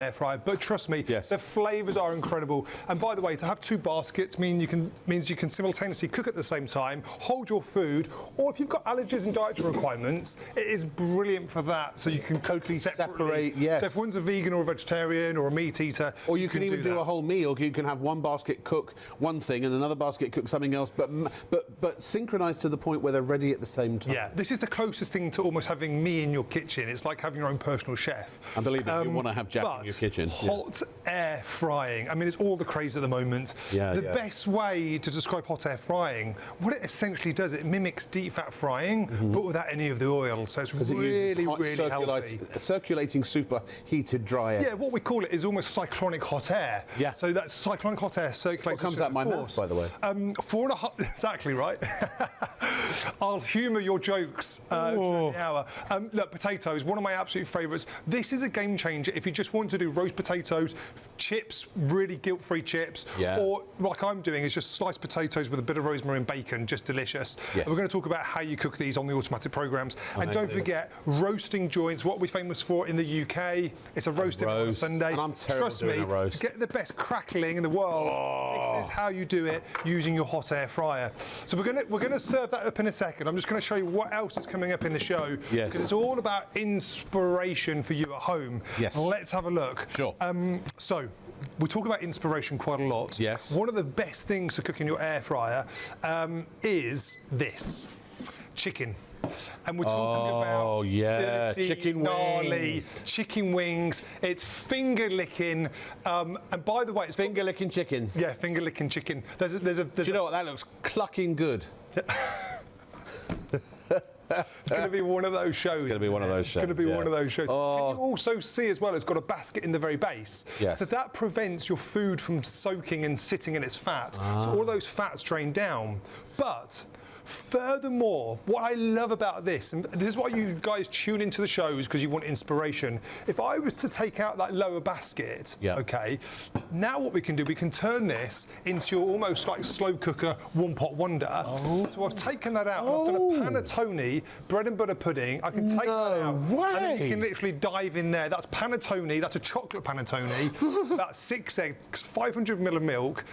air fryer, but trust me, yes, the flavours are incredible. And by the way, to have two baskets means you can simultaneously cook at the same time, hold your food, or if you've got allergies and dietary requirements, it is brilliant for that. So you can totally separate. Yes. So if one's a vegan or a vegetarian or a meat eater, or you can even do a whole meal. You can have one basket cook one thing and another basket cook something else, but synchronised to the point where they're ready at the same time. Yeah, this is the closest thing to almost having me in your kitchen. It's like having your own personal chef. I believe it. You want to have Jack in your kitchen. Hot air frying. I mean, it's all the craze at the moment. The best way to describe hot air frying, what it essentially does, it mimics deep fat frying, but without any of the oil. So it's really healthy. Circulating super heated dry air. Yeah, what we call it is almost cyclonic hot air. Yeah. So that cyclonic hot air circulates. What comes out my mouth, by the way. 4.5. Exactly right. I'll humour your jokes during the hour. Look, potatoes, one of my absolute favourites. This is a game changer if you just want to do roast potatoes, chips, really guilt-free chips, or like I'm doing is just sliced potatoes with a bit of rosemary and bacon, just delicious. Yes. And we're going to talk about how you cook these on the automatic programmes. And don't forget, roasting joints, what we're famous for in the UK. It's a roast on a Sunday. And I'm terrible doing a roast. To get the best crackling in the world, this is how you do it using your hot air fryer. So we're gonna serve that up in a second. I'm just going to show you what else is coming up in the show. Yes. Because it's all about inspiration for you at home. Yes. Let's have a look. Sure. So we talk about inspiration quite a lot. Yes. One of the best things to cook in your air fryer is this chicken. And we're talking about dirty, chicken wings. Chicken wings. It's finger licking. And by the way, it's finger licking chicken. Yeah, finger licking chicken. Do you know what? That looks clucking good. It's going to be one of those shows. It's going to be one of those shows. It's going to be one of those shows. Can you also see as well, it's got a basket in the very base. Yes. So that prevents your food from soaking and sitting in its fat. So all those fats drain down. But furthermore, what I love about this, and this is why you guys tune into the shows because you want inspiration. If I was to take out that lower basket, okay, now what we can do, we can turn this into your almost like slow cooker one pot wonder. So I've taken that out and I've done a panettone bread and butter pudding. I can take that out and then you can literally dive in there. That's panettone, that's a chocolate panettone. That's 6 eggs, 500 ml of milk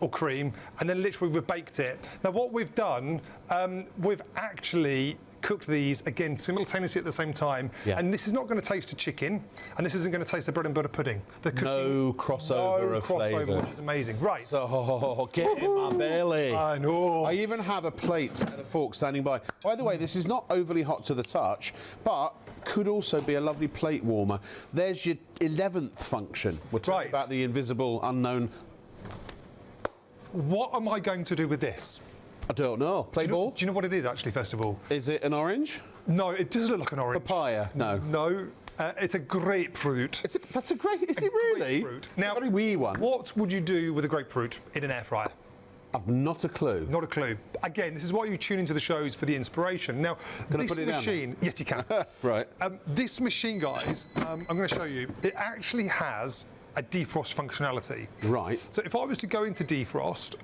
or cream, and then literally we've baked it. Now what we've done, we've actually cooked these again simultaneously at the same time, and this is not going to taste the chicken, and this isn't going to taste the bread and butter pudding. No crossover of flavours. Which is amazing. Right. So get in my belly. I know. I even have a plate and a fork standing by. By the way, this is not overly hot to the touch, but could also be a lovely plate warmer. There's your 11th function. We're talking about the invisible, unknown. What am I going to do with this? I don't know. Play ball? Do you know what it is, actually, first of all? Is it an orange? No, it does look like an orange. Papaya? No. No, it's a grapefruit. That's a great... Is it really? Grapefruit. Now, a very wee one. What would you do with a grapefruit in an air fryer? I've not a clue. Not a clue. Again, this is why you tune into the shows for the inspiration. Now, this machine... Yes, you can. Right. This machine, guys, I'm going to show you, it actually has a defrost functionality. Right. So if I was to go into defrost,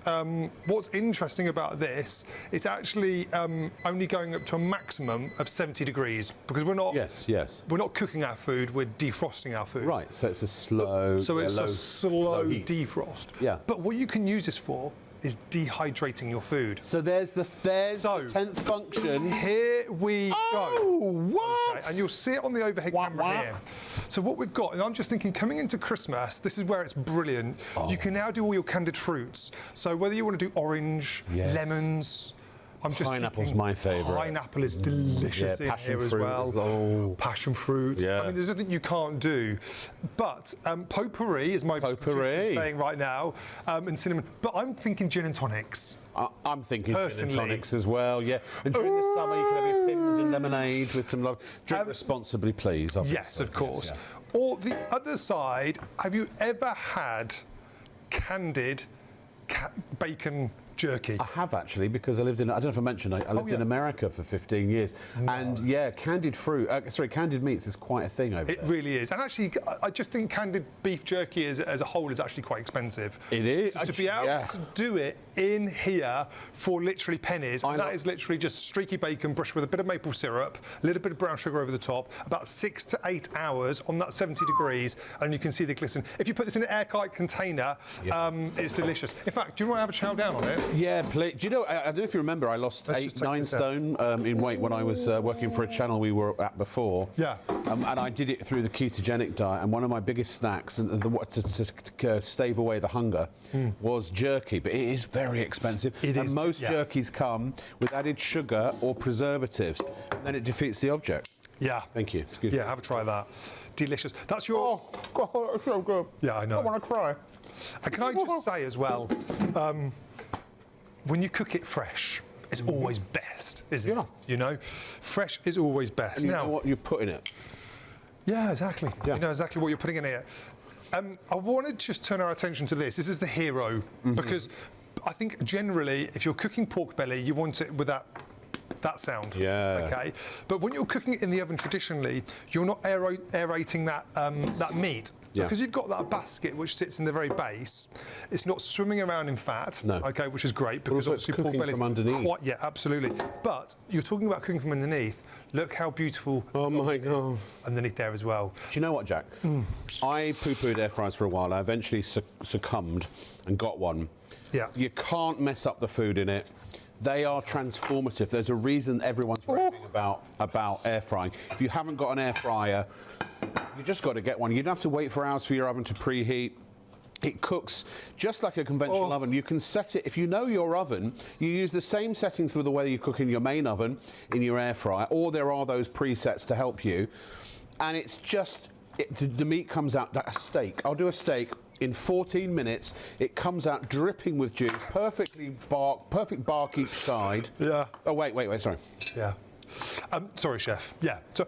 what's interesting about this, it's actually only going up to a maximum of 70 degrees because we're not. Yes. We're not cooking our food. We're defrosting our food. Right. So it's a slow. A slow defrost. Yeah. But what you can use this for is dehydrating your food. So there's the 10th function. Here we go. Oh, what? Okay, and you'll see it on the overhead camera here. So what we've got, and I'm just thinking, coming into Christmas, this is where it's brilliant. You can now do all your candied fruits. So whether you want to do orange, lemons, Pineapple's my favourite. Pineapple is delicious in here as well. Passion fruit. I mean, there's nothing you can't do. But potpourri is my producer saying right now, and cinnamon. But I'm thinking gin and tonics. I'm thinking gin and tonics as well, yeah. And during the summer, you can have your Pimm's and lemonade with some love. Drink responsibly, please. Obviously. Yes, of course. Or the other side, have you ever had candied bacon jerky? I have actually, because I lived in, I don't know if I mentioned, I lived in America for 15 years. No. And yeah, candied candied meats is quite a thing over there. It really is. And actually, I just think candied beef jerky as a whole is actually quite expensive. It is. So to be able to do it in here for literally pennies, and that is literally just streaky bacon brushed with a bit of maple syrup, a little bit of brown sugar over the top, about 6 to 8 hours on that 70 degrees, and you can see the glisten. If you put this in an airtight container, it's delicious. In fact, do you want to have a chow down on it? Yeah, please. Do you know, I don't know if you remember, I lost 8-9 stone in weight when I was working for a channel we were at before. Yeah. And I did it through the ketogenic diet, and one of my biggest snacks, and to stave away the hunger, was jerky, but it is very expensive. And most jerkies come with added sugar or preservatives, and then it defeats the object. Yeah. Thank you. Excuse me. Yeah, have a try of that. Delicious. That's your... Oh, God, it's so good. Yeah, I know. I want to cry. And can I just say as well, when you cook it fresh, it's always best, isn't it? You know? Fresh is always best. And you know what you put in it? Yeah, exactly. Yeah. You know exactly what you're putting in it. I want to just turn our attention to this. This is the hero, because I think generally, if you're cooking pork belly, you want it with that sound. Yeah. Okay. But when you're cooking it in the oven traditionally, you're not aerating that meat. Because you've got that basket which sits in the very base. It's not swimming around in fat. No. Okay, which is great because obviously pork belly from underneath. Yeah, absolutely. But you're talking about cooking from underneath. Look how beautiful. Oh my God. Underneath there as well. Do you know what, Jack? I poo-pooed air fryers for a while. I eventually succumbed and got one. Yeah. You can't mess up the food in it. They are transformative. There's a reason everyone's raving about air frying. If you haven't got an air fryer, you just got to get one. You don't have to wait for hours for your oven to preheat. It cooks just like a conventional oven. You can set it, if you know your oven, you use the same settings for the way you cook in your main oven, in your air fryer, or there are those presets to help you. And it's just, the meat comes out like a steak. I'll do a steak. In 14 minutes, it comes out dripping with juice, perfect bark each side. Yeah. Oh, wait, sorry. Yeah. Sorry, chef. Yeah. So,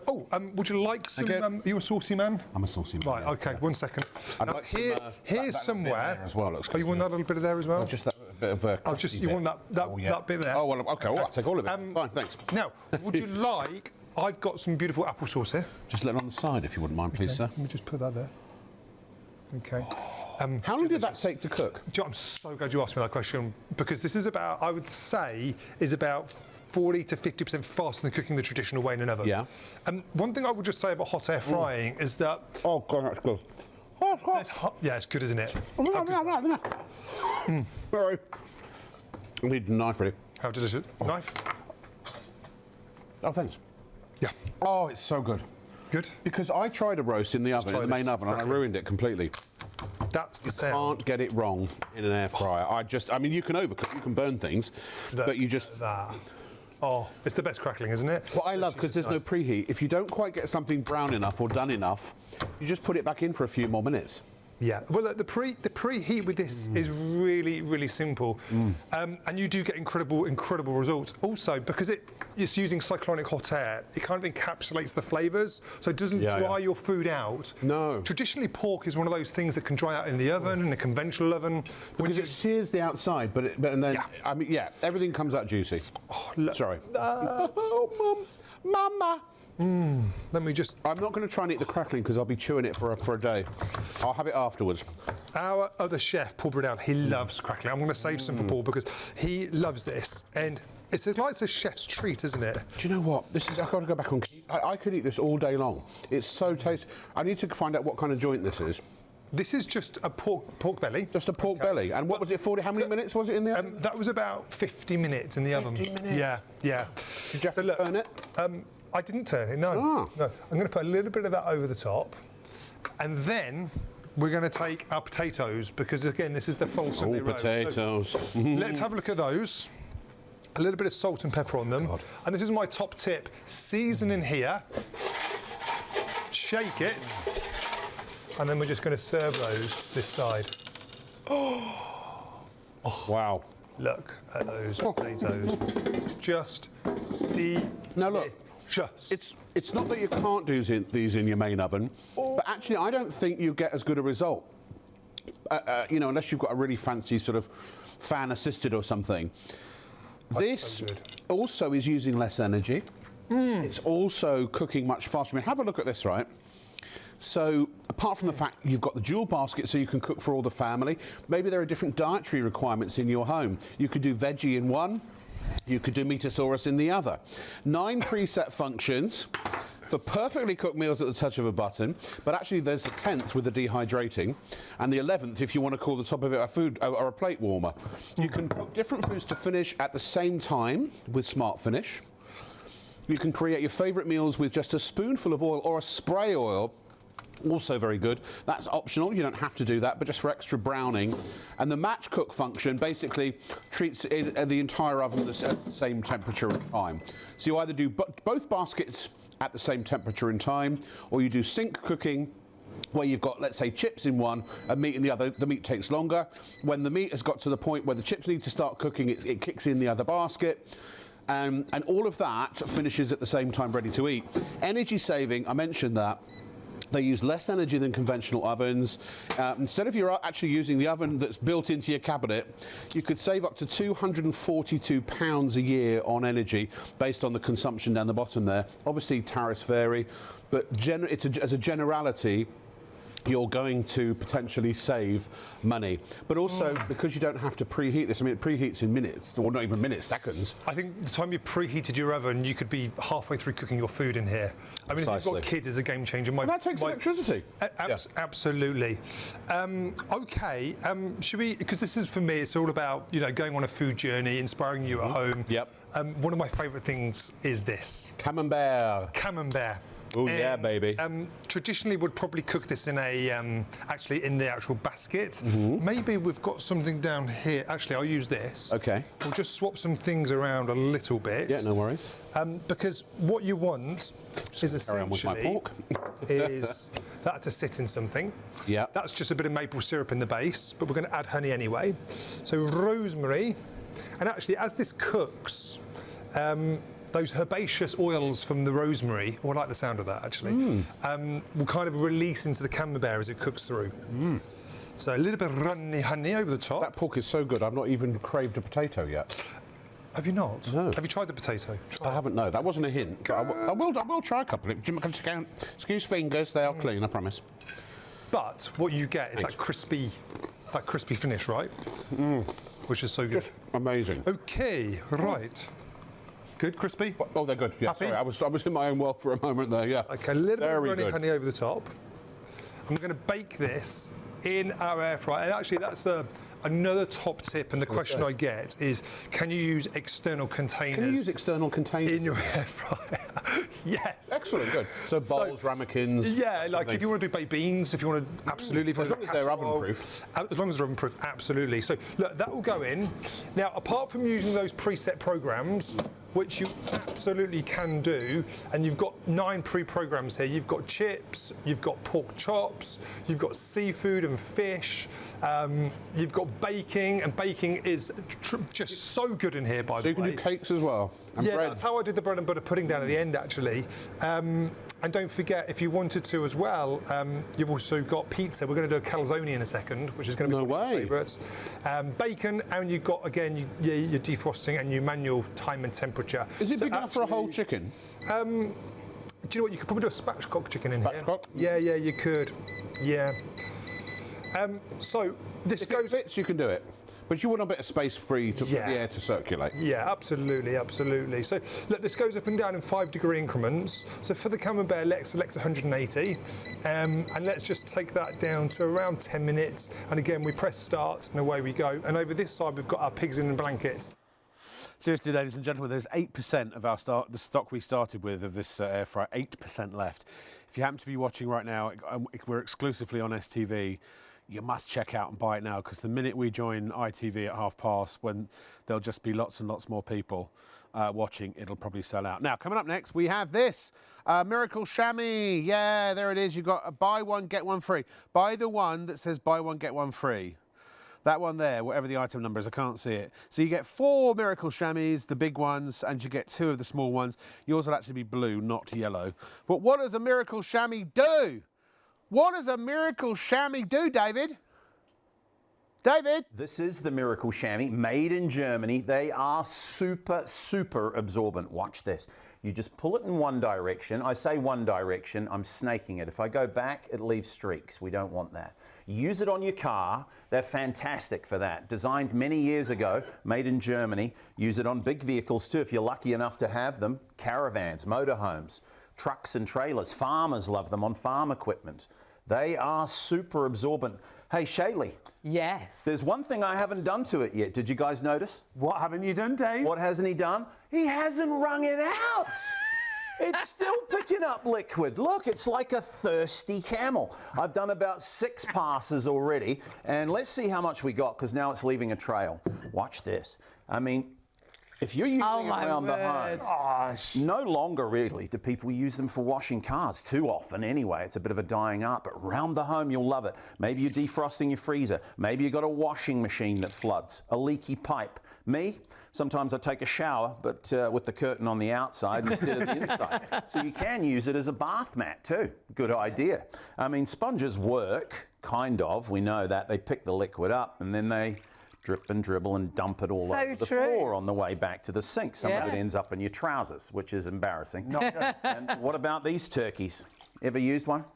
would you like some? Are you a saucy man? I'm a saucy man. Right. Okay. 1 second. I'd like here's that somewhere. There as well. Looks you want that little bit of there as well? Just that bit of. You want that bit there? Oh well. Okay. Well, I'll take all of it. Fine. Thanks. Now, would you like? I've got some beautiful applesauce here. Just let it on the side, if you wouldn't mind, please, sir. Let me just put that there. Okay. How long did that take to cook? I'm so glad you asked me that question, because this is about, I would say, is about 40 to 50% faster than cooking the traditional way in an oven. Yeah. One thing I would just say about hot air frying is that... Oh, God, that's good. Yeah, it's good, isn't it? Sorry. I need a knife, really. How delicious. Knife? Oh, thanks. Yeah. Oh, it's so good. Good. Because I tried a roast in the oven, in the main oven, and I ruined it completely. That's the You sound. can't get it wrong in an air fryer. I mean, you can overcook, you can burn things, but you just... Oh, it's the best crackling, isn't it? What I love, because there's no preheat, if you don't quite get something brown enough or done enough, you just put it back in for a few more minutes. Yeah, well, the preheat with this is really, really simple, and you do get incredible results. Also, because it's using cyclonic hot air, it kind of encapsulates the flavours, so it doesn't dry your food out. No. Traditionally, pork is one of those things that can dry out in the oven, in a conventional oven. Because it sears the outside, but then I mean, everything comes out juicy. Oh, Sorry. Oh, Mama. Let me just... I'm not going to try and eat the crackling because I'll be chewing it for a day. I'll have it afterwards. Our other chef, Paul Brunel, he loves crackling. I'm going to save some for Paul because he loves this. And it's like a chef's treat, isn't it? Do you know what? I've got to go back on... I could eat this all day long. It's so tasty. I need to find out what kind of joint this is. This is just a pork belly. Just a pork belly. And what was it, 40? How many minutes was it in the oven? That was about 50 minutes in the oven. 50 minutes? Yeah. Did you have to turn it? I didn't turn it, no. No. I'm going to put a little bit of that over the top. And then we're going to take our potatoes, because, again, this is the full Sunday roast. Potatoes. So let's have a look at those. A little bit of salt and pepper on them. God. And this is my top tip. Season in here. Shake it. And then we're just going to serve those this side. Oh, wow. Look at those potatoes. Just Now look, it's not that you can't do these in your main oven, but actually I don't think you get as good a result you know, unless you've got a really fancy sort of fan assisted or something. This so good. also is using less energy. It's also cooking much faster. I mean, have a look at this, right? So, apart from the fact you've got the dual basket so you can cook for all the family, maybe there are different dietary requirements in your home. You could do veggie in one, you could do Metasaurus in the other. 9 preset functions for perfectly cooked meals at the touch of a button, but actually there's the 10th with the dehydrating, and the 11th if you want to call the top of it a food or a plate warmer. You can cook different foods to finish at the same time with Smart Finish. You can create your favourite meals with just a spoonful of oil or a spray oil. Also very good. That's optional, you don't have to do that, but just for extra browning. And the match cook function basically treats the entire oven at the same temperature and time. So you either do both baskets at the same temperature and time, or you do sync cooking where you've got, let's say, chips in one and meat in the other. The meat takes longer. When the meat has got to the point where the chips need to start cooking, it kicks in the other basket. And all of that finishes at the same time, ready to eat. Energy saving, I mentioned that. They use less energy than conventional ovens. Instead of you're actually using the oven that's built into your cabinet, you could save up to £242 a year on energy based on the consumption down the bottom there. Obviously, tariffs vary, but as a generality, you're going to potentially save money. But also, because you don't have to preheat this, I mean, it preheats in minutes, or not even minutes, seconds. I think the time you preheated your oven, you could be halfway through cooking your food in here. I mean, if you've got kids, it's a game changer. That takes electricity. Absolutely. OK, should we, because this is, for me, it's all about, you know, going on a food journey, inspiring you at home. Yep. One of my favourite things is this. Camembert. Camembert. Oh yeah, baby. Traditionally, would probably cook this in a actually in the actual basket. Maybe we've got something down here. Actually, I'll use this. Okay. We'll just swap some things around a little bit. Yeah, no worries. Because what you want is essentially is that to sit in something. Yeah. That's just a bit of maple syrup in the base, but we're going to add honey anyway. So rosemary, and actually as this cooks. Those herbaceous oils from the rosemary, I like the sound of that actually, will kind of release into the camembert as it cooks through. So a little bit of runny honey over the top. That pork is so good, I've not even craved a potato yet. Have you not? No. Have you tried the potato? I haven't, no. That wasn't a hint. But I will try a couple. Excuse fingers, they are clean, I promise. But what you get is that crispy finish, right? Which is so good. Just amazing. Okay, right. Good, crispy? Oh, they're good. Yeah, Happy? sorry, I was in my own world for a moment there. Yeah. Okay, a little bit of Very runny good. honey over the top. I'm going to bake this in our air fryer. And actually, that's another top tip. And the question I get is, can you use external containers? Can you use external containers in your air fryer? Yes. Excellent, good. So bowls, ramekins. Yeah, like if you want to do baked beans, if you want to absolutely. As long as they're oven-proof. As long as they're oven-proof, absolutely. So look, that will go in. Now, apart from using those preset programs, which you absolutely can do, and you've got 9 pre-programs here. You've got chips, you've got pork chops, you've got seafood and fish, you've got baking, and baking is just so good in here, by the way. So you can do cakes as well, and bread. That's how I did the bread and butter pudding down at the end, actually. And don't forget, if you wanted to as well, you've also got pizza. We're going to do a calzone in a second, which is going to be one of my favourites. Bacon, and you've got, again, your defrosting and your manual time and temperature. Is it big enough for a whole chicken? Do you know what? You could probably do a spatchcock chicken in here. Spatchcock? Yeah, you could. Yeah. So this If it fits, you can do it. But you want a bit of space free for the air to circulate. Yeah, absolutely, absolutely. So look, this goes up and down in 5-degree increments. So for the camembert, let's select 180, and let's just take that down to around 10 minutes. And again, we press start, and away we go. And over this side, we've got our pigs in blankets. Seriously, ladies and gentlemen, there's 8% of the stock we started with of this air fryer, 8% left. If you happen to be watching right now, we're exclusively on STV. You must check out and buy it now, because the minute we join ITV at past, when there'll just be lots and lots more people watching, it'll probably sell out. Now, coming up next, we have this Miracle Shammy. Yeah, there it is. You've got a buy one, get one free. Buy the one that says buy one, get one free. That one there, whatever the item number is, I can't see it. So you get 4 Miracle Shammies, the big ones, and you get 2 of the small ones. Yours will actually be blue, not yellow. But what does a Miracle Shammy do? What does a Miracle Shammy do, David? David! This is the Miracle Chamois, made in Germany. They are super, super absorbent. Watch this. You just pull it in one direction. I say one direction, I'm snaking it. If I go back, it leaves streaks. We don't want that. Use it on your car. They're fantastic for that. Designed many years ago, made in Germany. Use it on big vehicles too, if you're lucky enough to have them. Caravans, motorhomes, trucks and trailers. Farmers love them on farm equipment. They are super absorbent. Hey, Shaylee. Yes. There's one thing I haven't done to it yet. Did you guys notice? What haven't you done, Dave? What hasn't he done? He hasn't wrung it out. It's still picking up liquid. Look, it's like a thirsty camel. I've done about 6 passes already, and let's see how much we got, because now it's leaving a trail. Watch this. I mean, if you're using it around the home, no longer really do people use them for washing cars. Too often anyway. It's a bit of a dying art, but around the home you'll love it. Maybe you're defrosting your freezer. Maybe you've got a washing machine that floods, a leaky pipe. Me, sometimes I take a shower, but with the curtain on the outside instead of the inside. So you can use it as a bath mat too. Good idea. I mean, sponges work, kind of. We know that. They pick the liquid up and then they drip and dribble and dump it all over the floor on the way back to the sink. Some of it ends up in your trousers, which is embarrassing. Not good. And what about these turkeys? Ever used one?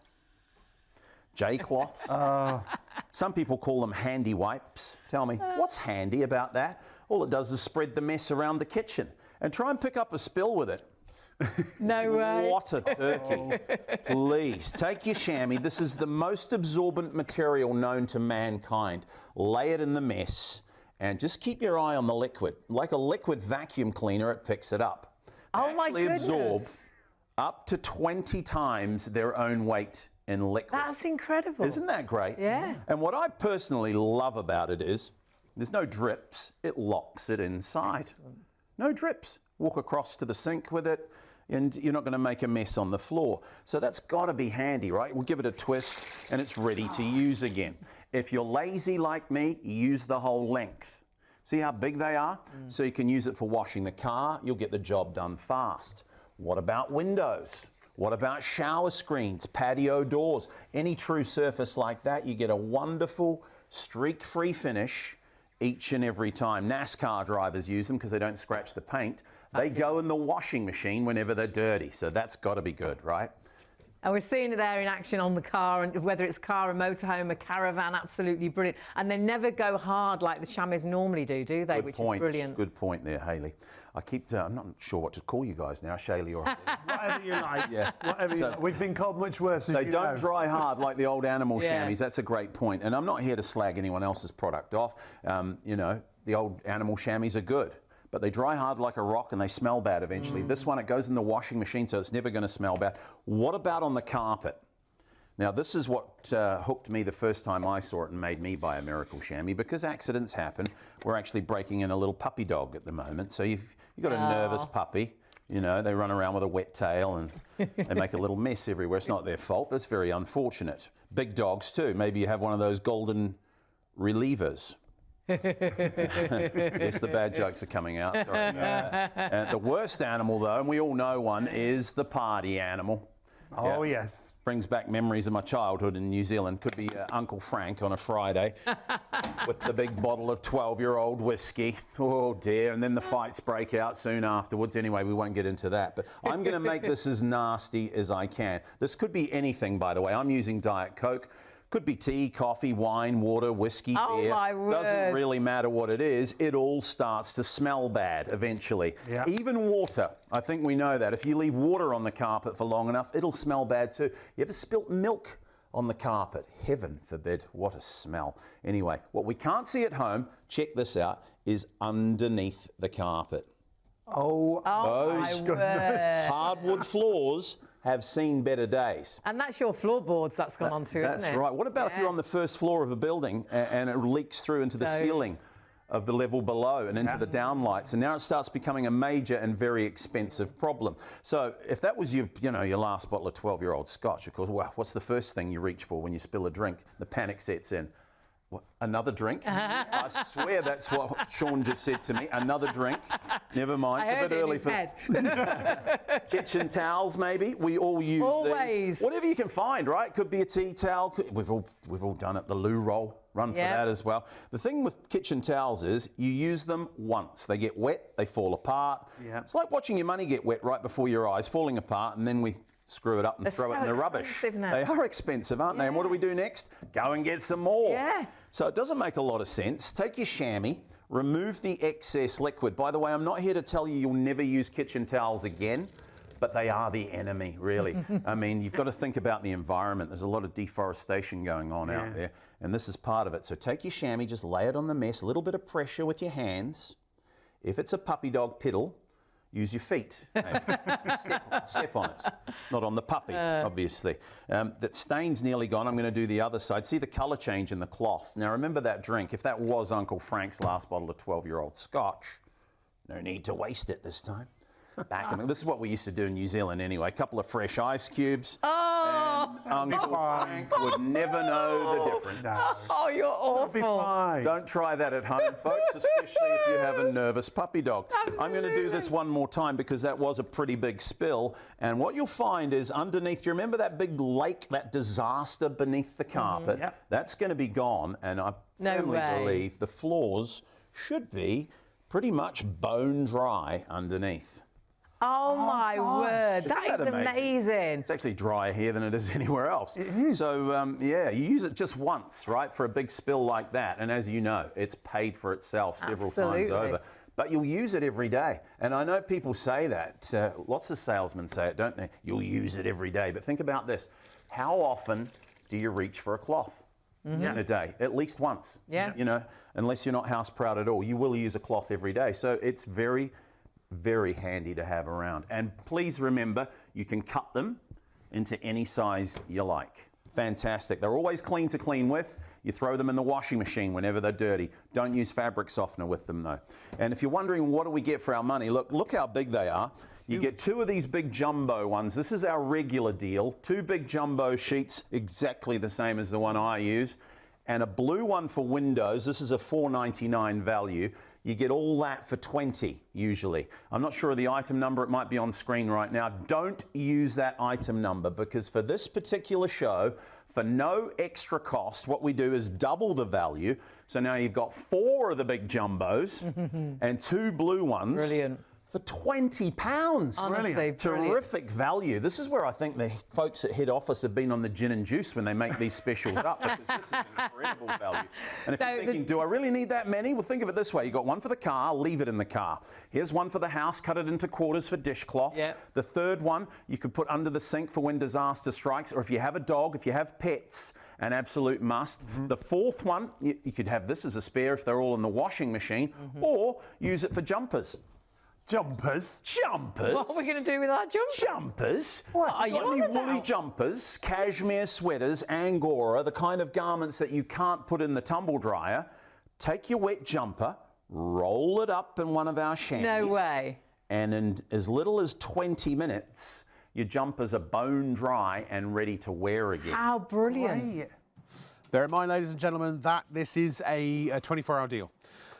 J-cloths? Some people call them handy wipes. Tell me, what's handy about that? All it does is spread the mess around the kitchen. And try and pick up a spill with it. No way. What a turkey. Please, take your chamois. This is the most absorbent material known to mankind. Lay it in the mess and just keep your eye on the liquid. Like a liquid vacuum cleaner, it picks it up. They actually absorb up to 20 times their own weight in liquid. That's incredible. Isn't that great? Yeah. And what I personally love about it is there's no drips. It locks it inside. No drips. Walk across to the sink with it, and you're not going to make a mess on the floor. So that's got to be handy, right? We'll give it a twist, and it's ready to use again. If you're lazy like me, use the whole length. See how big they are? So you can use it for washing the car. You'll get the job done fast. What about windows? What about shower screens, patio doors? Any true surface like that, you get a wonderful streak-free finish each and every time. NASCAR drivers use them because they don't scratch the paint. They go in the washing machine whenever they're dirty, so that's got to be good, right? And we're seeing it there in action on the car, and whether it's car, a motorhome, a caravan, absolutely brilliant. And they never go hard like the chamois normally do they? Good Which point. is brilliant. Good point there, Hayley. I'm not sure what to call you guys now, Shaylee or Whatever you like. Yeah. Whatever you like. We've been called much worse, as They you don't know. dry hard like the old animal chamois. That's a great point. And I'm not here to slag anyone else's product off. You know, the old animal chamois are good, but they dry hard like a rock and they smell bad eventually. This one, it goes in the washing machine, so it's never going to smell bad. What about on the carpet? Now, this is what hooked me the first time I saw it and made me buy a Miracle Chamois, because accidents happen. We're actually breaking in a little puppy dog at the moment. So you've got a nervous puppy. You know, they run around with a wet tail and they make a little mess everywhere. It's not their fault, but it's very unfortunate. Big dogs too. Maybe you have one of those golden relievers. Yes, the bad jokes are coming out. Sorry. The worst animal, though, and we all know one, is the party animal. Oh, yes. Brings back memories of my childhood in New Zealand. Could be Uncle Frank on a Friday with the big bottle of 12-year-old whiskey. Oh, dear. And then the fights break out soon afterwards. Anyway, we won't get into that. But I'm going to make this as nasty as I can. This could be anything, by the way. I'm using Diet Coke. Could be tea, coffee, wine, water, whiskey, beer. My word. Doesn't really matter what it is. It all starts to smell bad eventually. Yeah. Even water. I think we know that. If you leave water on the carpet for long enough, it'll smell bad too. You ever spilt milk on the carpet? Heaven forbid. What a smell. Anyway, what we can't see at home, check this out, is underneath the carpet. Oh, Those my word. hardwood floors have seen better days. And that's your floorboards that's gone onto, isn't it? That's right. What about if you're on the first floor of a building and it leaks through into the ceiling of the level below and into the downlights, and now it starts becoming a major and very expensive problem. So if that was your last bottle of 12-year-old scotch, of course, well, what's the first thing you reach for when you spill a drink? The panic sets in. Another drink? I swear that's what Sean just said to me. Another drink. Never mind. It's a bit early for kitchen towels. Maybe we all use these. Whatever you can find, right? Could be a tea towel. We've all done it. The loo roll. Run for that as well. The thing with kitchen towels is you use them once. They get wet. They fall apart. Yeah. It's like watching your money get wet right before your eyes, falling apart, and then we screw it up and throw it in the rubbish. They are expensive, aren't they? And what do we do next? Go and get some more. Yeah. So it doesn't make a lot of sense. Take your chamois, remove the excess liquid. By the way, I'm not here to tell you you'll never use kitchen towels again, but they are the enemy, really. I mean, you've got to think about the environment. There's a lot of deforestation going on out there, and this is part of it. So take your chamois, just lay it on the mess, a little bit of pressure with your hands. If it's a puppy dog piddle, use your feet. Step on it, not on the puppy, obviously. That stain's nearly gone. I'm going to do the other side. See the colour change in the cloth. Now remember that drink. If that was Uncle Frank's last bottle of 12-year-old Scotch, no need to waste it this time. This is what we used to do in New Zealand anyway. A couple of fresh ice cubes. And Uncle Frank would never know the difference. Oh, you're awful. Don't try that at home, folks, especially if you have a nervous puppy dog. Absolutely. I'm going to do this one more time because that was a pretty big spill. And what you'll find is underneath, do you remember that big lake, that disaster beneath the carpet? That's going to be gone. And I firmly believe the floors should be pretty much bone dry underneath. Oh my word, that is amazing. It's actually drier here than it is anywhere else. It is. So, yeah, you use it just once, right, for a big spill like that. And as you know, it's paid for itself several times over. But you'll use it every day. And I know people say that. Lots of salesmen say it, don't they? You'll use it every day. But think about this. How often do you reach for a cloth in a day? At least once. Yeah. You know, unless you're not house proud at all, you will use a cloth every day. So it's very handy to have around. And please remember, you can cut them into any size you like. Fantastic. They're always clean to clean with. You throw them in the washing machine whenever they're dirty. Don't use fabric softener with them though. And if you're wondering what do we get for our money, look how big they are. You get 2 of these big jumbo ones. This is our regular deal. 2 big jumbo sheets, exactly the same as the one I use. And a blue one for windows. This is a $4.99 value. You get all that for $20 usually. I'm not sure of the item number. It might be on screen right now. Don't use that item number because for this particular show, for no extra cost, what we do is double the value. So now you've got 4 of the big jumbos and 2 blue ones. Brilliant. For £20. Honestly, terrific value. This is where I think the folks at head office have been on the gin and juice when they make these specials up because this is an incredible value. And if you're thinking, do I really need that many? Well, think of it this way. You've got one for the car, leave it in the car. Here's one for the house, cut it into quarters for dishcloths. The third one you could put under the sink for when disaster strikes, or if you have a dog, if you have pets, an absolute must. The fourth one, you could have this as a spare if they're all in the washing machine, or use it for jumpers. Jumpers? Jumpers? What are we going to do with our jumpers? Jumpers? What are you on about? Woolly jumpers, cashmere sweaters, Angora, the kind of garments that you can't put in the tumble dryer. Take your wet jumper, roll it up in one of our chamois. No way. And in as little as 20 minutes, your jumpers are bone dry and ready to wear again. How brilliant. Great. Bear in mind, ladies and gentlemen, that this is a 24-hour deal.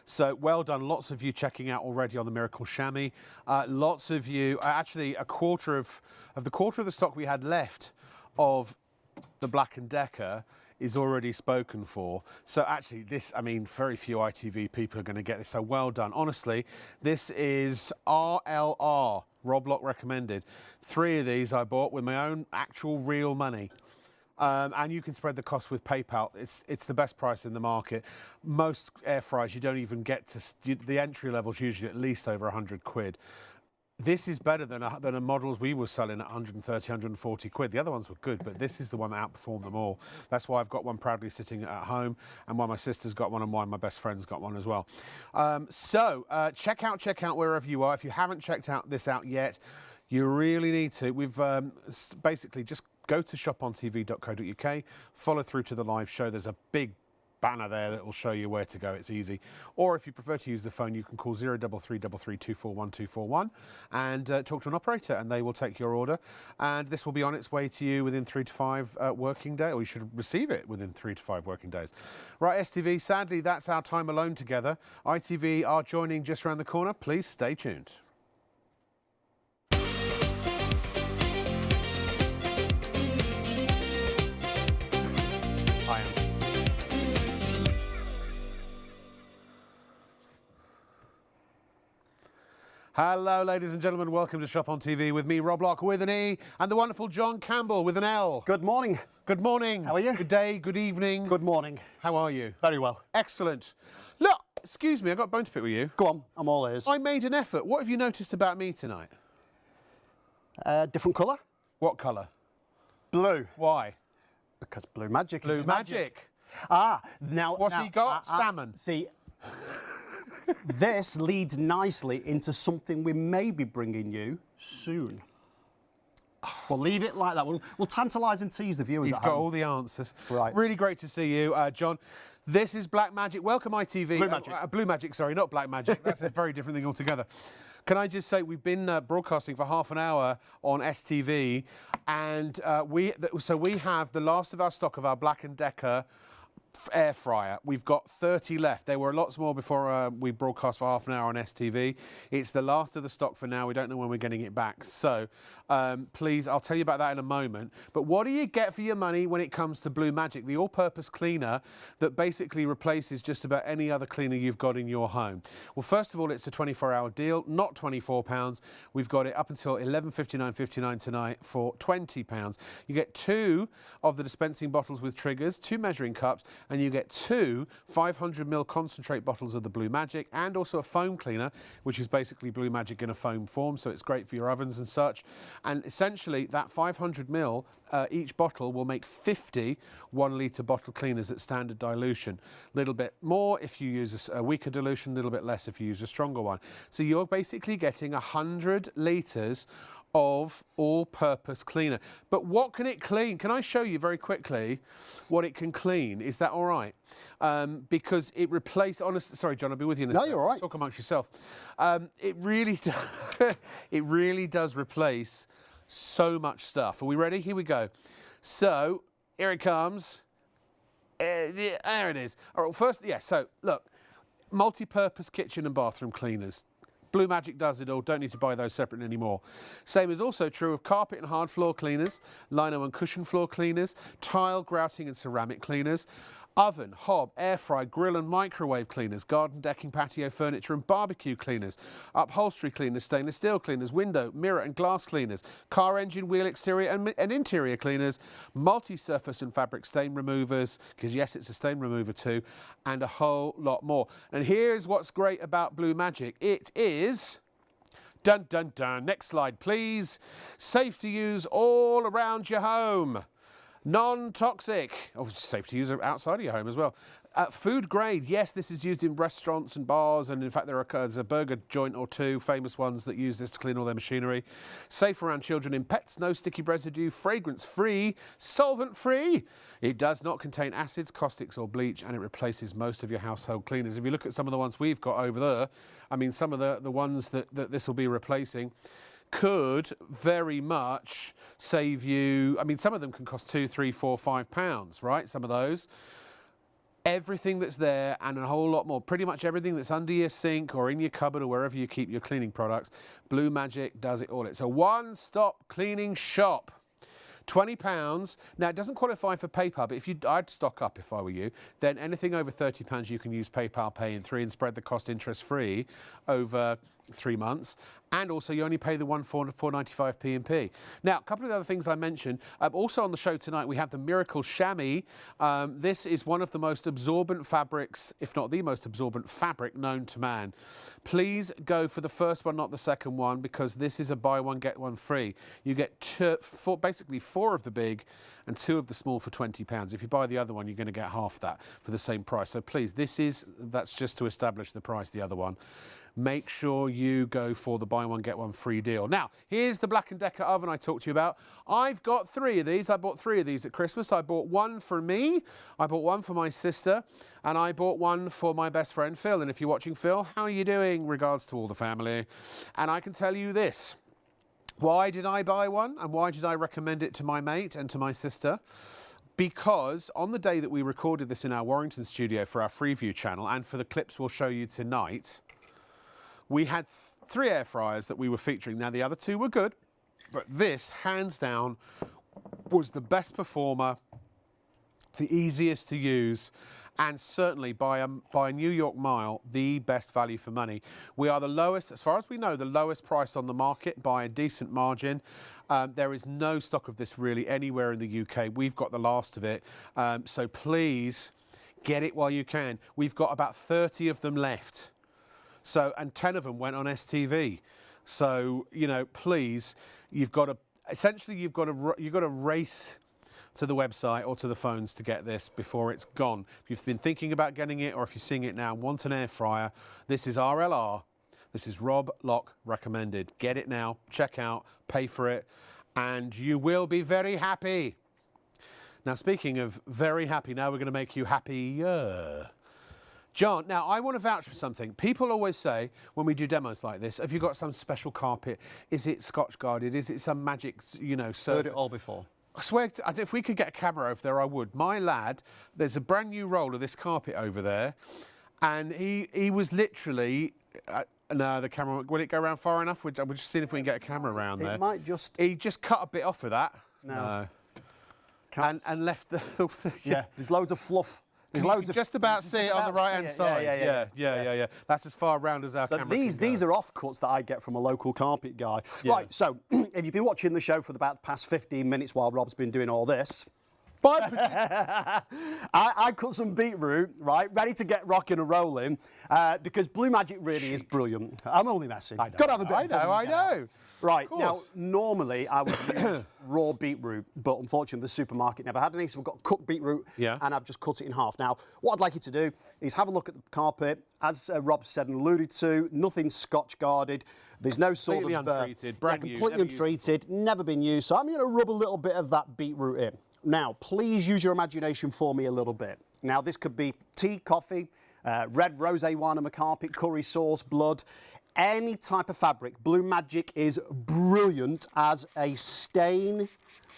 So well done. Lots of you checking out already on the Miracle Chamois. Lots of you, actually a quarter of the stock we had left of the Black & Decker is already spoken for. So actually this, I mean, very few ITV people are going to get this. So well done. Honestly, this is RLR, Rob Lock recommended. 3 of these I bought with my own actual real money. And you can spread the cost with PayPal. It's the best price in the market. Most air fryers, you don't even get to, the entry level's usually at least over 100 quid. This is better than the models we were selling at 130, 140 quid. The other ones were good, but this is the one that outperformed them all. That's why I've got one proudly sitting at home, and why my sister's got one, and why my best friend's got one as well. Check out wherever you are. If you haven't checked this out yet, you really need to. We've basically just go to shopontv.co.uk, follow through to the live show. There's a big banner there that will show you where to go. It's easy. Or if you prefer to use the phone, you can call 03333241241 and talk to an operator, and they will take your order. And this will be on its way to you within 3 to 5 working days, or you should receive it within 3 to 5 working days. Right, STV, sadly, that's our time alone together. ITV are joining just around the corner. Please stay tuned. Hello, ladies and gentlemen. Welcome to Shop on TV with me, Rob Lock, with an E, and the wonderful John Campbell with an L. Good morning. Good morning. How are you? Good day, good evening. Good morning. How are you? Very well. Excellent. Look, excuse me, I've got a bone to pick with you. Go on, I'm all ears. I made an effort. What have you noticed about me tonight? Different colour? What colour? Blue. Why? Because blue magic Blue is magic. Now... What's he got? Salmon. See, this leads nicely into something we may be bringing you soon. We'll leave it like that. We'll tantalise and tease the viewers He's at got home. all the answers. Right. Really great to see you, John. This is Black Magic. Welcome, ITV. Blue Magic. Blue Magic, sorry, not Black Magic. That's a very different thing altogether. Can I just say, we've been broadcasting for half an hour on STV, and we have the last of our stock of our Black & Decker air fryer. We've got 30 left. There were lots more before we broadcast for half an hour on STV. It's the last of the stock for now. We don't know when we're getting it back. So please, I'll tell you about that in a moment. But what do you get for your money when it comes to Blue Magic, the all-purpose cleaner that basically replaces just about any other cleaner you've got in your home? Well, first of all, it's a 24-hour deal, not £24. We've got it up until 11:59.59 tonight for £20. You get 2 of the dispensing bottles with triggers, 2 measuring cups, and you get 2 500ml concentrate bottles of the Blue Magic, and also a foam cleaner, which is basically Blue Magic in a foam form, so it's great for your ovens and such. And essentially, that 500ml, each bottle will make 50 1-litre bottle cleaners at standard dilution. A little bit more if you use a weaker dilution, a little bit less if you use a stronger one. So you're basically getting 100 litres of all-purpose cleaner. But what can it clean? Can I show you very quickly what it can clean? Is that all right? Because it replaces... Sorry, John, I'll be with you in a second. No, you're all right. Talk amongst yourself. It really does replace so much stuff. Are we ready? Here we go. So, here it comes. There it is. All right, well, first, yeah, so, look, multi-purpose kitchen and bathroom cleaners. Blue Magic does it all. Don't need to buy those separately anymore. Same is also true of carpet and hard floor cleaners, lino and cushion floor cleaners, tile, grouting and ceramic cleaners, oven, hob, air fry, grill and microwave cleaners, garden decking, patio furniture and barbecue cleaners, upholstery cleaners, stainless steel cleaners, window, mirror and glass cleaners, car engine, wheel exterior and interior cleaners, multi-surface and fabric stain removers, because yes, it's a stain remover too, and a whole lot more. And here's what's great about Blue Magic. It is... Dun, dun, dun. Next slide, please. Safe to use all around your home. Non-toxic, oh, safe to use outside of your home as well. Food grade, yes, this is used in restaurants and bars, and in fact there's a burger joint or 2 famous ones that use this to clean all their machinery. Safe around children and pets, no sticky residue, fragrance-free, solvent-free. It does not contain acids, caustics or bleach, and it replaces most of your household cleaners. If you look at some of the ones we've got over there, I mean, some of the ones that this will be replacing could very much save you. I mean, some of them can cost £2, £3, £4, £5, right? Some of those. Everything that's there and a whole lot more. Pretty much everything that's under your sink or in your cupboard or wherever you keep your cleaning products. Blue Magic does it all. It's a one-stop cleaning shop. £20. Now, it doesn't qualify for PayPal, but I'd stock up if I were you. Then anything over £30, you can use PayPal Pay in 3 and spread the cost interest-free over 3 months. And also, you only pay the 495 P&P. Now, a couple of the other things I mentioned. Also on the show tonight, we have the Miracle Shammy. This is one of the most absorbent fabrics, if not the most absorbent fabric known to man. Please go for the first one, not the second one, because this is a buy one, get one free. You get basically 4 of the big and 2 of the small for £20. If you buy the other one, you're going to get half that for the same price. So please, that's just to establish the price, the other one. make sure you go for the buy one, get one free deal. Now, here's the Black & Decker oven I talked to you about. I've got 3 of these. I bought 3 of these at Christmas. I bought one for me, I bought one for my sister, and I bought one for my best friend Phil. And if you're watching, Phil, how are you doing? Regards to all the family. And I can tell you this. Why did I buy one, and why did I recommend it to my mate and to my sister? Because on the day that we recorded this in our Warrington studio for our Freeview channel, and for the clips we'll show you tonight, we had 3 air fryers that we were featuring. Now, the other 2 were good, but this, hands down, was the best performer, the easiest to use, and certainly by a New York mile, the best value for money. We are the lowest, as far as we know, the lowest price on the market by a decent margin. There is no stock of this really anywhere in the UK. We've got the last of it. So please get it while you can. We've got about 30 of them left. So, and 10 of them went on STV. So, you know, please, you've got to race to the website or to the phones to get this before it's gone. If you've been thinking about getting it, or if you're seeing it now and want an air fryer, this is RLR. This is Rob Lock recommended. Get it now, check out, pay for it, and you will be very happy. Now, speaking of very happy, now we're going to make you happier. John, now I want to vouch for something. People always say when we do demos like this, have you got some special carpet? Is it Scotch guarded? Is it some magic, you know, surface? Heard it all before. I swear, if we could get a camera over there, I would. My lad, there's a brand new roll of this carpet over there, and he was literally... no, the camera, will it go around far enough? We're just seeing if we can get a camera around there. It might just... He just cut a bit off of that. No. And left the... yeah, there's loads of fluff. There's You loads can of... just about see it on the right-hand side. Yeah. That's as far round as our So camera these are offcuts that I get from a local carpet guy. Yeah. Right, so if you've been watching the show for about the past 15 minutes while Rob's been doing all this, I cut some beetroot, right, ready to get rocking and rolling, because Blue Magic really is brilliant. I'm only messing. I know, Got to have a bit of fun. I know. Right, now, course. normally I would use raw beetroot, but unfortunately the supermarket never had any, so we've got cooked beetroot, Yeah. and I've just cut it in half. Now, what I'd like you to do is have a look at the carpet. As Rob said and alluded to, nothing Scotch guarded. There's no sort Completely of... untreated, brand new, completely never used untreated, never been used. So I'm going to rub a little bit of that beetroot in. Now, please use your imagination for me a little bit. Now, this could be tea, coffee, red rosé wine on the carpet, curry sauce, blood, any type of fabric. Blue Magic is brilliant as a stain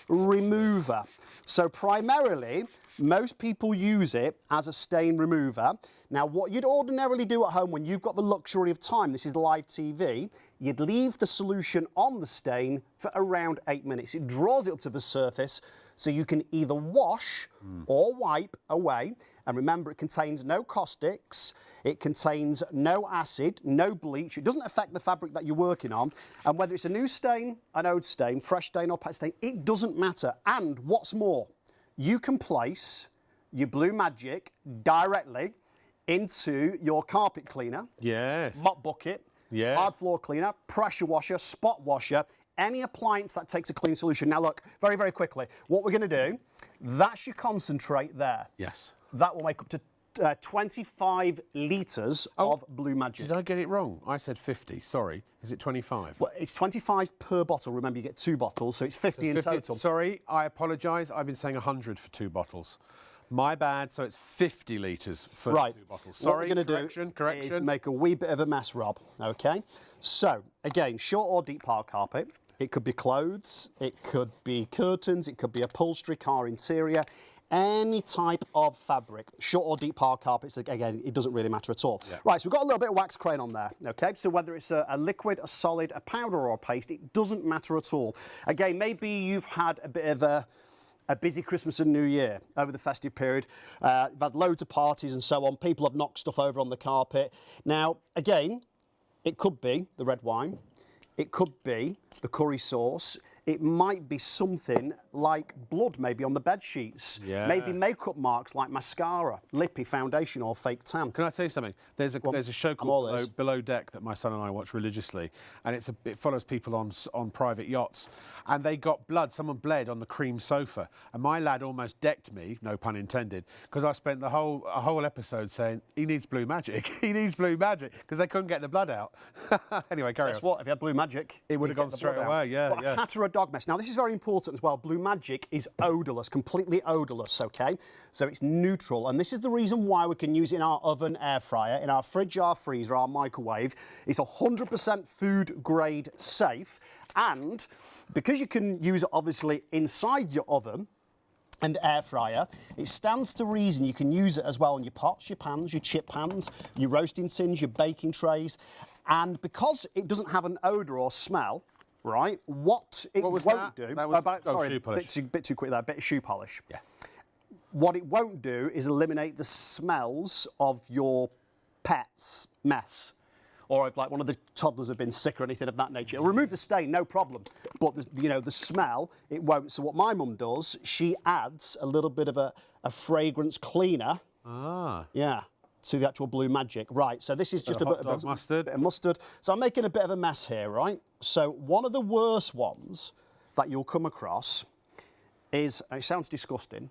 remover. So primarily, most people use it as a stain remover. Now, what you'd ordinarily do at home when you've got the luxury of time, this is live TV, you'd leave the solution on the stain for around 8 minutes. It draws it up to the surface, so you can either wash or wipe away. And remember, it contains no caustics, it contains no acid, no bleach. It doesn't affect the fabric that you're working on. And whether it's a new stain, an old stain, fresh stain or pet stain, it doesn't matter. And what's more, you can place your Blue Magic directly into your carpet cleaner, Yes. mop bucket, Yes. hard floor cleaner, pressure washer, spot washer, any appliance that takes a clean solution. Now look, very, very quickly, what we're going to do, that's your concentrate there. Yes. That will make up to 25 litres of Blue Magic. Did I get it wrong? I said 50, sorry. Is it 25? Well, it's 25 per bottle. Remember, you get 2 bottles, so it's 50 in 50 total. Sorry, I apologise. I've been saying 100 for 2 bottles. My bad, so it's 50 litres for 2 bottles. Sorry, what we're going to do is make a wee bit of a mess, Rob, OK? So, again, short or deep pile carpet. It could be clothes, it could be curtains, it could be upholstery, car interior, any type of fabric. Short or deep pile carpets, again, it doesn't really matter at all. Yeah. Right, so we've got a little bit of wax crayon on there, OK? So whether it's a liquid, a solid, a powder or a paste, it doesn't matter at all. Again, maybe you've had a bit of a busy Christmas and New Year over the festive period. You've had loads of parties and so on. People have knocked stuff over on the carpet. Now, again, it could be the red wine. It could be the curry sauce. it might be something like blood, maybe on the bed sheets. Yeah. Maybe makeup marks like mascara, lippy, foundation, or fake tan. Can I tell you something? There's a show all called ears. Below Deck that my son and I watch religiously, and it follows people on private yachts, and they got blood. Someone bled on the cream sofa, and my lad almost decked me, no pun intended, because I spent a whole episode saying he needs blue magic, he needs blue magic, because they couldn't get the blood out. Anyway, carry Guess on. what? If you had blue magic, It would you'd have gone get the straight blood out. away, yeah, But yeah. a cat or a dog mess. Now, this is very important as well. Blue magic is odourless, completely odourless, okay? So it's neutral, and this is the reason why we can use it in our oven, air fryer, in our fridge, our freezer, our microwave. It's 100% food grade safe, and because you can use it obviously inside your oven and air fryer, it stands to reason you can use it as well in your pots, your pans, your chip pans, your roasting tins, your baking trays, and because it doesn't have an odour or smell, right, what it was won't that? do... That was- sorry, shoe polish. bit too quick there, bit of shoe polish. Yeah. What it won't do is eliminate the smells of your pet's mess, or if like one of the toddlers have been sick or anything of that nature. It'll remove the stain, no problem, but the smell, it won't. So what my mum does, she adds a little bit of a fragrance cleaner. Yeah, to the actual blue magic. Right, so this is just a hot bit dog mustard. bit of mustard. So I'm making a bit of a mess here, right? So one of the worst ones that you'll come across is, and it sounds disgusting,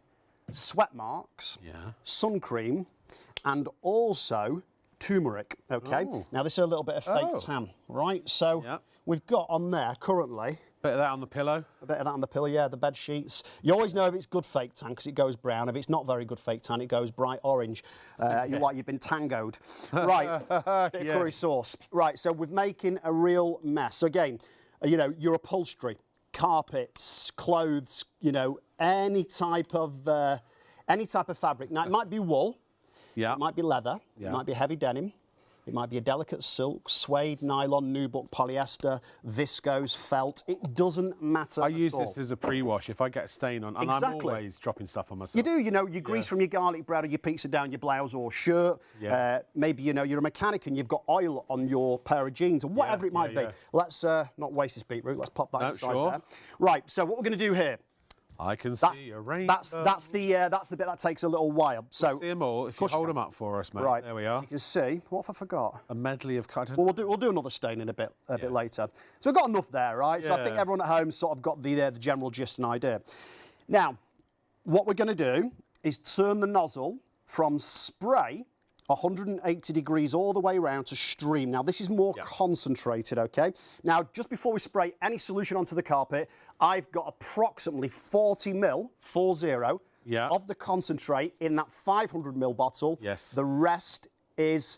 sweat marks, sun cream, and also turmeric, okay? Oh. Now, this is a little bit of fake Oh. tan, right? So we've got on there currently Bit of that on the pillow. a bit of that on the pillow, yeah, the bed sheets. You always know if it's good fake tan because it goes brown. If it's not very good fake tan, it goes bright orange, like you've been tangoed. Right, bit of curry sauce. Right, so we're making a real mess. So again, your upholstery, carpets, clothes, any type of fabric. Now, it might be wool, it might be leather, it might be heavy denim, it might be a delicate silk, suede, nylon, nubuck, polyester, viscose, felt. It doesn't matter I at use all. this as a pre-wash if I get a stain on, and I'm Exactly. always dropping stuff on myself. You do, you grease from your garlic bread or your pizza down your blouse or shirt. Yeah. Maybe, you're a mechanic and you've got oil on your pair of jeans or whatever it might be. yeah. Let's not waste this beetroot. Let's pop that No, inside sure. there. Right, so what we're going to do here, I can that's, see a rainbow. that's the bit that takes a little while. So, See them all. If you course you hold can. them up for us, mate. right, There we so are. you can see, what have I forgot? A medley of cut. Well, we'll do another stain in a bit later. So we've got enough there, right? So I think Yeah. everyone at home sort of got the general gist and idea. Now, what we're going to do is turn the nozzle from spray 180 degrees all the way around to stream. Now, this is more concentrated, okay? Now, just before we spray any solution onto the carpet, I've got approximately 40 ml, 40, of the concentrate in that 500 ml bottle. Yes. The rest is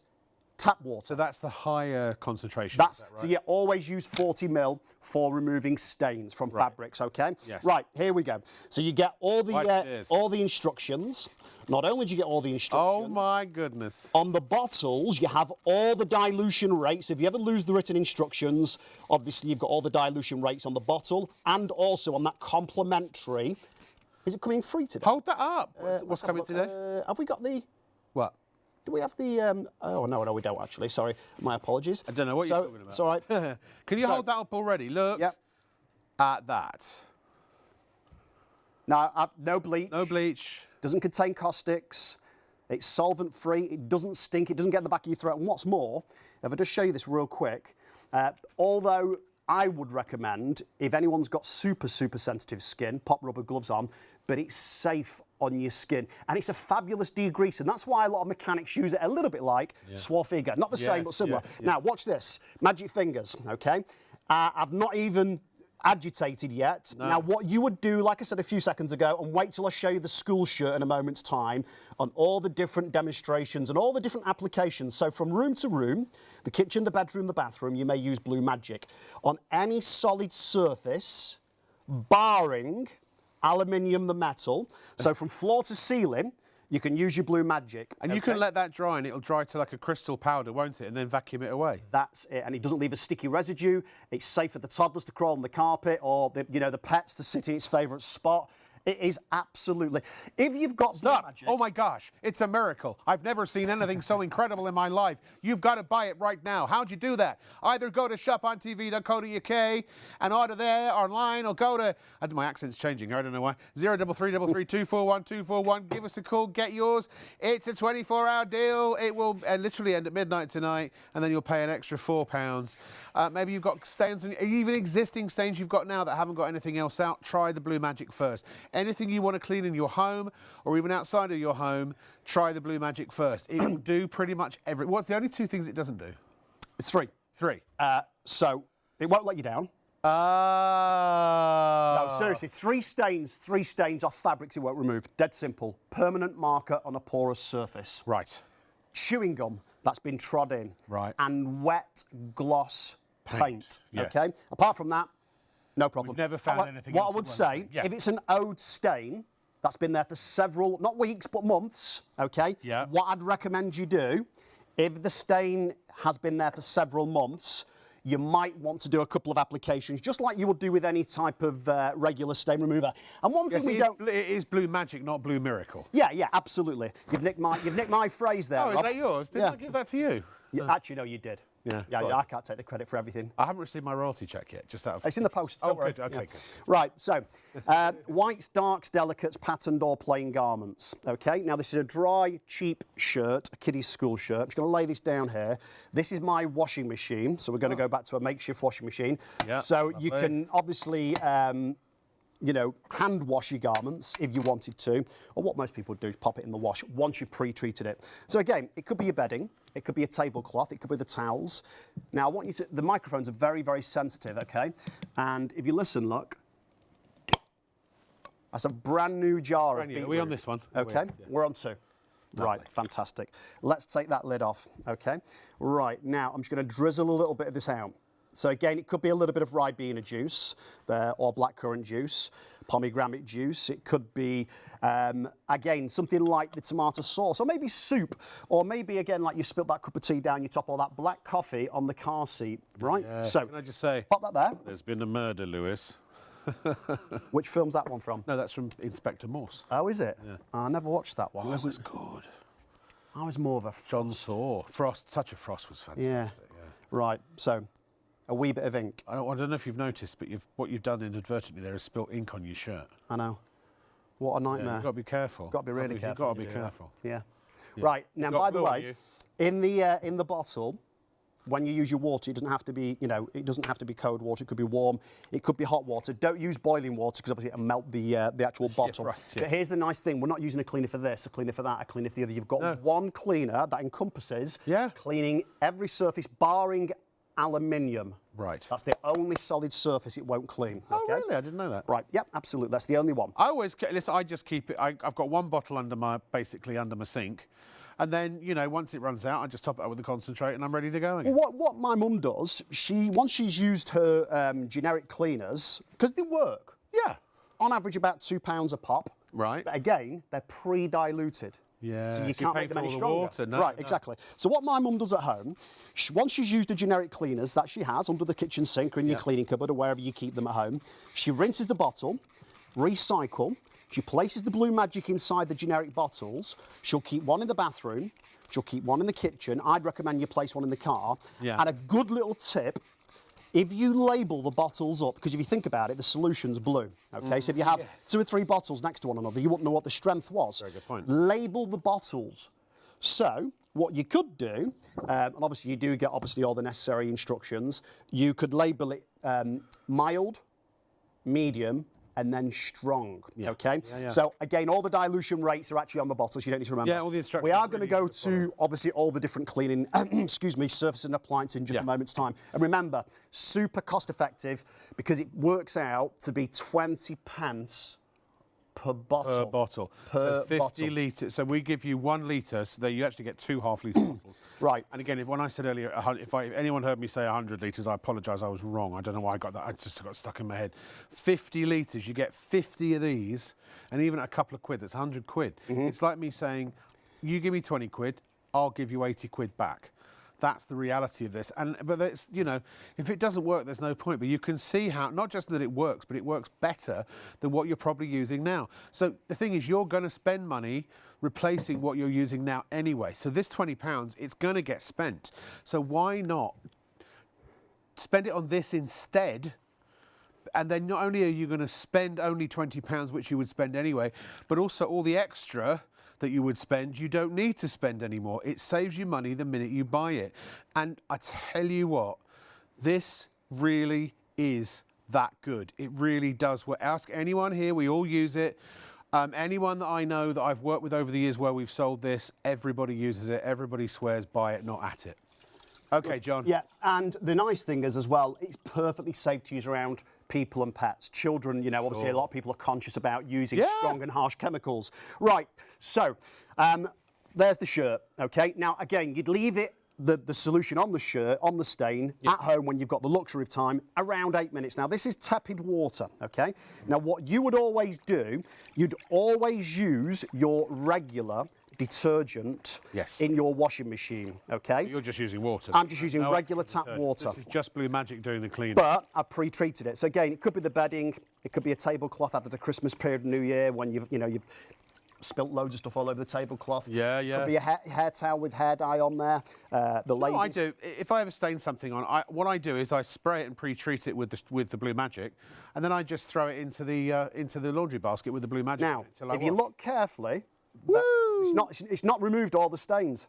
tap water. So that's the higher concentration. That's is that right? so you always use 40 ml for removing stains from fabrics, okay? Yes. Right, here we go. So you get all Watch the this. instructions. Not only do you get all the instructions. Oh my goodness. On the bottles, you have all the dilution rates. If you ever lose the written instructions, obviously you've got all the dilution rates on the bottle and also on that complimentary. Is it coming free today? Hold that up. What's Let's have a coming look. today? Have we got the... What? Do we have the... oh, no, we don't actually. Sorry. My apologies. I don't know what you're talking about. It's all right. Can you hold that up already? Look Yep. at that. Now, no bleach. No bleach. Doesn't contain caustics. It's solvent-free. It doesn't stink. It doesn't get in the back of your throat. And what's more, if I just show you this real quick, although I would recommend, if anyone's got super, super sensitive skin, pop rubber gloves on, but it's safe on your skin. And it's a fabulous degreaser. And that's why a lot of mechanics use it a little bit like Swafiga. Not the same, but similar. yes. Now, watch this. Magic fingers, okay? I've not even agitated yet. No. Now, what you would do, like I said a few seconds ago, and wait till I show you the school shirt in a moment's time, on all the different demonstrations and all the different applications. So from room to room, the kitchen, the bedroom, the bathroom, you may use Blue Magic. On any solid surface, barring aluminium, the metal, so from floor to ceiling, you can use your Blue Magic. And you can let that dry and it'll dry to like a crystal powder, won't it? And then vacuum it away. That's it, and it doesn't leave a sticky residue. It's safe for the toddlers to crawl on the carpet or the pets to sit in its favourite spot. It is absolutely. If you've got Blue Stop. Magic, Oh my gosh, it's a miracle. I've never seen anything so incredible in my life. You've got to buy it right now. How'd you do that? Either go to shopontv.co.uk and order there online, or go to, my accent's changing, I don't know why, 03333241241. Give us a call, get yours. It's a 24-hour deal. It will literally end at midnight tonight, and then you'll pay an extra £4. Maybe you've got stains, even existing stains you've got now that haven't got anything else out. Try the Blue Magic first. Anything you want to clean in your home or even outside of your home, try the Blue Magic first. It will do pretty much everything. What's the only 2 things it doesn't do? it's 3. 3. So it won't let you down. No, seriously, 3 stains off fabrics it won't remove. Dead simple. Permanent marker on a porous surface. Right. Chewing gum that's been trod in. Right. And wet gloss paint. Yes. Okay? Apart from that, no problem. We've never found anything What else I would that say, won't do it. Yeah. if it's an old stain that's been there for several, not weeks, but months, okay? Yeah. What I'd recommend you do, if the stain has been there for several months, you might want to do a couple of applications, just like you would do with any type of regular stain remover. And one thing It is Blue Magic, not Blue Miracle. Yeah, absolutely. You've nicked my phrase there. Oh, is Rob. that yours? Didn't I give that to you? Actually, no, you did. Yeah, Yeah, fine. I can't take the credit for everything. I haven't received my royalty check yet, just out of... It's in the post. Oh, don't worry. good. Okay, Yeah. good. Right, so whites, darks, delicates, patterned or plain garments. Okay, now this is a dry, cheap shirt, a kiddie's school shirt. I'm just going to lay this down here. This is my washing machine, so we're going to go back to a makeshift washing machine. Yeah, so you lovely. can obviously, you know, hand wash your garments if you wanted to, or what most people do is pop it in the wash once you've pre-treated it. So again, it could be your bedding, it could be a tablecloth, it could be the towels. Now I want you to, the microphones are very, very sensitive, okay? And if you listen, look, that's a brand new jar Brand of new. Are beetroot. we on this one? Okay, Yeah. we're on 2. Right, fantastic. Let's take that lid off, okay? Right, now I'm just gonna drizzle a little bit of this out. So again, it could be a little bit of Ribena juice or blackcurrant juice, pomegranate juice. It could be, again, something like the tomato sauce, or maybe soup, or maybe, again, like you spilt that cup of tea down your top, or that black coffee on the car seat, right? Yeah. So, Can I just say, pop that there. there's been a murder, Lewis. Which film's that one from? No, that's from Inspector Morse. Oh, is it? Yeah. I never watched that one. That was good. I was more of a... John Thor. Frost. Touch of Frost was fantastic. Yeah. Right, so a wee bit of ink. I don't know if you've noticed, but what you've done inadvertently there is spilt ink on your shirt. I know. What a Yeah, nightmare. you've got to be careful. Got to be really careful. You've got to when be you do that. careful. Yeah. Right, now, by the way, in the bottle, when you use your water, it doesn't have to be, you know, it doesn't have to be cold water. It could be warm. It could be hot water. Don't use boiling water because obviously it'll melt the actual bottle. right, But yes. here's the nice thing: we're not using a cleaner for this, a cleaner for that, a cleaner for the other. You've got one cleaner that encompasses cleaning every surface, barring aluminium. Right. That's the only solid surface it won't clean. Oh, okay? really? I didn't know that. Right. Yep. Absolutely. That's the only one. I always, listen, I just keep it, I've got one bottle basically under my sink. And then, you know, once it runs out, I just top it up with the concentrate and I'm ready to go again. Well, what my mum does, once she's used her generic cleaners, because they work, Yeah. on average about £2 a pop. Right. But again, they're pre-diluted. Yeah. So so you can't pay make them for any all the stronger. water. No, right, no. exactly. So what my mum does at home, once she's used the generic cleaners that she has under the kitchen sink or in your cleaning cupboard or wherever you keep them at home, she rinses the bottle, recycle, she places the Blue Magic inside the generic bottles, she'll keep one in the bathroom, she'll keep one in the kitchen, I'd recommend you place one in the car, and a good little tip, if you label the bottles up, because if you think about it, the solution's blue, okay? So if you have 2 or 3 bottles next to one another, you wouldn't know what the strength was. Very good point. Label the bottles. So what you could do, and obviously you do get obviously all the necessary instructions, you could label it mild, medium, and then strong, okay? So again, all the dilution rates are actually on the bottles, you don't need to remember. Yeah, all the instructions We are are going really to go easy to to, obviously, all the different cleaning, excuse me, surface and appliance in just a moment's time. And remember, super cost effective because it works out to be 20 pence per bottle. Per bottle. Per so 50 bottle. litres. So we give you 1 litre, so that you actually get 2 half-litre bottles. Right. And again, when I said earlier, if anyone heard me say 100 litres, I apologise, I was wrong. I don't know why I got that. I just got stuck in my head. 50 litres, you get 50 of these, and even at a couple of quid, that's 100 quid. It's like me saying, you give me 20 quid, I'll give you 80 quid back. That's the reality of this. But it's, you know, if it doesn't work, there's no point. But you can see how, not just that it works, but it works better than what you're probably using now. So the thing is, you're going to spend money replacing what you're using now anyway. So this £20, it's going to get spent. So why not spend it on this instead? And then not only are you going to spend only £20, which you would spend anyway, but also all the extra that you would spend, you don't need to spend anymore. It saves you money the minute you buy it. And I tell you what, this really is that good. It really does. We'll ask anyone here, we all use it. Anyone that I know that I've worked with over the years where we've sold this, everybody uses it, everybody swears by it, not at it. Okay, John. Yeah, and the nice thing is as well, it's perfectly safe to use around people and pets. Children, you know, obviously a lot of people are conscious about using strong and harsh chemicals. Right, so there's the shirt, okay? Now, again, you'd leave it, the solution on the shirt, on the stain, at home when you've got the luxury of time, around 8 minutes. Now, this is tepid water, okay? Now, what you would always do, you'd always use your regular detergent in your washing machine, okay? You're just using water. I'm just using regular tap water. This is just Blue Magic doing the cleaning. But I've pre-treated it. So again, it could be the bedding, it could be a tablecloth after the Christmas period, New Year, when you've spilt loads of stuff all over the tablecloth. Yeah, yeah. Could be a hair towel with hair dye on there. The ladies. No, I do. If I ever stain something on, what I do is I spray it and pre-treat it with the Blue Magic, and then I just throw it into the laundry basket with the Blue Magic. Now, in it if you look carefully, it's not removed all the stains.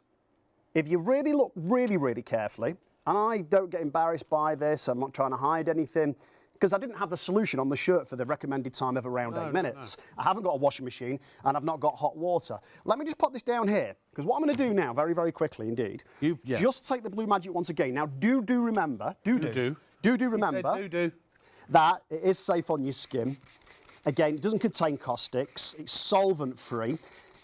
If you really look really carefully, and I don't get embarrassed by this, I'm not trying to hide anything, because I didn't have the solution on the shirt for the recommended time of around 8 minutes. I haven't got a washing machine, and I've not got hot water. Let me just put this down here, because what I'm going to do now, very quickly indeed, just take the Blue Magic once again. Now, do remember, remember that it is safe on your skin. Again, it doesn't contain caustics. It's solvent-free.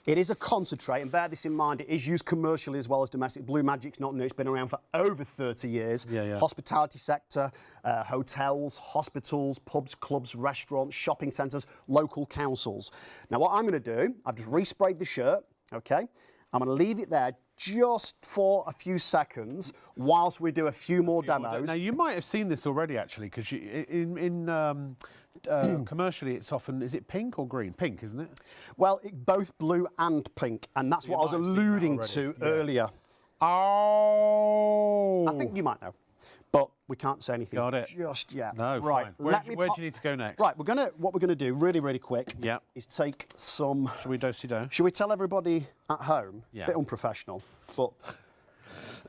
It is a concentrate, and bear this in mind, it is used commercially as well as domestic. Blue Magic's not new, it's been around for over 30 years. Hospitality sector, hotels, hospitals, pubs, clubs, restaurants, shopping centres, local councils. Now what I'm going to do, I've just resprayed the shirt, okay? I'm going to leave it there just for a few seconds whilst we do a few more demos. Now you might have seen this already actually, because commercially it's often, is it pink or green? Pink, isn't it? Well, both blue and pink, and that's what I was alluding to earlier. Oh! I think you might know, but we can't say anything Got it. just yet. No, right. fine. Where do you need to go next? Right, what we're gonna do really quick is take some. Should we do? Should we tell everybody at home? Yeah. A bit unprofessional, but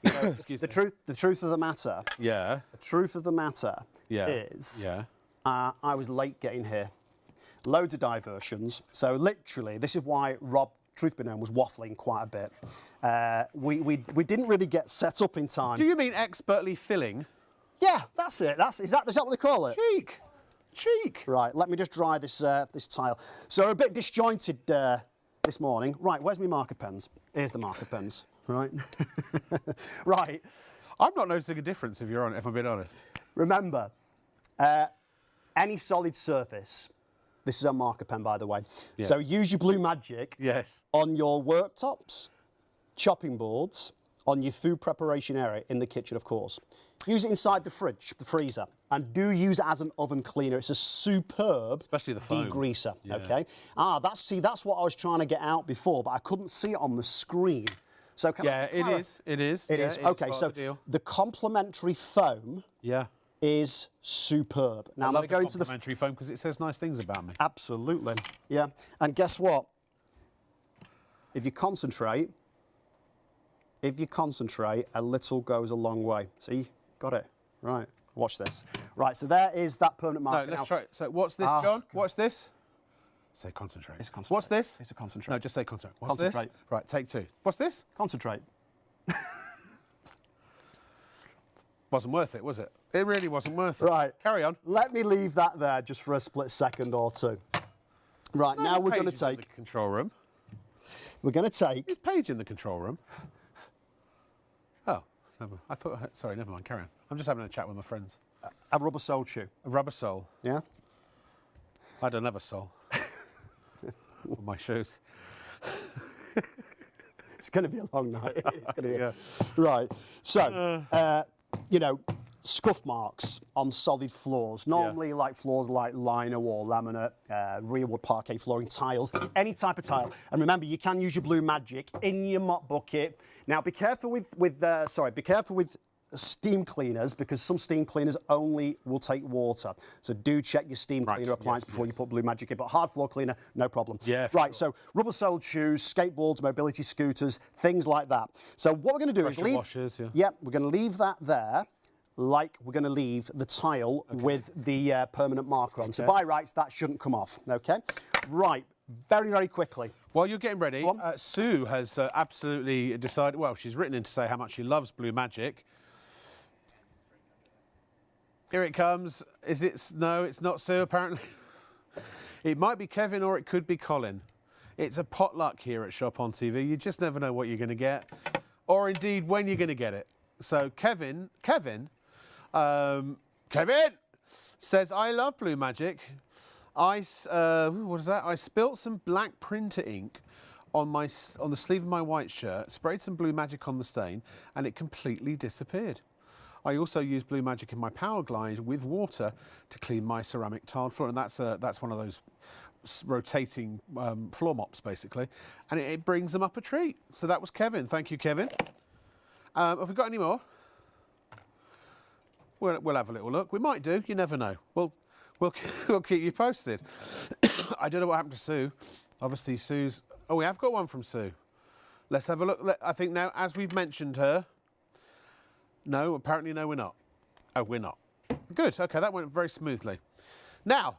you know, the truth of the matter. Yeah. The truth of the matter is. Yeah. I was late getting here. Loads of diversions. So literally, this is why Rob, truth be known, was waffling quite a bit. We didn't really get set up in time. Do you mean expertly filling? Yeah, that's it. Is that what they call it? Cheek. Right, let me just dry this this tile. So a bit disjointed this morning. Right, where's my marker pens? Here's the marker pens. Right. Right. I'm not noticing a difference if I'm being honest. Remember, any solid surface. This is a marker pen, by the way. Yes. So use your Blue Magic on your worktops, chopping boards, on your food preparation area, in the kitchen, of course. Use it inside the fridge, the freezer, and do use it as an oven cleaner. It's a superb especially the foam degreaser, okay? That's what I was trying to get out before, but I couldn't see it on the screen. So it is. It is. Okay, so the complementary foam is superb. Now I love I'm going to the complimentary foam because it says nice things about me. Absolutely, yeah. And guess what? If you concentrate, a little goes a long way. See, got it. Right. Watch this. Right. So there is that permanent marker. No, let's try it. So what's this, John? What's this? Say concentrate. It's concentrate. What's this? It's a concentrate. No, just say concentrate. What's Concentrate. this? Right. Take two. What's this? Concentrate. Wasn't worth it, was it? It really wasn't worth it. Right. Carry on. Let me leave that there just for a split second or two. Right, now we're going to take... In the control room. We're going to take... Is Paige in the control room? Oh, I thought... Sorry, never mind, carry on. I'm just having a chat with my friends. A rubber sole shoe. A rubber sole. Yeah? I don't have a sole. On my shoes. It's going to be a long night. It's going to be right. So, you know, scuff marks on solid floors. Normally, like floors like lino or laminate, real wood parquet flooring, tiles, any type of tile. And remember, you can use your Blue Magic in your mop bucket. Now, be careful with steam cleaners, because some steam cleaners only will take water. So do check your steam cleaner appliance before you put Blue Magic in. But hard floor cleaner, no problem. Yeah. Right, so rubber-soled shoes, skateboards, mobility scooters, things like that. So what we're going to do is leave... washers, we're going to leave that there, like we're going to leave the tile with the permanent marker on. So by rights, that shouldn't come off, okay? Right, very, very quickly. While you're getting ready, Sue has absolutely decided, well, she's written in to say how much she loves Blue Magic. Here it comes. Is it? No, it's not Sue, apparently. It might be Kevin or it could be Colin. It's a potluck here at Shop on TV. You just never know what you're going to get, or indeed when you're going to get it. So Kevin says, I love Blue Magic. What is that? I spilt some black printer ink on the sleeve of my white shirt, sprayed some Blue Magic on the stain, and it completely disappeared. I also use Blue Magic in my Power Glide with water to clean my ceramic tiled floor, and that's one of those rotating floor mops, basically, and it brings them up a treat. So that was Kevin. Thank you, Kevin. Have we got any more? We'll have a little look. We might do. You never know. We'll keep you posted. I don't know what happened to Sue. Obviously, Sue's... Oh, we have got one from Sue. Let's have a look. I think now, as we've mentioned her... No, apparently no, we're not. Oh, we're not. Good. OK, that went very smoothly. Now...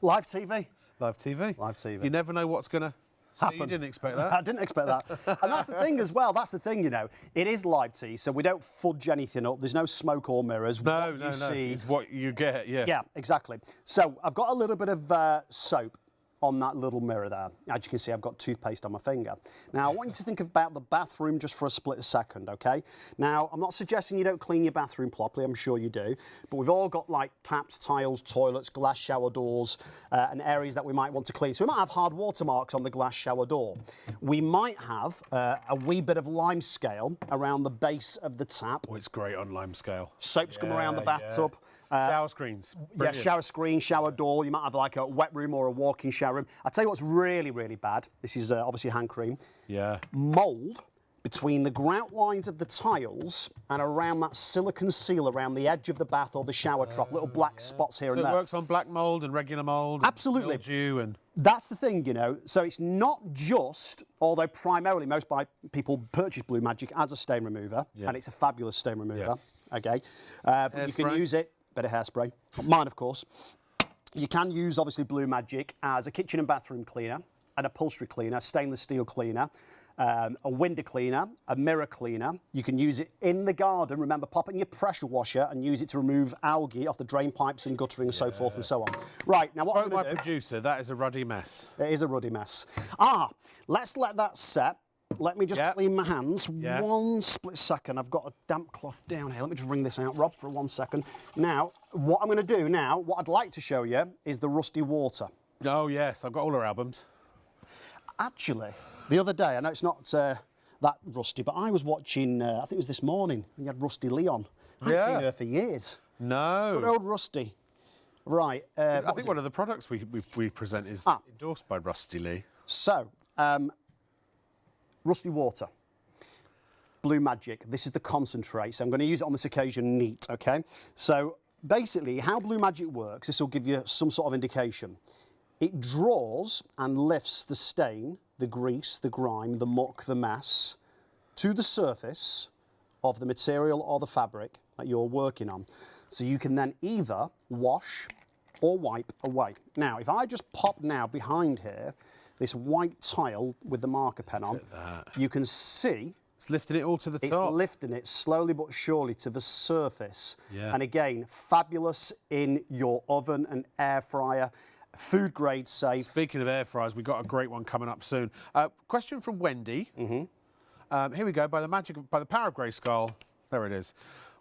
Live TV. Live TV. Live TV. You never know what's going to happen. You didn't expect that. I didn't expect that. And that's the thing as well. That's the thing, you know. It is live TV, so we don't fudge anything up. There's no smoke or mirrors. No. It's what you get, yeah. Yeah, exactly. So I've got a little bit of soap on that little mirror there. As you can see, I've got toothpaste on my finger. Now, I want you to think about the bathroom just for a split second, OK? Now, I'm not suggesting you don't clean your bathroom properly. I'm sure you do. But we've all got, like, taps, tiles, toilets, glass shower doors, and areas that we might want to clean. So we might have hard watermarks on the glass shower door. We might have a wee bit of lime scale around the base of the tap. Oh, it's great on lime scale. Soaps come around the bathtub. Shower screens. Brilliant. Yeah, shower screen, shower door. You might have like a wet room or a walk-in shower room. I'll tell you what's really, really bad. This is obviously hand cream. Yeah. Mould between the grout lines of the tiles and around that silicone seal around the edge of the bath or the shower trough. Little black spots here and there. So it works on black mould and regular mould. Absolutely. And mildew and... That's the thing, you know. So it's not just, although primarily most people purchase Blue Magic as a stain remover, and it's a fabulous stain remover. Yes. Okay. But you can use it. Bit of hairspray. Mine, of course. You can use, obviously, Blue Magic as a kitchen and bathroom cleaner, an upholstery cleaner, stainless steel cleaner, a window cleaner, a mirror cleaner. You can use it in the garden. Remember, pop it in your pressure washer and use it to remove algae off the drain pipes and guttering and so forth and so on. Right, now what I'm going to do... my producer, that is a ruddy mess. It is a ruddy mess. Let's let that set. Let me just clean my hands. Yes. One split second. I've got a damp cloth down here. Let me just wring this out, Rob, for 1 second. Now, what I'm going to do now, what I'd like to show you is the rusty water. Oh, yes. I've got all her albums. Actually, the other day, I know it's not that rusty, but I was watching, I think it was this morning, when you had Rusty Leon. I haven't seen her for years. No. Good old Rusty. Right. I think one of the products we present is endorsed by Rusty Lee. So, Rusty water, Blue Magic. This is the concentrate. So I'm going to use it on this occasion neat, OK? So basically, how Blue Magic works, this will give you some sort of indication. It draws and lifts the stain, the grease, the grime, the muck, the mess to the surface of the material or the fabric that you're working on. So you can then either wash or wipe away. Now, if I just pop now behind here, this white tile with the marker pen on, you can see... It's lifting it all to the top. It's lifting it slowly but surely to the surface. Yeah. And again, fabulous in your oven and air fryer. Food grade safe. Speaking of air fryers, we've got a great one coming up soon. Question from Wendy. Here we go, by the power of Grayskull. There it is.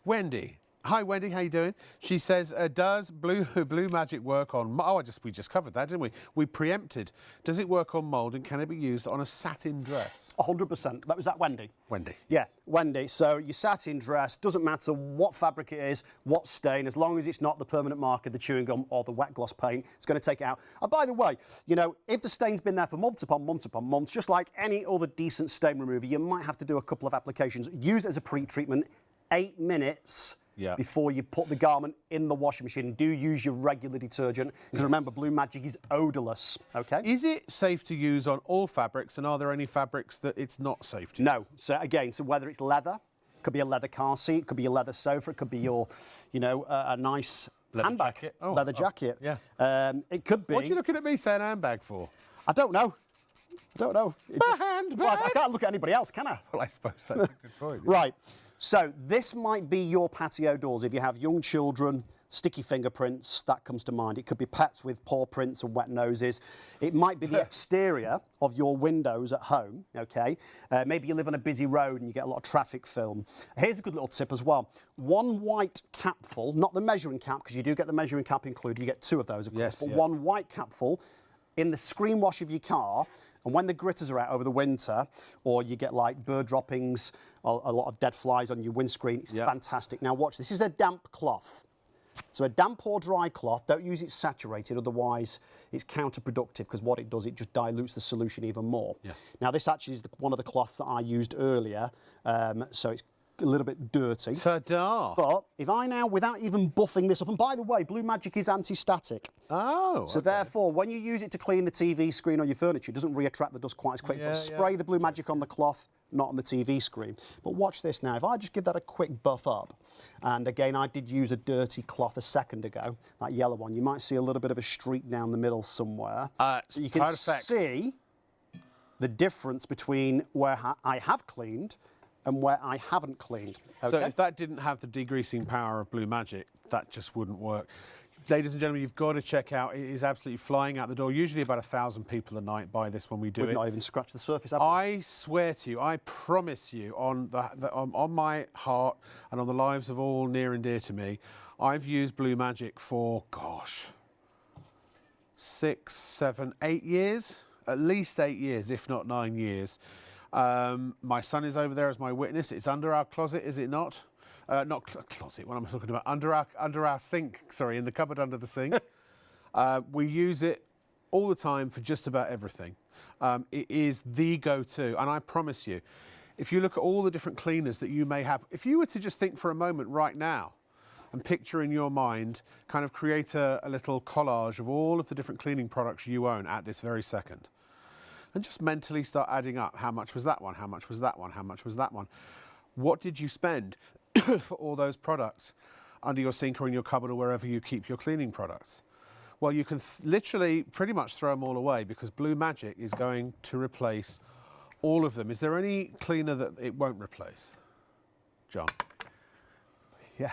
Wendy, Hi Wendy, how you doing? She says, does Blue Magic work on... we just covered that, didn't we? We preempted. Does it work on mould and can it be used on a satin dress? 100%. Was that Wendy? Wendy. Yeah, Wendy. So your satin dress, doesn't matter what fabric it is, what stain, as long as it's not the permanent marker, the chewing gum or the wet gloss paint, it's going to take it out. And by the way, you know, if the stain's been there for months upon months upon months, just like any other decent stain remover, you might have to do a couple of applications. Use it as a pre-treatment, 8 minutes before you put the garment in the washing machine. Do use your regular detergent, because remember, Blue Magic is odourless, okay? Is it safe to use on all fabrics, and are there any fabrics that it's not safe to use? No. So again, whether it's leather, could be a leather car seat, could be a leather sofa, it could be your, you know, a nice leather handbag. Jacket. Leather jacket. Yeah. It could be... What are you looking at me saying handbag for? I don't know. I don't know. Handbag! Well, I can't look at anybody else, can I? Well, I suppose that's a good point. Right. So this might be your patio doors. If you have young children, sticky fingerprints, that comes to mind. It could be pets with paw prints and wet noses. It might be the exterior of your windows at home, okay? Maybe you live on a busy road and you get a lot of traffic film. Here's a good little tip as well. One white capful, not the measuring cap, because you do get the measuring cap included. You get 2 of those, of course. But one white capful in the screen wash of your car, and when the gritters are out over the winter, or you get like bird droppings, or a lot of dead flies on your windscreen, it's fantastic. Now watch, this is a damp cloth. So a damp or dry cloth, don't use it saturated, otherwise it's counterproductive, because what it does, it just dilutes the solution even more. Now this actually is one of the cloths that I used earlier, so it's a little bit dirty. Ta-da! But if I now, without even buffing this up, and by the way, Blue Magic is anti-static. Oh, So therefore, when you use it to clean the TV screen or your furniture, it doesn't re-attract the dust quite as quick. But spray the Blue Magic on the cloth, not on the TV screen. But watch this now. If I just give that a quick buff up, and again, I did use a dirty cloth a second ago, that yellow one, you might see a little bit of a streak down the middle somewhere. So you can see the difference between where I have cleaned and where I haven't cleaned. Okay? So if that didn't have the degreasing power of Blue Magic, that just wouldn't work. Ladies and gentlemen, you've got to check out. It is absolutely flying out the door. Usually about 1,000 people a night buy this when we do it. We've not even scratched the surface, have we? I swear to you, I promise you, on my heart and on the lives of all near and dear to me, I've used Blue Magic for, gosh, 6, 7, 8 years? At least 8 years, if not 9 years. My son is over there as my witness. It's under our closet, is it not? Not closet, what am I talking about? Under our sink, sorry, in the cupboard under the sink. We use it all the time for just about everything. It is the go-to, and I promise you, if you look at all the different cleaners that you may have, if you were to just think for a moment right now and picture in your mind, kind of create a little collage of all of the different cleaning products you own at this very second, and just mentally start adding up, how much was that one, how much was that one, how much was that one? What did you spend for all those products under your sink or in your cupboard or wherever you keep your cleaning products? Well, you can literally pretty much throw them all away, because Blue Magic is going to replace all of them. Is there any cleaner that it won't replace? John? Yeah.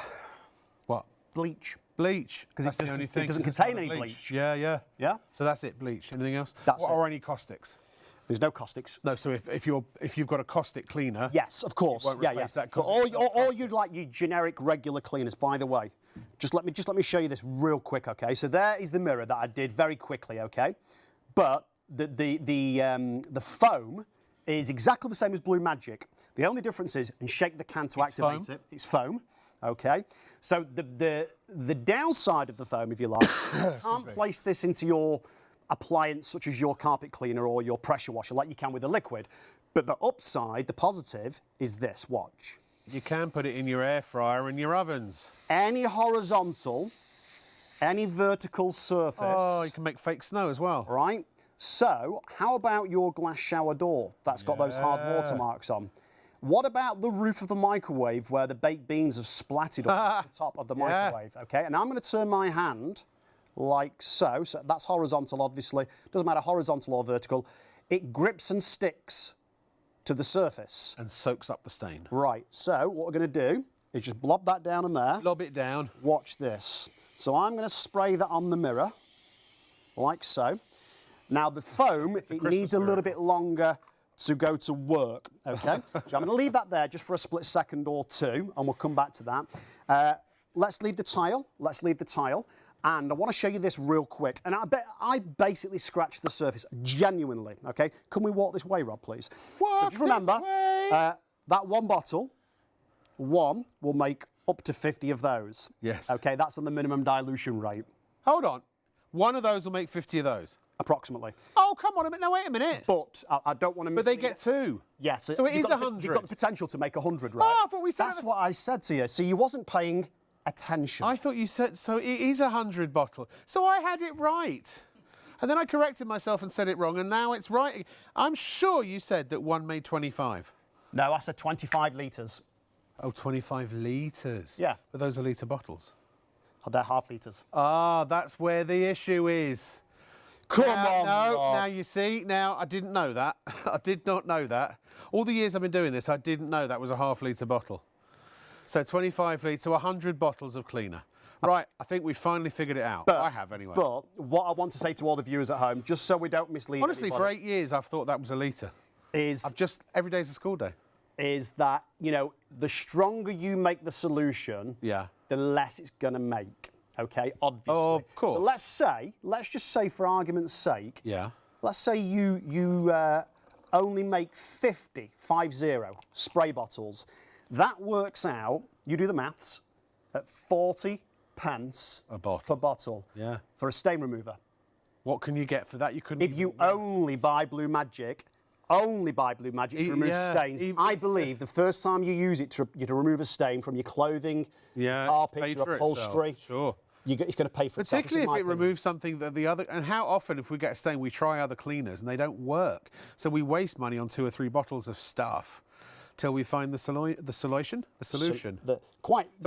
What? Bleach. Bleach. Because That's the only thing. it doesn't 'cause it's contain not any a bleach. Yeah. Yeah? So that's it, bleach. Anything else? That's or it. any caustics? There's no caustics. No, so if you've got a caustic cleaner, Yes, of course. it won't Yeah. replace that But caustic. all you'd like your generic regular cleaners, by the way. Just let me show you this real quick, okay? So there is the mirror that I did very quickly, okay? But the foam is exactly the same as Blue Magic. The only difference is, and shake the can to activate it, it's foam. Okay, so the downside of the foam, if you like, you can't place this into your appliance such as your carpet cleaner or your pressure washer like you can with the liquid. But the upside, the positive, is this, watch. You can put it in your air fryer and your ovens. Any horizontal, any vertical surface. Oh, you can make fake snow as well. Right? So, how about your glass shower door that's got those hard watermarks on? What about the roof of the microwave where the baked beans have splattered up the top of the microwave? Okay, and I'm going to turn my hand like so. So that's horizontal, obviously. Doesn't matter horizontal or vertical. It grips and sticks to the surface. And soaks up the stain. Right, so what we're going to do is just blob that down in there. Lob it down. Watch this. So I'm going to spray that on the mirror, like so. Now the foam, it needs a little bit longer to go to work, okay? So I'm going to leave that there just for a split second or two, and we'll come back to that. let's leave the tile. Let's leave the tile. And I want to show you this real quick. And I basically scratched the surface, genuinely, okay? Can we walk this way, Rob, please? Walk so just remember, this way. that one bottle, one will make up to 50 of those. Yes. Okay, that's on the minimum dilution rate, Hold on. One of those will make 50 of those. approximately. Oh, come on a minute. No, wait a minute. But I don't want to But they get 2. Yes. So it you've is got the- 100. You've got the potential to make 100, right? Oh, but we said That's what I said to you. So you wasn't paying attention. I thought you said, so it is 100 bottle. So I had it right. And then I corrected myself and said it wrong, and now it's right. I'm sure you said that one made 25. No, I said 25 litres. Oh, 25 litres. Yeah. But those are litre bottles. They're half litres. Ah, that's where the issue is. Come Now- on, No, Rob. now you see, now I didn't know that. I did not know that. All the years I've been doing this, I didn't know that was a half litre bottle. So 25 litres, so 100 bottles of cleaner. Right, I think we finally figured it out. I have anyway. But what I want to say to all the viewers at home, just so we don't mislead Honestly, for anybody, 8 years, I've thought that was a litre. is Every day's a school day. that, you know, the stronger you make the solution, Yeah. the less it's going to make. Okay, obviously. Oh, of course. But let's just say for argument's sake, Yeah. let's say you only make 50 spray bottles. That works out, you do the maths, at 40 pence A bottle. per bottle Yeah. for a stain remover. What can you get for that? You couldn't. If you only buy Blue Magic to remove yeah, stains, I believe the first time you use it to remove a stain from your clothing, yeah, it's carpet, paid your for upholstery, itself. Sure. it's going to pay for itself. Particularly if This is it my opinion. removes something that the other. And how often, if we get a stain, we try other cleaners and they don't work. So we waste money on 2 or 3 bottles of stuff till we find the solution. Till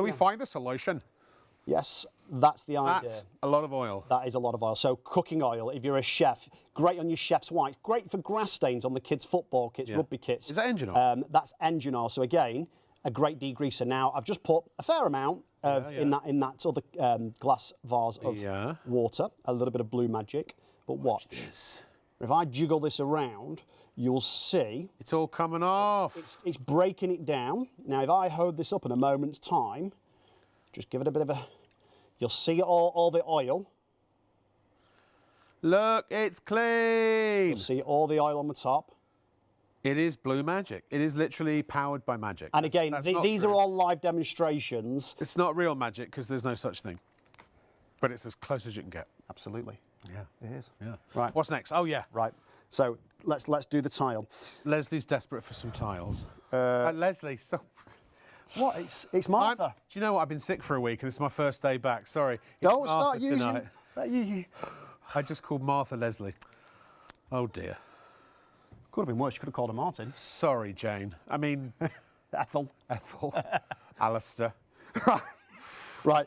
we find the solution. Yes, that's the idea. That's a lot of oil. That is a lot of oil. So cooking oil, if you're a chef, great on your chef's white. Great for grass stains on the kids' football kits, rugby kits. Is that engine oil? That's engine oil. So again, a great degreaser. Now I've just put a fair amount of in that other glass vase of water, a little bit of Blue Magic. But watch this. If I jiggle this around, you'll see It's all coming off. it's breaking it down. Now if I hold this up in a moment's time, just give it a bit of a. You'll see all the oil. Look, it's clean. You'll see all the oil on the top. It is Blue Magic. It is literally powered by magic. And again, That's not these true. are all live demonstrations. It's not real magic because there's no such thing. But it's as close as you can get. Absolutely. Yeah. It is. Yeah. Right. What's next? Oh, yeah. Right. So let's do the tile. Leslie's desperate for some tiles. Leslie, so... What? It's Martha. Do you know what? I've been sick for a week and this is my first day back. Sorry. It's Don't Martha start using. tonight. I just called Martha Leslie. Oh, dear. Could have been worse. You could have called her Martin. Sorry, Jane. I mean, Ethel. Alistair. Right.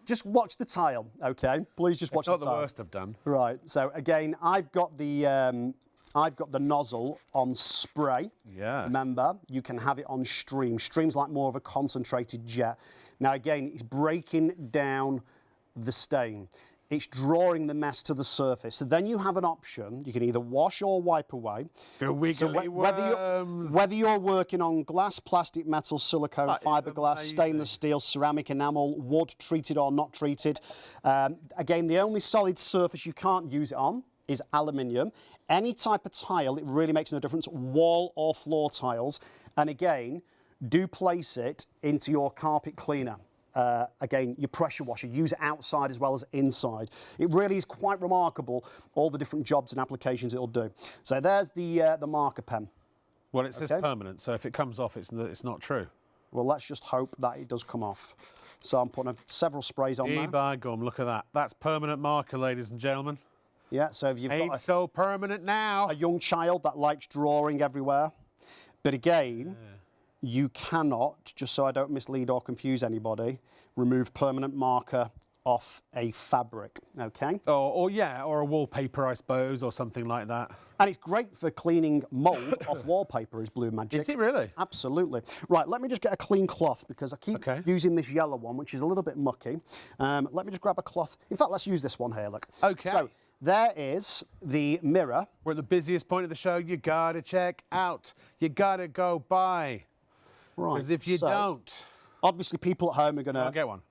Just watch the tile, okay? Please just watch It's not the the tile. worst I've done. Right. So again, I've got the nozzle on spray. Yes. Remember, you can have it on stream. Stream's like more of a concentrated jet. Now again, it's breaking down the stain. It's drawing the mess to the surface. So then you have an option. You can either wash or wipe away. The wiggly worms. Whether you're working on glass, plastic, metal, silicone, That is fiberglass, amazing. stainless steel, ceramic enamel, wood, treated or not treated. Again, the only solid surface you can't use it on is aluminium. Any type of tile, it really makes no difference, wall or floor tiles. And again, do place it into your carpet cleaner. Again, your pressure washer, use it outside as well as inside. It really is quite remarkable, all the different jobs and applications it'll do. So there's the marker pen. Well, it says Okay. permanent, so if it comes off, it's not true. Well, let's just hope that it does come off. So I'm putting several sprays on there. By gum, look at that. That's permanent marker, ladies and gentlemen. Yeah, so if you've Ain't got so permanent now. a young child that likes drawing everywhere, but again, you cannot, just so I don't mislead or confuse anybody, remove permanent marker off a fabric, okay? Or a wallpaper, I suppose, or something like that. And it's great for cleaning mould off wallpaper, is Blue Magic. Is it really? Absolutely. Right, let me just get a clean cloth because I keep using this yellow one, which is a little bit mucky. Let me just grab a cloth. In fact, let's use this one here, look. Okay. So there is the mirror. We're at the busiest point of the show. You gotta check out. You gotta go by. Right. Because if you so don't, Obviously, people at home are going I'll to... get one.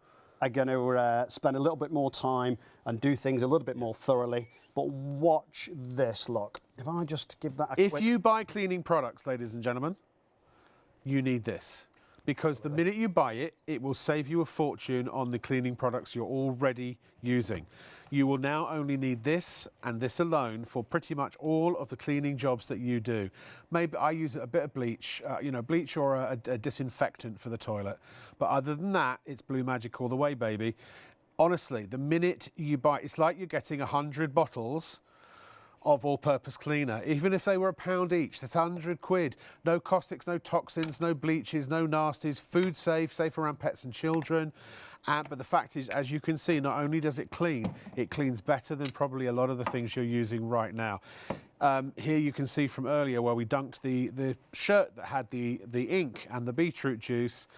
are going to spend a little bit more time and do things a little bit more thoroughly. But watch this, look. If I just give that a quick... If you buy cleaning products, ladies and gentlemen, you need this. Because the minute you buy it, it will save you a fortune on the cleaning products you're already using. You will now only need this and this alone for pretty much all of the cleaning jobs that you do. Maybe I use a bit of bleach, bleach or a disinfectant for the toilet. But other than that, it's Blue Magic all the way, baby. Honestly, the minute you buy, it's like you're getting 100 bottles of all-purpose cleaner. Even if they were £1 each, that's 100 quid. No caustics, no toxins, no bleaches, no nasties, food safe, safe around pets and children. But the fact is, as you can see, not only does it cleans better than probably a lot of the things you're using right now. Here you can see from earlier where we dunked the shirt that had the ink and the beetroot juice,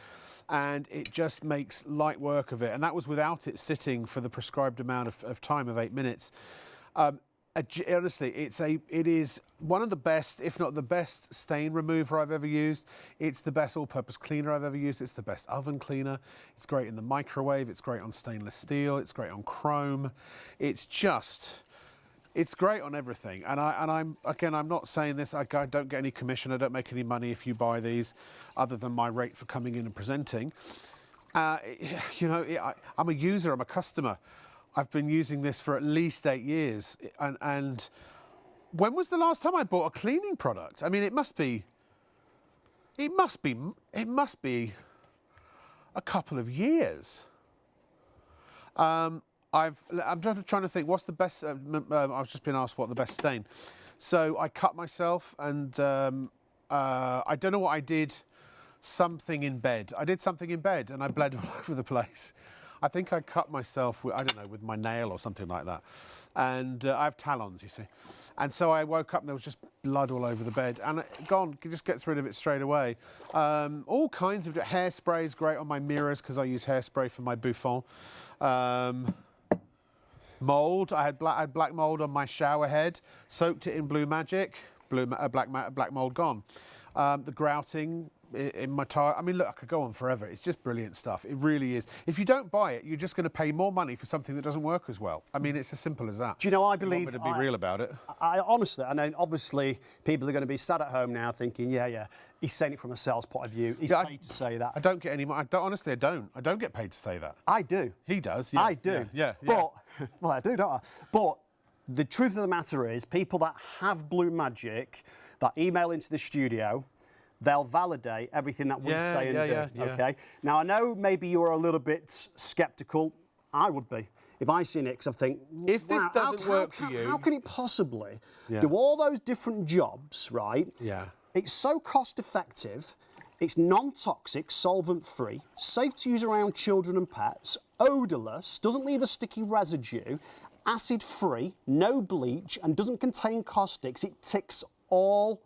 and it just makes light work of it. And that was without it sitting for the prescribed amount of time of 8 minutes. Honestly, it is one of the best, if not the best, stain remover I've ever used. It's the best all-purpose cleaner I've ever used. It's the best oven cleaner. It's great in the microwave. It's great on stainless steel. It's great on chrome. It's great on everything. And I'm not saying this. I don't get any commission. I don't make any money if you buy these, other than my rate for coming in and presenting. I'm a user. I'm a customer. I've been using this for at least 8 years. And when was the last time I bought a cleaning product? I mean, it must be a couple of years. I'm just trying to think, what's the best, I've just been asked what the best stain. So I cut myself and I don't know what I did, something in bed. I did something in bed and I bled all over the place. I think I cut myself, with my nail or something like that. And I have talons, you see. And so I woke up and there was just blood all over the bed. And it just gets rid of it straight away. All kinds of hairspray is great on my mirrors because I use hairspray for my bouffant. Mould, I had black mould on my shower head. Soaked it in Blue Magic, black mould gone. The grouting in my tire. I mean, look, I could go on forever. It's just brilliant stuff. It really is. If you don't buy it, you're just going to pay more money for something that doesn't work as well. I mean, it's as simple as that. Do you know, I believe... You want me to be real about it? I honestly, I know obviously people are going to be sat at home now thinking, yeah, he's saying it from a sales point of view. He's paid to say that. I don't get any money. Honestly, I don't. I don't get paid to say that. I do. He does, yeah. I do. Yeah. But, well, I do, don't I? But the truth of the matter is, people that have Blue Magic, that email into the studio, they'll validate everything that we say and do. Okay. Now I know maybe you're a little bit sceptical. I would be if I seen it, because I think, if this doesn't work for you, how can it possibly do all those different jobs, right? Yeah. It's so cost effective. It's non-toxic, solvent-free, safe to use around children and pets, odourless, doesn't leave a sticky residue, acid-free, no bleach, and doesn't contain caustics. It ticks all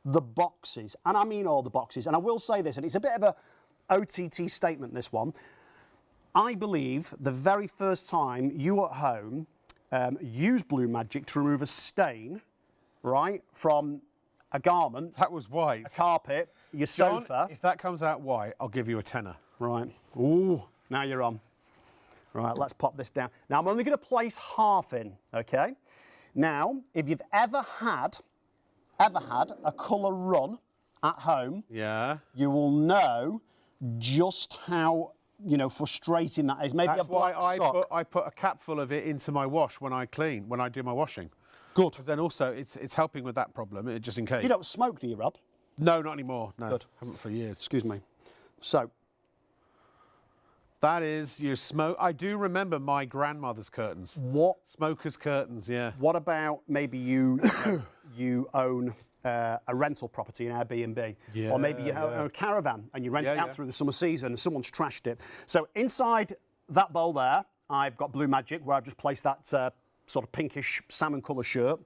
the boxes, and I mean all the boxes. And I will say this, and it's a bit of a OTT statement, this one. I believe the very first time you at home use Blue Magic to remove a stain, right, from a garment. That was white. A carpet, your John, sofa. if that comes out white, I'll give you a tenner. Right. Ooh, now you're on. Right, let's pop this down. Now I'm only going to place half in, okay? Now, if you've ever had a colour run at home, you will know just how, frustrating that is. Maybe that's a black sock. I put a cap full of it into my wash when I do my washing. Good. Because then also it's helping with that problem, just in case. You don't smoke, do you, Rob? No, not anymore. No, Good. Haven't for years. Excuse me. So. That is your smoke. I do remember my grandmother's curtains. What? Smokers' curtains, yeah. What about maybe you own a rental property, an Airbnb, or maybe you own a caravan and you rent it out through the summer season and someone's trashed it. So inside that bowl there, I've got Blue Magic, where I've just placed that sort of pinkish salmon colour shirt.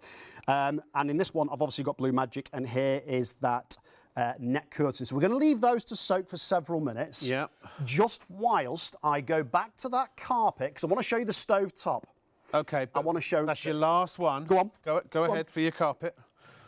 And in this one, I've obviously got Blue Magic, and here is that net curtain. So we're going to leave those to soak for several minutes. Yeah. Just whilst I go back to that carpet, because I want to show you the stove top. Okay. I want to show... That's your last one. Go on. Go ahead for your carpet.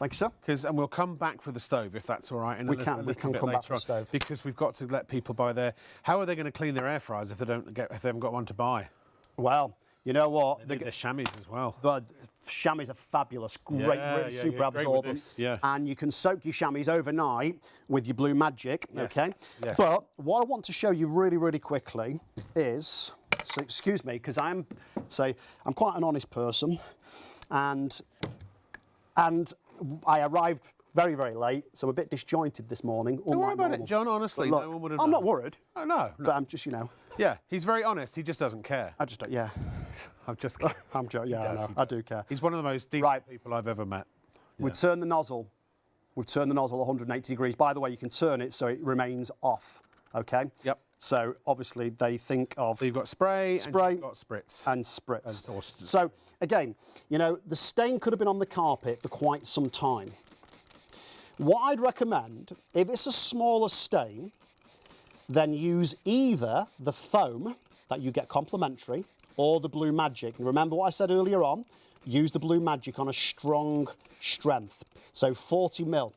Thank you, sir. And we'll come back for the stove if that's all right. We can come back for the stove. Because we've got to let people buy their. How are they going to clean their air fryers if they haven't got one to buy? Well, you know what? They need their chamois as well. But chamois are fabulous, great, really super absorbent. Yeah. And you can soak your chamois overnight with your Blue Magic, okay? Yes. But what I want to show you really, really quickly is, so excuse me, because I'm quite an honest person, and I arrived very, very late, so I'm a bit disjointed this morning. Don't worry about it, John, honestly. Look, no one would have I'm known. not worried. Oh, no. But I'm just, you know. Yeah, he's very honest. He just doesn't care. I just don't, yeah. I'm just kidding. I'm joking, yeah, does, I know. I do care. He's one of the most decent people I've ever met. We've turned the nozzle 180 degrees. By the way, you can turn it so it remains off, okay? Yep. So obviously they think of... So you've got spray and you've got spritz. And spritz. So again, you know, the stain could have been on the carpet for quite some time. What I'd recommend, if it's a smaller stain, then use either the foam that you get complimentary or the Blue Magic. And remember what I said earlier on, use the Blue Magic on a strong strength, so 40 mil.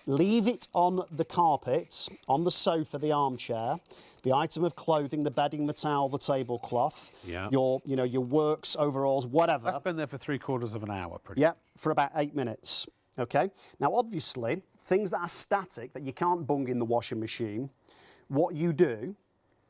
Leave it on the carpet, on the sofa, the armchair, the item of clothing, the bedding, the towel, the tablecloth, your works, overalls, whatever. That's been there for 3/4 of an hour, pretty much. For about 8 minutes, okay? Now, obviously, things that are static, that you can't bung in the washing machine, what you do,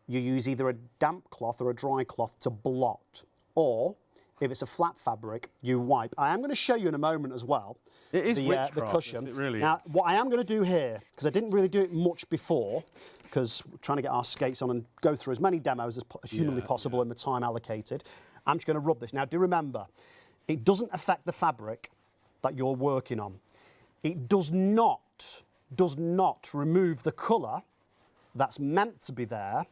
you use either a damp cloth or a dry cloth to blot, or if it's a flat fabric, you wipe. I am going to show you in a moment as well. It is the cushion. It really now, is. what I am going to do here, because I didn't really do it much before, because we're trying to get our skates on and go through as many demos as humanly possible in the time allocated, I'm just going to rub this. Now, do remember, it doesn't affect the fabric that you're working on. It does not remove the colour that's meant to be there.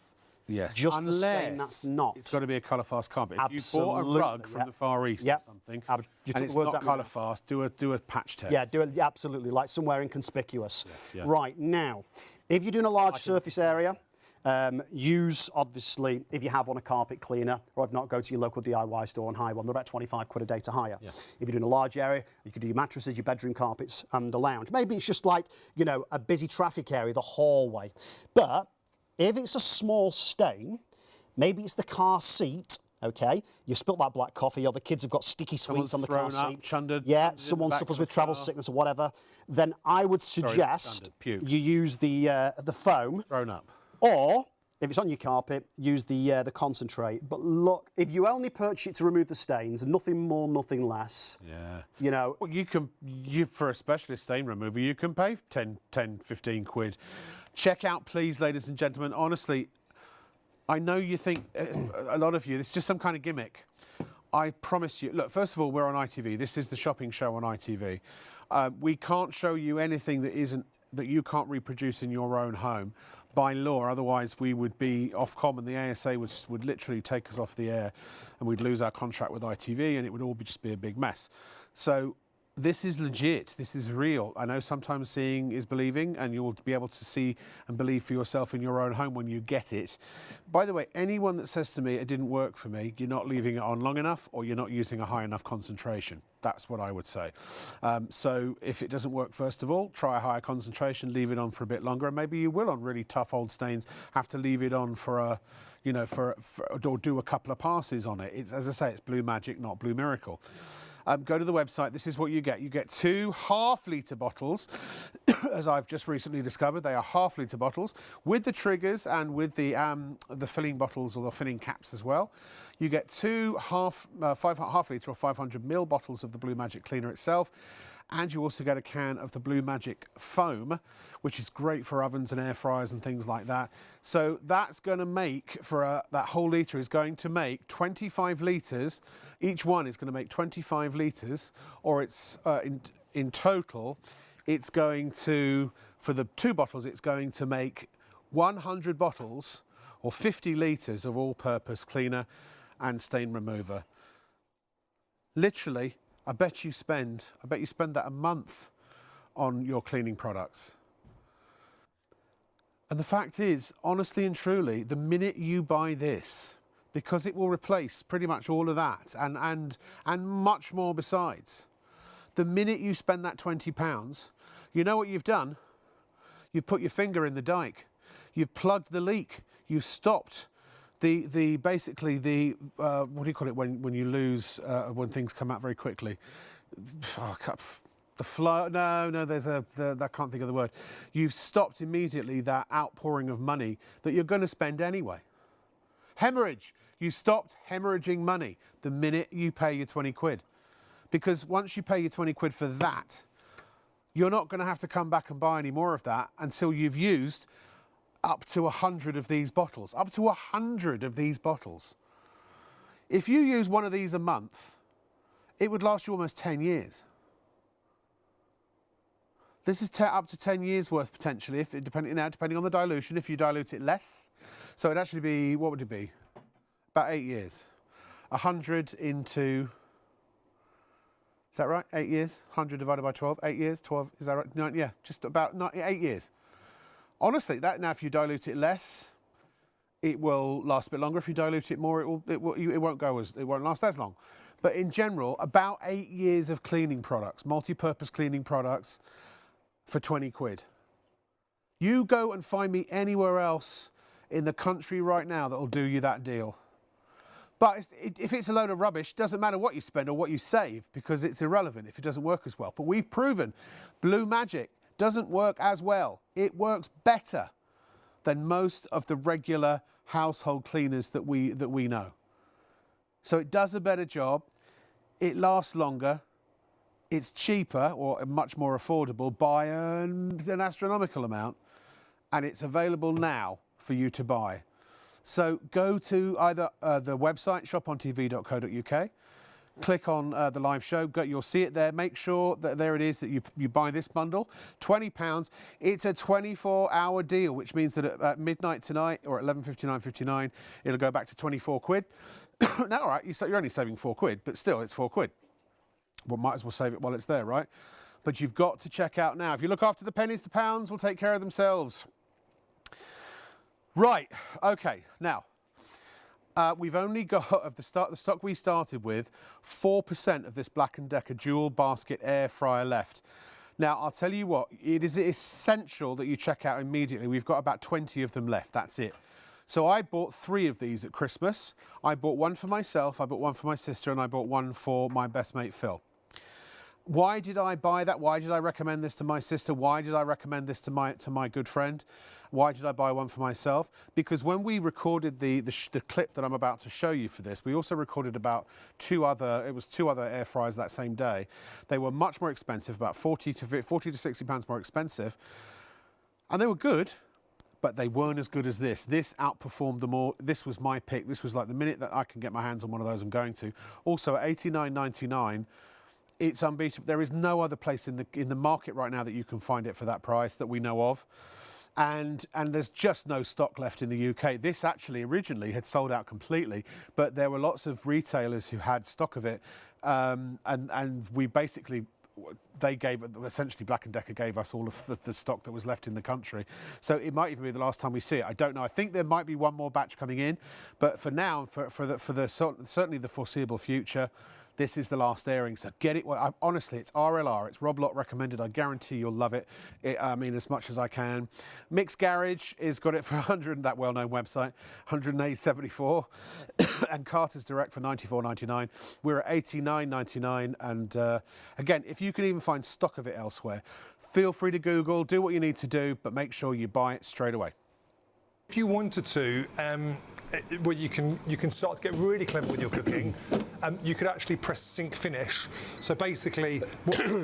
Yes, just unless the stain that's not. It's got to be a colour fast carpet. If Absolutely, you bought a rug from the Far East or something, and it's not colour fast, do a patch test. Yeah, do it absolutely, like somewhere inconspicuous. Yes, Right, now, if you're doing a large surface area, use, obviously, if you have one, a carpet cleaner, or if not, go to your local DIY store and hire one. They're about 25 quid a day to hire. Yeah. If you're doing a large area, you could do your mattresses, your bedroom carpets, and the lounge. Maybe it's just like, you know, a busy traffic area, the hallway. But if it's a small stain, maybe it's the car seat, okay? You've spilt that black coffee, or the kids have got sticky sweets on the car seat. Someone suffers with travel sickness or whatever. Then I would suggest you use the foam. Thrown up. Or, if it's on your carpet, use the concentrate. But look, if you only purchase it to remove the stains, nothing more, nothing less. Yeah. You know. Well, for a specialist stain remover, you can pay 10, 15 quid. Check out, please, ladies and gentlemen. Honestly, I know you think, a lot of you, it's just some kind of gimmick. I promise you. Look, first of all, we're on ITV. This is the shopping show on ITV. We can't show you anything that you can't reproduce in your own home by law. Otherwise, we would be Ofcom and the ASA would literally take us off the air, and we'd lose our contract with ITV, and it would all just be a big mess. So this is legit. This is real. I know sometimes seeing is believing, and you'll be able to see and believe for yourself in your own home when you get it. By the way, anyone that says to me it didn't work for me, you're not leaving it on long enough, or you're not using a high enough concentration. That's what I would say. So if it doesn't work, first of all, try a higher concentration, leave it on for a bit longer, and maybe you will, on really tough old stains, have to leave it on for a, you know, or do a couple of passes on it. It's, as I say, it's Blue Magic, not Blue Miracle. Go to the website. This is what you get. You get 2 half-litre bottles, as I've just recently discovered. They are half-litre bottles with the triggers and with the filling bottles or the filling caps as well. You get 2 half-litre or 500 ml bottles of the Blue Magic cleaner itself. And you also get a can of the Blue Magic foam, which is great for ovens and air fryers and things like that. So that's going to make, that whole litre is going to make 25 litres. Each one is going to make 25 litres, or it's in total, it's going to, for the 2 bottles, it's going to make 100 bottles or 50 litres of all-purpose cleaner and stain remover. Literally, I bet you spend that a month on your cleaning products. And the fact is, honestly and truly, the minute you buy this, because it will replace pretty much all of that and much more besides, The minute you spend that £20, you know what you've done? You've put your finger in the dike. You've plugged the leak. You've stopped basically the what do you call it when you lose when things come out very quickly? Oh, the flow. No. I can't think of the word. You've stopped immediately that outpouring of money that you're going to spend anyway. Hemorrhage. You stopped hemorrhaging money the minute you pay your 20 quid. Because once you pay your 20 quid for that, you're not going to have to come back and buy any more of that until you've used up to 100 of these bottles. Up to 100 of these bottles. If you use one of these a month, it would last you almost 10 years. This is up to 10 years worth potentially, if it, depending on the dilution, if you dilute it less. So it'd actually be, what would it be? About 8 years. 100 into, is that right? 8 years? 100 divided by 12, 8 years, 12, is that right? 9, yeah, just about 8 years. Honestly, now if you dilute it less, it will last a bit longer. If you dilute it more, it won't last as long. But in general, about 8 years of cleaning products, multi-purpose cleaning products for 20 quid. You go and find me anywhere else in the country right now that will do you that deal. But if it's a load of rubbish, it doesn't matter what you spend or what you save because it's irrelevant if it doesn't work as well. But we've proven Blue Magic doesn't work as well. It works better than most of the regular household cleaners that we know. So it does a better job. It lasts longer. It's cheaper or much more affordable by an astronomical amount. And it's available now for you to buy. So go to either the website, shopontv.co.uk, click on the live show, you'll see it there. Make sure that there it is that you buy this bundle, £20. It's a 24-hour deal, which means that at midnight tonight or at 11:59:59, it'll go back to 24 quid. Now, all right, you're only saving 4 quid, but still, it's 4 quid. Well, might as well save it while it's there, right? But you've got to check out now. If you look after the pennies, the pounds will take care of themselves. Right, okay, now, we've only got, of the stock we started with, 4% of this Black & Decker dual basket air fryer left. Now, I'll tell you what, it is essential that you check out immediately. We've got about 20 of them left, that's it. So I bought 3 of these at Christmas. I bought one for myself, I bought one for my sister, and I bought one for my best mate, Phil. Why did I buy that? Why did I recommend this to my sister? Why did I recommend this to my good friend? Why did I buy one for myself? Because when we recorded the clip that I'm about to show you for this, we also recorded about two other air fryers that same day. They were much more expensive, about 40 to 60 pounds more expensive. And they were good, but they weren't as good as this. This outperformed them all. This was my pick. This was like the minute that I can get my hands on one of those, I'm going to. Also at £89.99, it's unbeatable. There is no other place in the market right now that you can find it for that price that we know of. And there's just no stock left in the UK. This actually originally had sold out completely, but there were lots of retailers who had stock of it. And we basically, essentially Black & Decker gave us all of the stock that was left in the country. So it might even be the last time we see it. I don't know. I think there might be one more batch coming in, but for now, certainly the foreseeable future, this is the last airing, so get it. Well, honestly, it's RLR. It's Rob Lott recommended. I guarantee you'll love it. I mean, as much as I can. Mix Garage has got it for 100, that well-known website, 108.74, and Carter's Direct for 94.99. We're at 89.99, and again, if you can even find stock of it elsewhere, feel free to Google, do what you need to do, but make sure you buy it straight away. If you wanted to, well, you can start to get really clever with your cooking. You could actually press sync finish. So basically,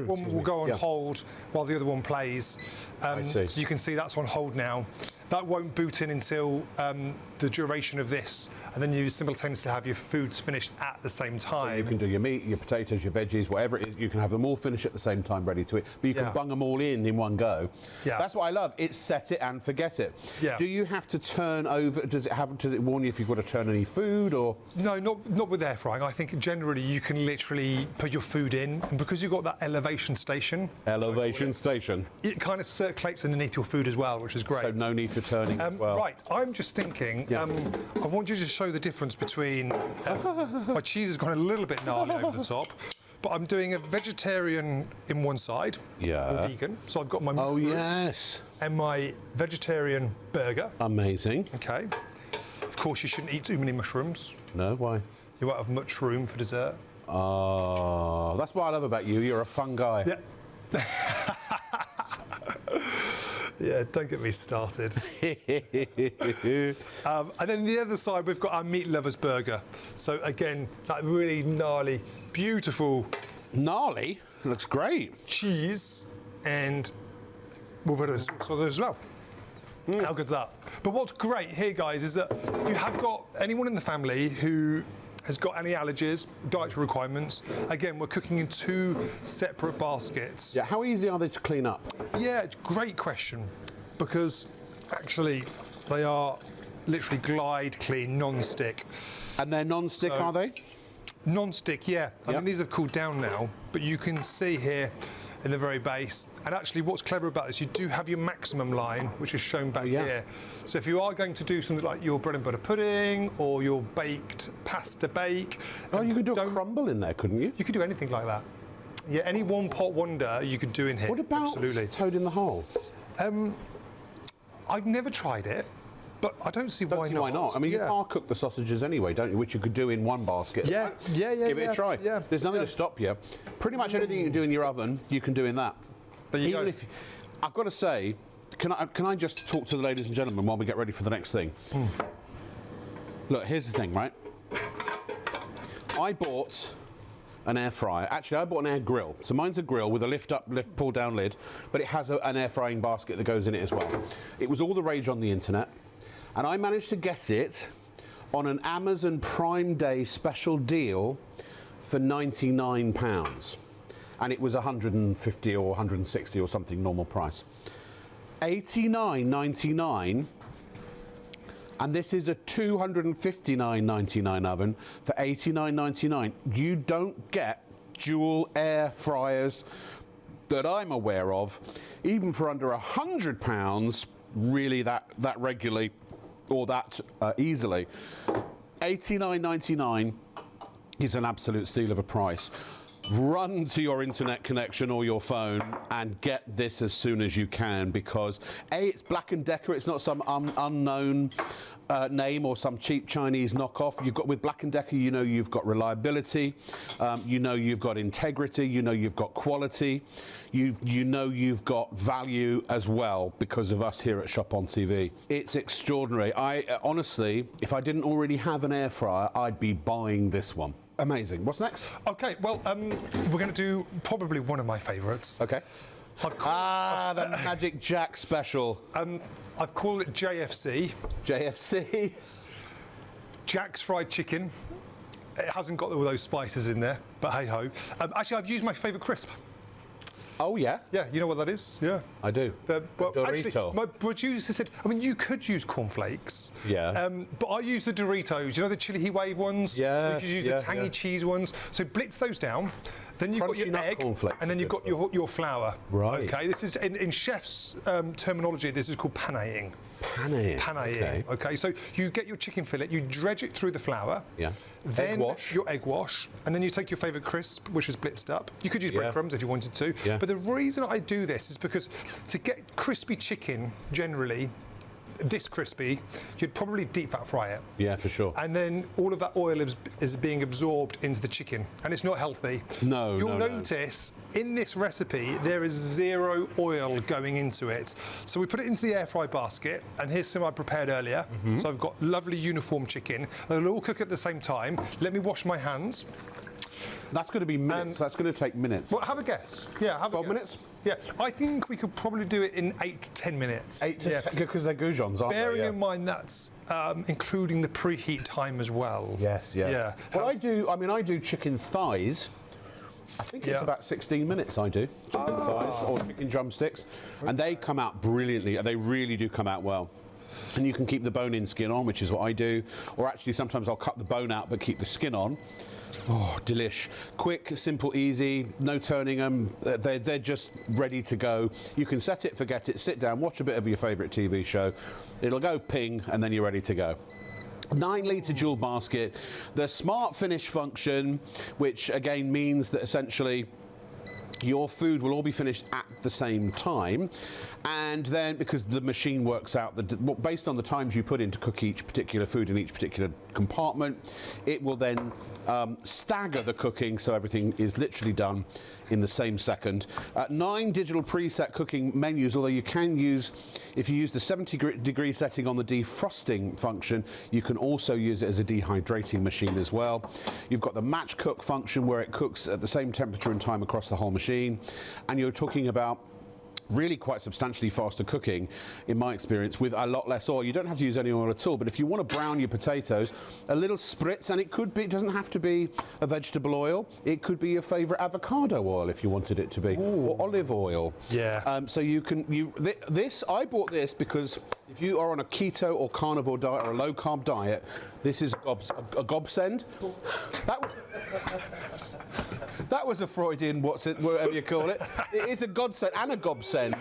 one will go on hold while the other one plays. So you can see that's on hold now. That won't boot in until the duration of this, and then you simultaneously have your foods finished at the same time. So you can do your meat, your potatoes, your veggies, whatever it is. You can have them all finished at the same time, ready to eat. But you can bung them all in one go. Yeah. That's what I love. It's set it and forget it. Yeah. Do you have to turn over? Does it warn you if you've got to turn any food or? No, not with air frying. I think generally you can literally put your food in, and because you've got that elevation station. It kind of circulates underneath your food as well, which is great. So no need for turning as well. Right, I'm just thinking, I want you to show the difference between, my cheese has gone a little bit gnarly over the top, but I'm doing a vegetarian in one side, Yeah. or vegan. So I've got my Oh, mushroom yes. and my vegetarian burger. Amazing. Okay. Of course, you shouldn't eat too many mushrooms. No, why? You won't have much room for dessert. Oh, that's what I love about you. You're a fun guy. Yeah. Yeah, don't get me started. And then the other side, we've got our meat lovers burger. So again, that really gnarly, beautiful Gnarly. Looks great. cheese, and we'll put a sauce on it as well. How good's that? But what's great here, guys, is that if you have got anyone in the family who has got any allergies, dietary requirements, again, we're cooking in 2 separate baskets. Yeah, how easy are they to clean up? Yeah, it's a great question, because actually they are literally glide clean, non-stick. And they're non-stick, are they? Non-stick, yeah. I Yep. mean, these have cooled down now, but you can see here in the very base. And actually, what's clever about this, you do have your maximum line, which is shown back yeah. here. So if you are going to do something like your bread and butter pudding or your baked pasta bake, Oh, you could do a crumble in there, couldn't you? you could do anything like that. Yeah, any one pot wonder you could do in here. What about Absolutely. toad in the hole? I've never tried it, but I don't see Don't why see not. why not. I mean, you Yeah. are cook the sausages anyway, don't you? Which you could do in one basket. Yeah, yeah, yeah, Give it yeah, a try. yeah, There's nothing yeah. to stop you. Pretty much anything you can do in your oven, you can do in that. There you Even go. if I've got to say, can I just talk to the ladies and gentlemen while we get ready for the next thing? Look, here's the thing, right? I bought an air fryer. Actually, I bought an air grill. So mine's a grill with a lift up, lift pull down lid, but it has an air frying basket that goes in it as well. It was all the rage on the internet, and I managed to get it on an Amazon Prime Day special deal for £99. And it was 150 or 160 or something normal price. $89.99, and this is a $259.99 oven for $89.99. You don't get dual air fryers that I'm aware of, even for under £100, really that regularly or that easily. $89.99 is an absolute steal of a price. Run to your internet connection or your phone and get this as soon as you can, because A, it's Black & Decker, it's not some unknown name or some cheap Chinese knockoff. You've got, with Black & Decker, you know you've got reliability, you know you've got integrity, you know you've got quality, you know you've got value as well because of us here at Shop on TV. It's extraordinary. I honestly, if I didn't already have an air fryer, I'd be buying this one. Amazing. What's next? Okay, well, we're going to do probably one of my favourites. Okay. The Magic Jack special. I've called it JFC. JFC. Jack's Fried Chicken. It hasn't got all those spices in there, but hey-ho. Actually, I've used my favourite crisp. Oh, yeah? Yeah, you know what that is? Yeah. I do. Actually, Dorito. my producer said, I mean, you could use cornflakes. Yeah. But I use the Doritos, you know, the chili heat wave ones? Yes, You could use yeah, the tangy yeah. cheese ones. So blitz those down. Then you've got Crunchy your nut egg, cornflakes and then are you've good got your flour. Right. Okay, this is, in chef's terminology, this is called paneing. Paneing. Paneing. Okay, so you get your chicken fillet, you dredge it through the flour. Yeah. Then Egg wash. your egg wash, and then you take your favourite crisp, which is blitzed up. You could use breadcrumbs if you wanted to. Yeah. But the reason I do this is because to get crispy chicken, generally, this crispy, you'd probably deep fat fry it. Yeah, for sure. And then all of that oil is being absorbed into the chicken, and it's not healthy. No, You'll no. notice in this recipe there is 0 oil going into it. So we put it into the air fry basket, and here's some I prepared earlier. Mm-hmm. So I've got lovely uniform chicken. They'll all cook at the same time. Let me wash my hands. That's going to be minutes. That's going to take minutes. Well, have a guess. Yeah, have 12 a guess. minutes? Yeah, I think we could probably do it in 8 to 10 minutes. 8 to Yeah. 10, because they're goujons, aren't Bearing they? Yeah. in mind that's including the preheat time as well. Yes, yeah. Yeah. Well, I do chicken thighs. I think it's Yeah. about 16 minutes I do. Chicken thighs or chicken drumsticks. And they come out brilliantly. They really do come out well. And you can keep the bone-in skin on, which is what I do. Or actually, sometimes I'll cut the bone out but keep the skin on. Oh, delish. Quick, simple, easy, no turning them. They're just ready to go. You can set it, forget it, sit down, watch a bit of your favourite TV show. It'll go ping, and then you're ready to go. 9-litre dual basket, the smart finish function, which again means that essentially your food will all be finished at the same time, and then because the machine works out based on the times you put in to cook each particular food in each particular compartment, it will then stagger the cooking so everything is literally done in the same second. 9 digital preset cooking menus, although you can use, if you use the 70-degree setting on the defrosting function, you can also use it as a dehydrating machine as well. You've got the match cook function where it cooks at the same temperature and time across the whole machine, and you're talking about really quite substantially faster cooking, in my experience, with a lot less oil. You don't have to use any oil at all, but if you want to brown your potatoes, a little spritz, and it doesn't have to be a vegetable oil, it could be your favourite avocado oil if you wanted it to be, or olive oil. Yeah. So you can, I bought this because if you are on a keto or carnivore diet or a low carb diet, this is a godsend. That was a Freudian, whatever you call it. It is a godsend and a gobsend.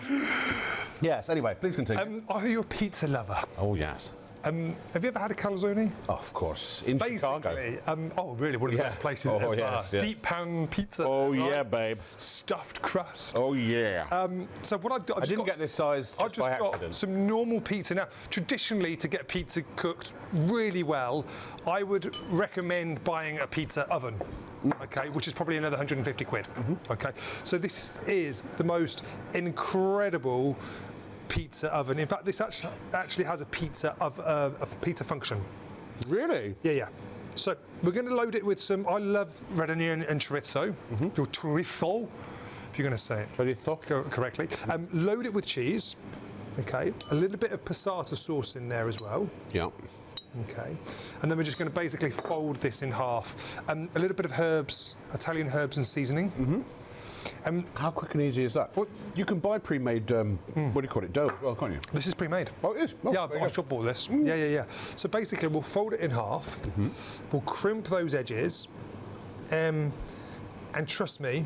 Yes, anyway, please continue. Are you a pizza lover? Oh, yes. Have you ever had a calzone? Oh, of course. In Chicago. Oh, really? One of the best places ever. Yes. Deep pan pizza. Oh, right? yeah, babe. Stuffed crust. Oh, yeah. So what I've done... I didn't get this size I've just by got accident. some normal pizza. Now, traditionally, to get pizza cooked really well, I would recommend buying a pizza oven. Okay, which is probably another 150 quid. Okay, so this is the most incredible pizza oven. In fact, this actually has a pizza function. Really? Yeah. So we're going to load it with some. I love red onion and chorizo. Or chorizo, if you're going to say it correctly. Load it with cheese. Okay, a little bit of passata sauce in there as well. Yeah. Okay, and then we're just going to basically fold this in half. A little bit of herbs, Italian herbs and seasoning. How quick and easy is that? Well, you can buy pre-made, what do you call it, dough as well, can't you? This is pre-made. Oh, it is? Oh, yeah, I shop bought this. Yeah. So basically, we'll fold it in half. We'll crimp those edges, and trust me,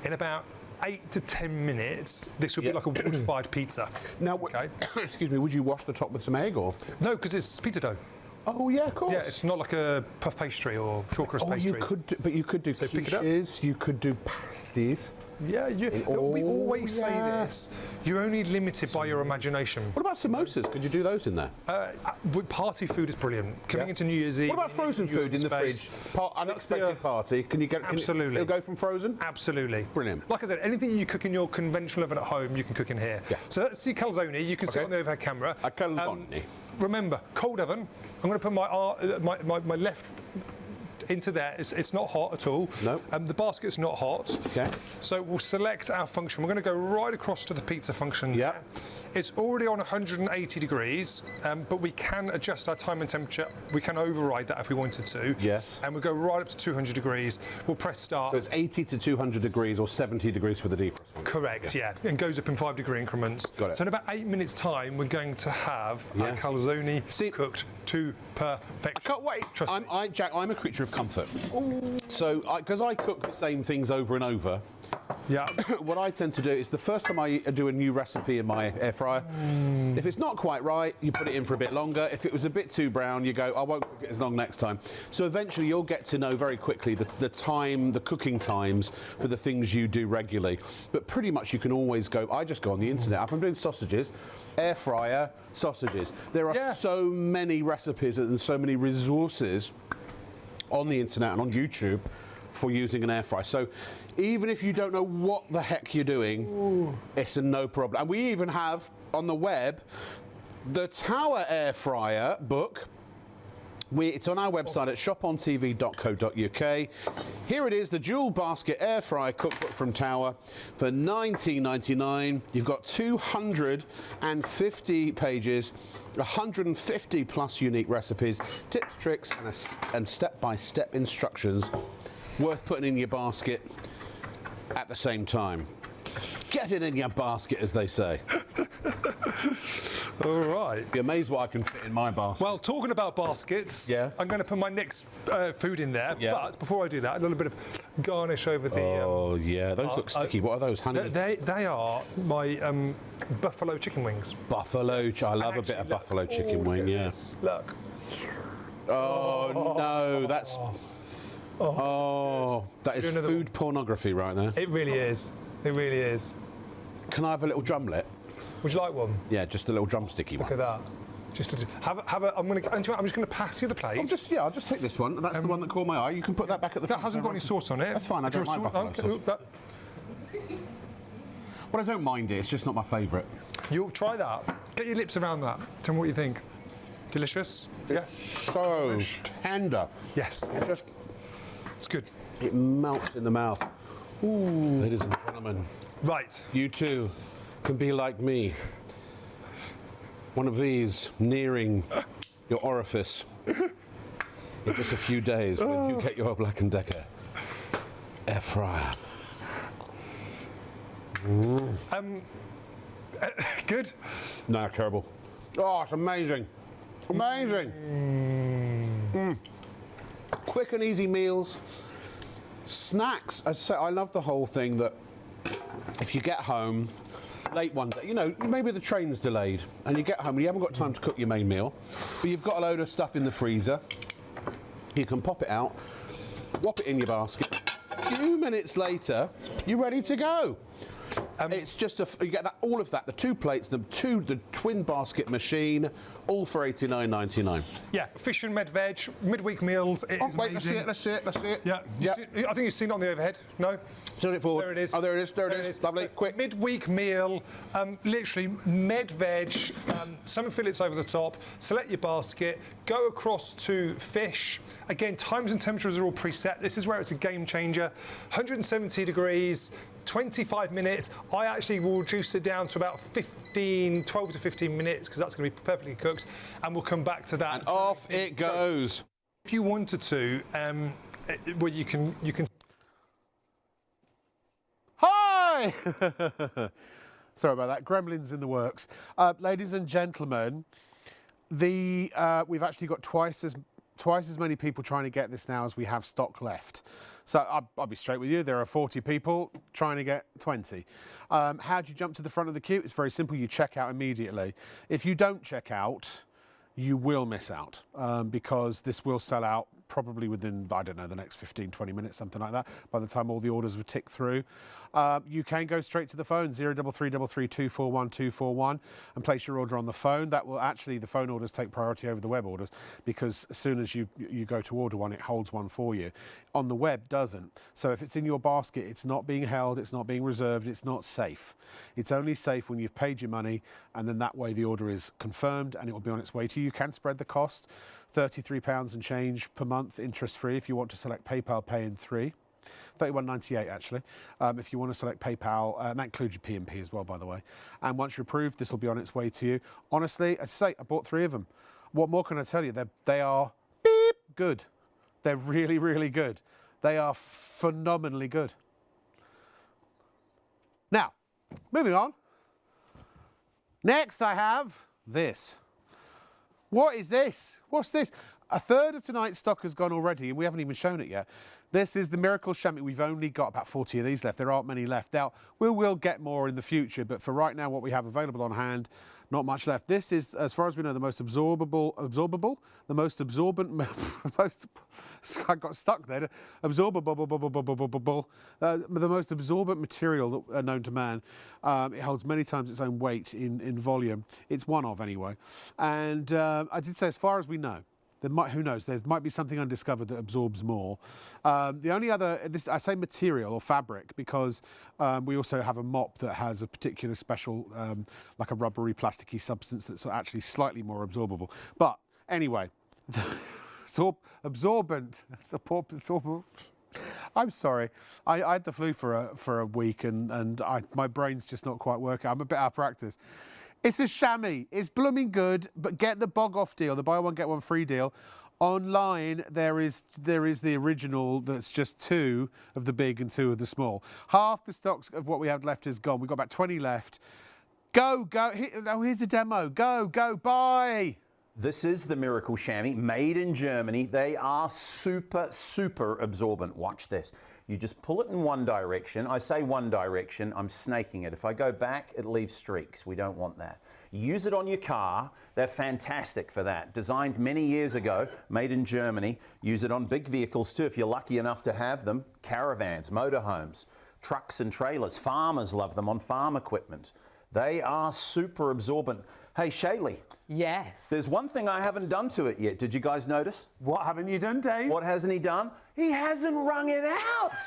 in about 8 to 10 minutes, this will be like a wood-fired pizza. Now, okay. Excuse me, would you wash the top with some egg or? No, because it's pizza dough. Oh yeah, of course. Yeah, it's not like a puff pastry or chalk crust pastry. You could do So pick it up. quiches, you could do pasties. Yeah, we always say this. You're only limited by your imagination. What about samosas? Could you do those in there? Party food is brilliant. Coming into New Year's Eve. What about frozen food in the fridge? Unexpected party. Can you get? Absolutely. It'll go from frozen. Absolutely. Brilliant. Like I said, anything you cook in your conventional oven at home, you can cook in here. Yeah. So that's the calzone. You can see it on the overhead camera. A calzone. Remember, cold oven. I'm going to put my left into there. It's not hot at all. No. The basket's not hot. Okay. So we'll select our function. We're going to go right across to the pizza function. Yeah. It's already on 180 degrees, but we can adjust our time and temperature. We can override that if we wanted to. Yes. And we'll go right up to 200 degrees. We'll press start. So it's 80 to 200 degrees or 70 degrees for the defrost one. Correct, yeah. And goes up in 5-degree increments. Got it. So in about 8 minutes' time, we're going to have our calzone cooked to perfection. I can't wait. Trust me. Jack, I'm a creature of comfort. Ooh. So, because I cook the same things over and over, yeah. what I tend to do is the first time I do a new recipe in my air fryer, if it's not quite right, you put it in for a bit longer. If it was a bit too brown, you go, I won't cook it as long next time. So eventually you'll get to know very quickly the cooking times for the things you do regularly. But pretty much you can always go, I just go on the internet. If I'm doing sausages, air fryer, sausages. There are so many recipes and so many resources on the internet and on YouTube for using an air fryer. So even if you don't know what the heck you're doing, it's a no problem. And we even have on the web the Tower Air Fryer book. It's on our website at shopontv.co.uk. Here it is, the dual basket air fryer cookbook from Tower for $19.99. You've got 250 pages, 150 plus unique recipes, tips, tricks, and step-by-step instructions worth putting in your basket at the same time. Get it in your basket, as they say. All right. Be amazed what I can fit in my basket. Well, talking about baskets, I'm going to put my next food in there. Yeah. But before I do that, a little bit of garnish over the... oh, yeah. Those look sticky. What are those, honey? They are my buffalo chicken wings. I love a bit of buffalo chicken wing, yes. Look. Oh, no, that's... Oh, that is food pornography right there. It really is. It really is. Can I have a little drumlet? Would you like one? Yeah, just a little drumsticky one. Look at that. Just have a. I'm just gonna pass you the plate. I'll just take this one. That's the one that caught my eye. You can put that back at the front. That hasn't got any sauce on it. That's fine. I don't like buffalo sauce. Well, I don't mind it. It's just not my favourite. You'll try that. Get your lips around that. Tell me what you think. Delicious? Yes. So tender. Yes. It's good. It melts in the mouth. Ooh. Ladies and gentlemen. Right. You too can be like me. One of these nearing your orifice in just a few days when you get your Black & Decker air fryer. Good? No, terrible. Oh, it's amazing. Amazing. Quick and easy meals. Snacks. I love the whole thing that if you get home late one day, you know, maybe the train's delayed and you get home and you haven't got time to cook your main meal, but you've got a load of stuff in the freezer. You can pop it out, whop it in your basket. A few minutes later, you're ready to go. It's just you get that, all of that, the 2 plates, the twin basket machine, all for $89.99. Yeah, fish and veg, midweek meals. It is Wait, amazing. let's see it. Yeah, I think you've seen it on the overhead. No? Turn it forward. There it is. Oh, there it is. Lovely, quick. Midweek meal, literally veg, salmon fillets over the top. Select your basket, go across to fish. Again, times and temperatures are all preset. This is where it's a game changer. 170 degrees. 25 minutes. I actually will reduce it down to about 12 to 15 minutes because that's going to be perfectly cooked, and we'll come back to that. And off it goes. So, if you wanted to, well, you can. Hi! Sorry about that. Gremlins in the works. Ladies and gentlemen, we've actually got twice as many people trying to get this now as we have stock left. So I'll be straight with you. There are 40 people trying to get 20. How do you jump to the front of the queue? It's very simple. You check out immediately. If you don't check out, you will miss out because this will sell out probably within, I don't know, the next 15, 20 minutes, something like that, by the time all the orders were ticked through. You can go straight to the phone, 03333 241 241, and place your order on the phone. That will actually, the phone orders take priority over the web orders because as soon as you go to order one, it holds one for you. On the web, doesn't. So if it's in your basket, it's not being held, it's not being reserved, it's not safe. It's only safe when you've paid your money, and then that way the order is confirmed and it will be on its way to you. You can spread the cost. £33 and change per month, interest-free, if you want to select PayPal Pay in 3. £31.98 actually, if you want to select PayPal, and that includes your P&P as well, by the way. And once you're approved, this will be on its way to you. Honestly, as I say, I bought 3 of them. What more can I tell you? They are beep good. They're really, really good. They are phenomenally good. Now, moving on. Next I have this. What is this? What's this? A third of tonight's stock has gone already, and we haven't even shown it yet. This is the Miracle Shammy. We've only got about 40 of these left. There aren't many left. Now, we will get more in the future, but for right now, what we have available on hand, not much left. This is, as far as we know, the most absorbent, I got stuck there. The most absorbent material known to man. It holds many times its own weight in volume. It's one of, anyway. And I did say, as far as we know, who knows, there might be something undiscovered that absorbs more. The only other, I say material or fabric because we also have a mop that has a particular special, like a rubbery, plasticky substance that's actually slightly more absorbable. But anyway, absorbent. I'm sorry. I had the flu for a week and my brain's just not quite working. I'm a bit out of practice. It's a chamois. It's blooming good, but get the bog off deal, the buy one get one free deal. Online, there is the original that's just 2 of the big and 2 of the small. Half the stocks of what we have left is gone. We've got about 20 left. Go. Here's a demo. Go, buy. This is the Miracle Chamois, made in Germany. They are super, super absorbent. Watch this. You just pull it in one direction. I say one direction, I'm snaking it. If I go back, it leaves streaks. We don't want that. Use it on your car. They're fantastic for that. Designed many years ago, made in Germany. Use it on big vehicles too, if you're lucky enough to have them. Caravans, motorhomes, trucks and trailers. Farmers love them on farm equipment. They are super absorbent. Hey, Shaylee. Yes. There's one thing I haven't done to it yet. Did you guys notice? What haven't you done, Dave? What hasn't he done? He hasn't wrung it out.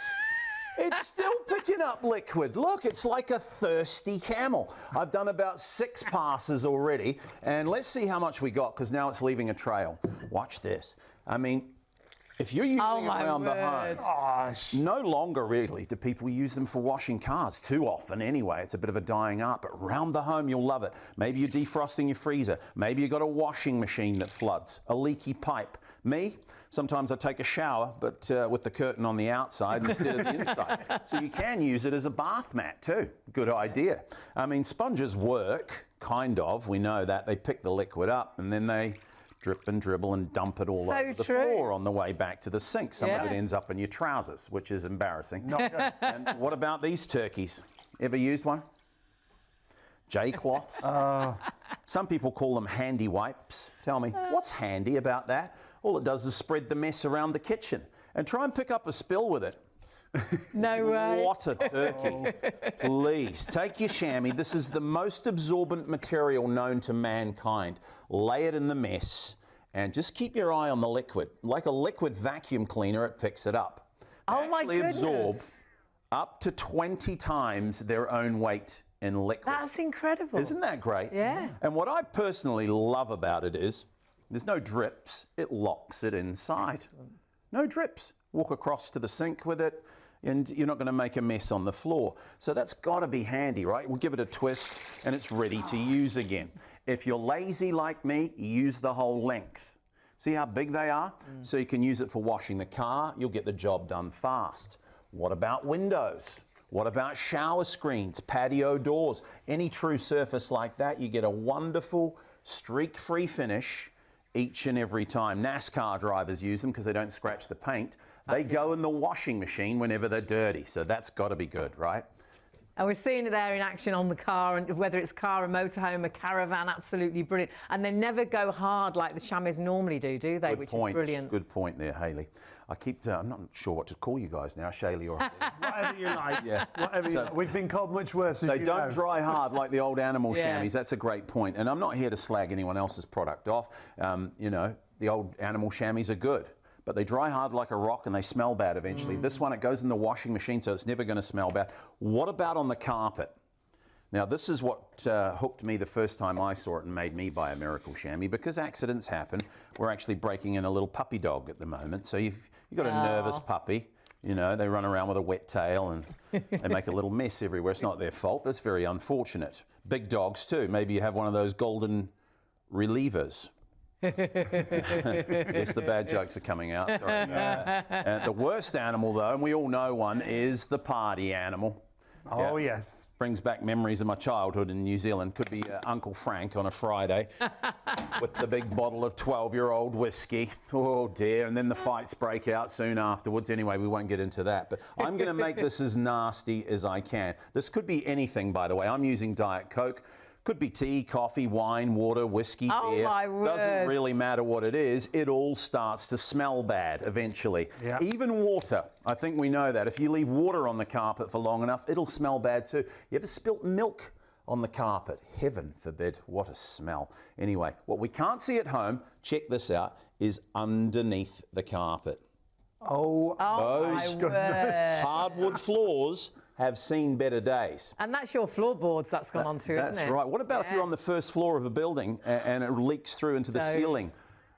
It's still picking up liquid. Look, it's like a thirsty camel. I've done about 6 passes already, and let's see how much we got, because now it's leaving a trail. Watch this. I mean, if you're using it around the home, no longer really do people use them for washing cars. Too often anyway. It's a bit of a dying art, but around the home you'll love it. Maybe you're defrosting your freezer. Maybe you've got a washing machine that floods, a leaky pipe. Me, sometimes I take a shower, but with the curtain on the outside instead of the inside. So you can use it as a bath mat too. Good idea. I mean, sponges work, kind of. We know that. They pick the liquid up and then they drip and dribble and dump it all over the floor on the way back to the sink. Some of it ends up in your trousers, which is embarrassing. Not good. And what about these turkeys? Ever used one? J-cloths? Some people call them handy wipes. Tell me, what's handy about that? All it does is spread the mess around the kitchen. And try and pick up a spill with it. No way. What a turkey. Please, take your chamois. This is the most absorbent material known to mankind. Lay it in the mess and just keep your eye on the liquid. Like a liquid vacuum cleaner, it picks it up. They actually absorb up to 20 times their own weight in liquid. That's incredible. Isn't that great? Yeah. And what I personally love about it is there's no drips. It locks it inside. No drips. Walk across to the sink with it and you're not going to make a mess on the floor. So that's got to be handy, right? We'll give it a twist and it's ready to use again. If you're lazy like me, use the whole length. See how big they are? So you can use it for washing the car. You'll get the job done fast. What about windows? What about shower screens, patio doors? Any true surface like that, you get a wonderful streak-free finish each and every time. NASCAR drivers use them because they don't scratch the paint. They go in the washing machine whenever they're dirty, so that's got to be good, right? And we're seeing it there in action on the car, and whether it's car, a motorhome, a caravan, absolutely brilliant. And they never go hard like the chamois normally do they? Good Which point. is brilliant. Good point there, Hayley. I'm not sure what to call you guys now, Shaylee or Whatever you like. Yeah. Whatever you like. We've been called much worse, as They you don't know. dry hard like the old animal Yeah. chamois. That's a great point. And I'm not here to slag anyone else's product off. You know, the old animal chamois are good, but they dry hard like a rock and they smell bad eventually. This one, it goes in the washing machine, so it's never going to smell bad. What about on the carpet? Now, this is what hooked me the first time I saw it and made me buy a Miracle Chamois, because accidents happen. We're actually breaking in a little puppy dog at the moment. So you've got a nervous puppy. You know, they run around with a wet tail and they make a little mess everywhere. It's not their fault, but it's very unfortunate. Big dogs too. Maybe you have one of those golden relievers. Yes, the bad jokes are coming out. Sorry. The worst animal, though, and we all know one, is the party animal. Oh, yes. Brings back memories of my childhood in New Zealand. Could be Uncle Frank on a Friday with the big bottle of 12-year-old whiskey. Oh, dear. And then the fights break out soon afterwards. Anyway, we won't get into that. But I'm going to make this as nasty as I can. This could be anything, by the way. I'm using Diet Coke. Could be tea, coffee, wine, water, whiskey, beer. My word. Doesn't really matter what it is. It all starts to smell bad eventually. Yeah. Even water. I think we know that. If you leave water on the carpet for long enough, it'll smell bad too. You ever spilt milk on the carpet? Heaven forbid. What a smell. Anyway, what we can't see at home, check this out, is underneath the carpet. Oh, my word. Hardwood floors have seen better days. And that's your floorboards that's gone onto, isn't it? That's right. What about if you're on the first floor of a building and it leaks through into the ceiling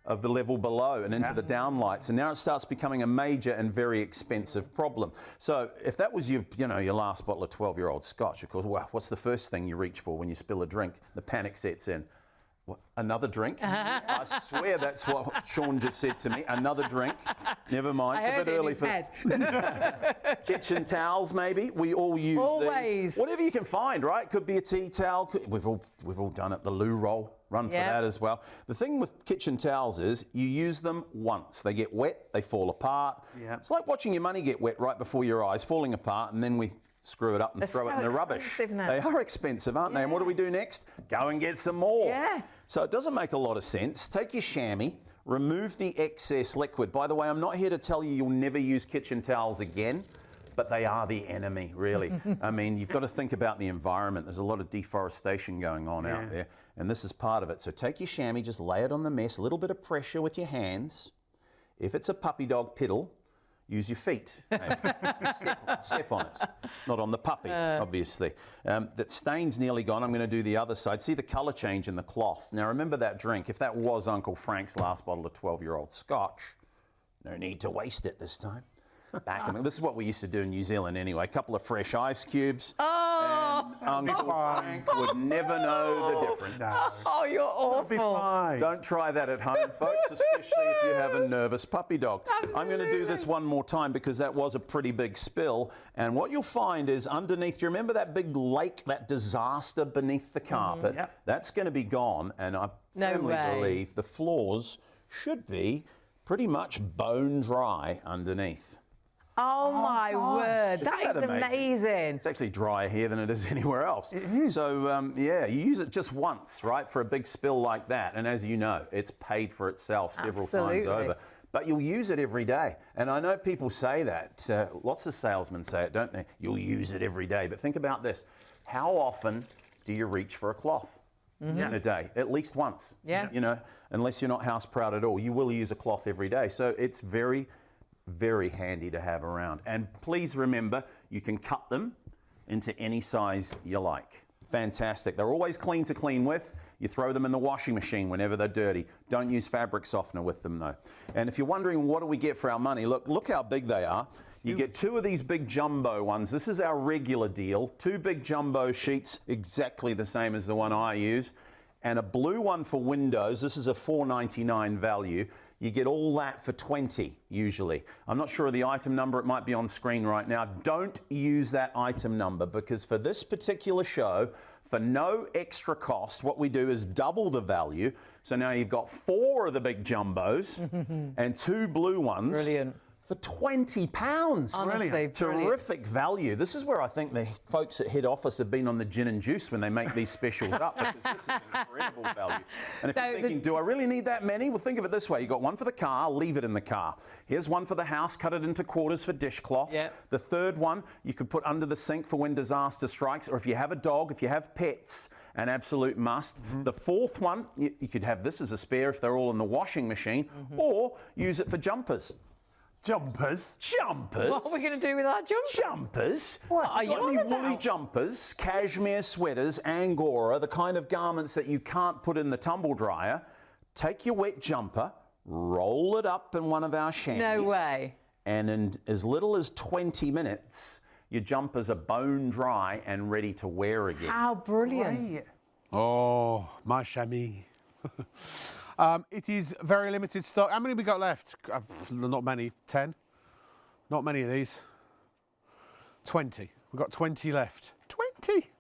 of the level below and into the downlights, and now it starts becoming a major and very expensive problem. So if that was your last bottle of 12-year-old scotch, of course, well, what's the first thing you reach for when you spill a drink? The panic sets in. What, another drink? I swear that's what Sean just said to me. Another drink. Never mind. It's a bit early for kitchen towels. Maybe we all use these. Whatever you can find, right? Could be a tea towel. We've all done it. The loo roll. Run for that as well. The thing with kitchen towels is you use them once. They get wet. They fall apart. Yeah. It's like watching your money get wet right before your eyes, falling apart, and then we screw it up and They're throw it in so the rubbish. expensive now. They are expensive, aren't they? And what do we do next? Go and get some more. Yeah. So it doesn't make a lot of sense. Take your chamois, remove the excess liquid. By the way, I'm not here to tell you you'll never use kitchen towels again, but they are the enemy, really. I mean, you've got to think about the environment. There's a lot of deforestation going on out there, and this is part of it. So take your chamois, just lay it on the mess, a little bit of pressure with your hands. If it's a puppy dog piddle, use your feet. Step on it, not on the puppy, obviously. That stain's nearly gone. I'm going to do the other side. See the colour change in the cloth. Now remember that drink. If that was Uncle Frank's last bottle of 12-year-old Scotch, no need to waste it this time. This is what we used to do in New Zealand anyway. A couple of fresh ice cubes. And Uncle Frank would never know the difference. Oh, you're awful. Don't try that at home, folks, especially if you have a nervous puppy dog. Absolutely. I'm going to do this one more time because that was a pretty big spill. And what you'll find is underneath, do you remember that big lake, that disaster beneath the carpet? That's going to be gone. And I firmly believe the floors should be pretty much bone dry underneath. Oh my word, that is amazing. It's actually drier here than it is anywhere else. It is. So, yeah, you use it just once, right, for a big spill like that. And as you know, it's paid for itself several times over. But you'll use it every day. And I know people say that. Lots of salesmen say it, don't they? You'll use it every day. But think about this. How often do you reach for a cloth? In a day, at least once. Yeah. You know, unless you're not house proud at all, you will use a cloth every day. So it's very, very handy to have around. And please remember, you can cut them into any size you like. Fantastic. They're always clean to clean with. You throw them in the washing machine whenever they're dirty. Don't use fabric softener with them though. And if you're wondering what do we get for our money, look how big they are. You get 2 of these big jumbo ones. This is our regular deal. 2 big jumbo sheets, exactly the same as the one I use. And a blue one for windows. This is a $4.99 value. You get all that for $20 usually. I'm not sure of the item number. It might be on screen right now. Don't use that item number because for this particular show, for no extra cost, what we do is double the value. So now you've got 4 of the big jumbos and 2 blue ones. Brilliant. For £20. Honestly, terrific value. This is where I think the folks at head office have been on the gin and juice when they make these specials up because this is incredible value. And if you're thinking, do I really need that many? Well, think of it this way. You've got one for the car, leave it in the car. Here's one for the house, cut it into quarters for dishcloths. Yep. The third one you could put under the sink for when disaster strikes, or if you have a dog, if you have pets, an absolute must. The fourth one, you could have this as a spare if they're all in the washing machine, or use it for jumpers. Jumpers? Jumpers? What are we going to do with our jumpers? Jumpers? What are you got any on woolly about? jumpers, cashmere sweaters, angora, the kind of garments that you can't put in the tumble dryer? Take your wet jumper, roll it up in one of our chamois. No way. And in as little as 20 minutes, your jumpers are bone dry and ready to wear again. How brilliant. Great. Oh, my chamois. It is very limited stock. How many we got left? Not many. 10? Not many of these. 20. We've got 20 left. 20!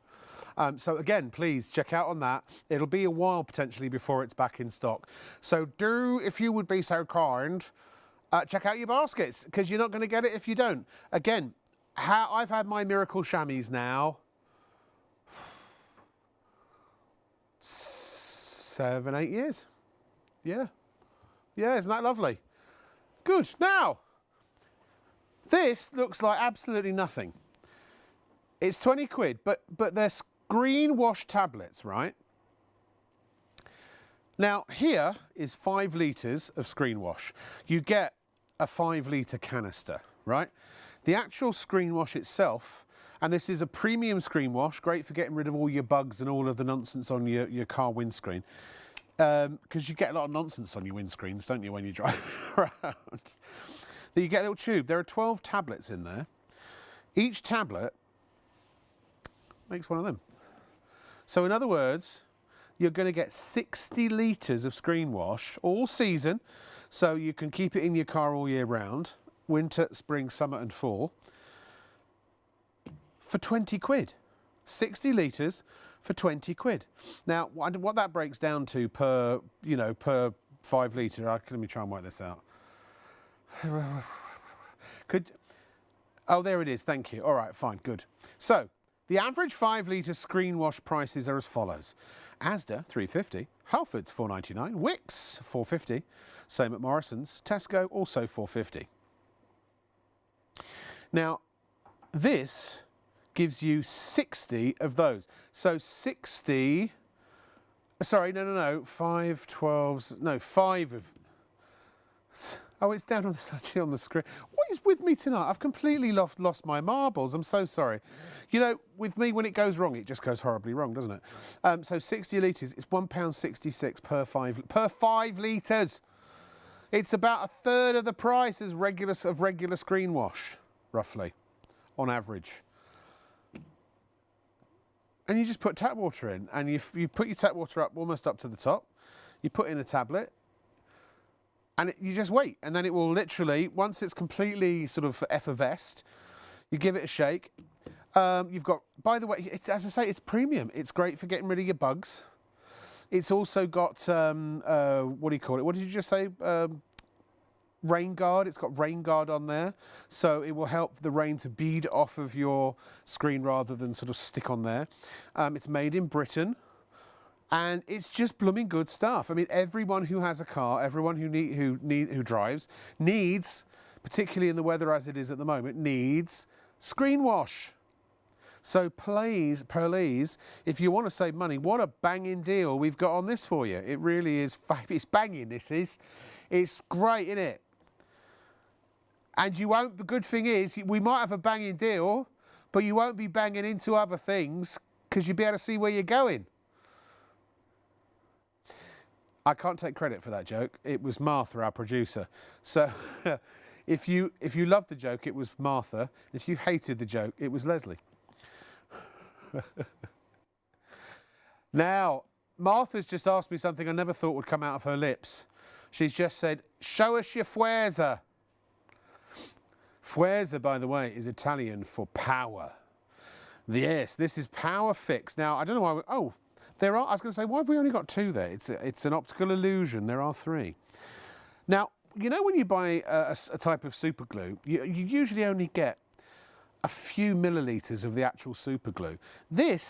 So again, please check out on that. It'll be a while potentially before it's back in stock. So do, if you would be so kind, check out your baskets because you're not going to get it if you don't. Again, I've had my Miracle Chamois now 7, 8 years. Yeah. Yeah, isn't that lovely? Good. Now, this looks like absolutely nothing. It's 20 quid, but they're screen wash tablets, right? Now, here is 5 litres of screen wash. You get a 5-litre canister, right? The actual screen wash itself, and this is a premium screen wash, great for getting rid of all your bugs and all of the nonsense on your car windscreen. Because you get a lot of nonsense on your windscreens, don't you, when you're driving around? Then you get a little tube. There are 12 tablets in there. Each tablet makes one of them. So in other words, you're going to get 60 litres of screen wash all season, so you can keep it in your car all year round, winter, spring, summer and fall, for 20 quid. 60 litres for 20 quid. Now, what that breaks down to per 5 litre, let me try and work this out. Oh, there it is. Thank you. All right, fine, good. So, the average 5-litre screen wash prices are as follows. Asda, £3.50. Halfords, £4.99. Wickes, £4.50. Same at Morrison's. Tesco, also £4.50. Now, this gives you 60 of those. So 60... Sorry, no. 5 12s... No, 5 of... Oh, it's down on the, actually on the screen. What is with me tonight? I've completely lost my marbles. I'm so sorry. You know, with me, when it goes wrong, it just goes horribly wrong, doesn't it? So 60 litres, it's £1.66 per 5 litres. It's about a third of the price as regular screen wash, roughly, on average. And you just put tap water in, and you put your tap water up almost up to the top. You put in a tablet. And you just wait, and then it will literally, once it's completely sort of effervesced, you give it a shake. You've got, by the way, as I say, it's premium. It's great for getting rid of your bugs. It's also got, what do you call it? What did you just say? Rain guard. It's got rain guard on there. So it will help the rain to bead off of your screen rather than sort of stick on there. It's made in Britain. And it's just blooming good stuff. I mean, everyone who has a car, everyone who drives, needs, particularly in the weather as it is at the moment, needs screen wash. So please, if you want to save money, what a banging deal we've got on this for you. It really is, it's banging, this is. It's great, isn't it? And you won't, the good thing is, we might have a banging deal, but you won't be banging into other things because you'll be able to see where you're going. I can't take credit for that joke. It was Martha, our producer. So if you loved the joke, it was Martha. If you hated the joke, it was Leslie. Now, Martha's just asked me something I never thought would come out of her lips. She's just said, show us your Fuerza. Fuerza, by the way, is Italian for power. Yes, this is Power Fix. Now, I don't know why... I was going to say, why have we only got 2 there? It's an optical illusion. There are 3. Now, you know when you buy a type of super glue, you usually only get a few millilitres of the actual super glue. They're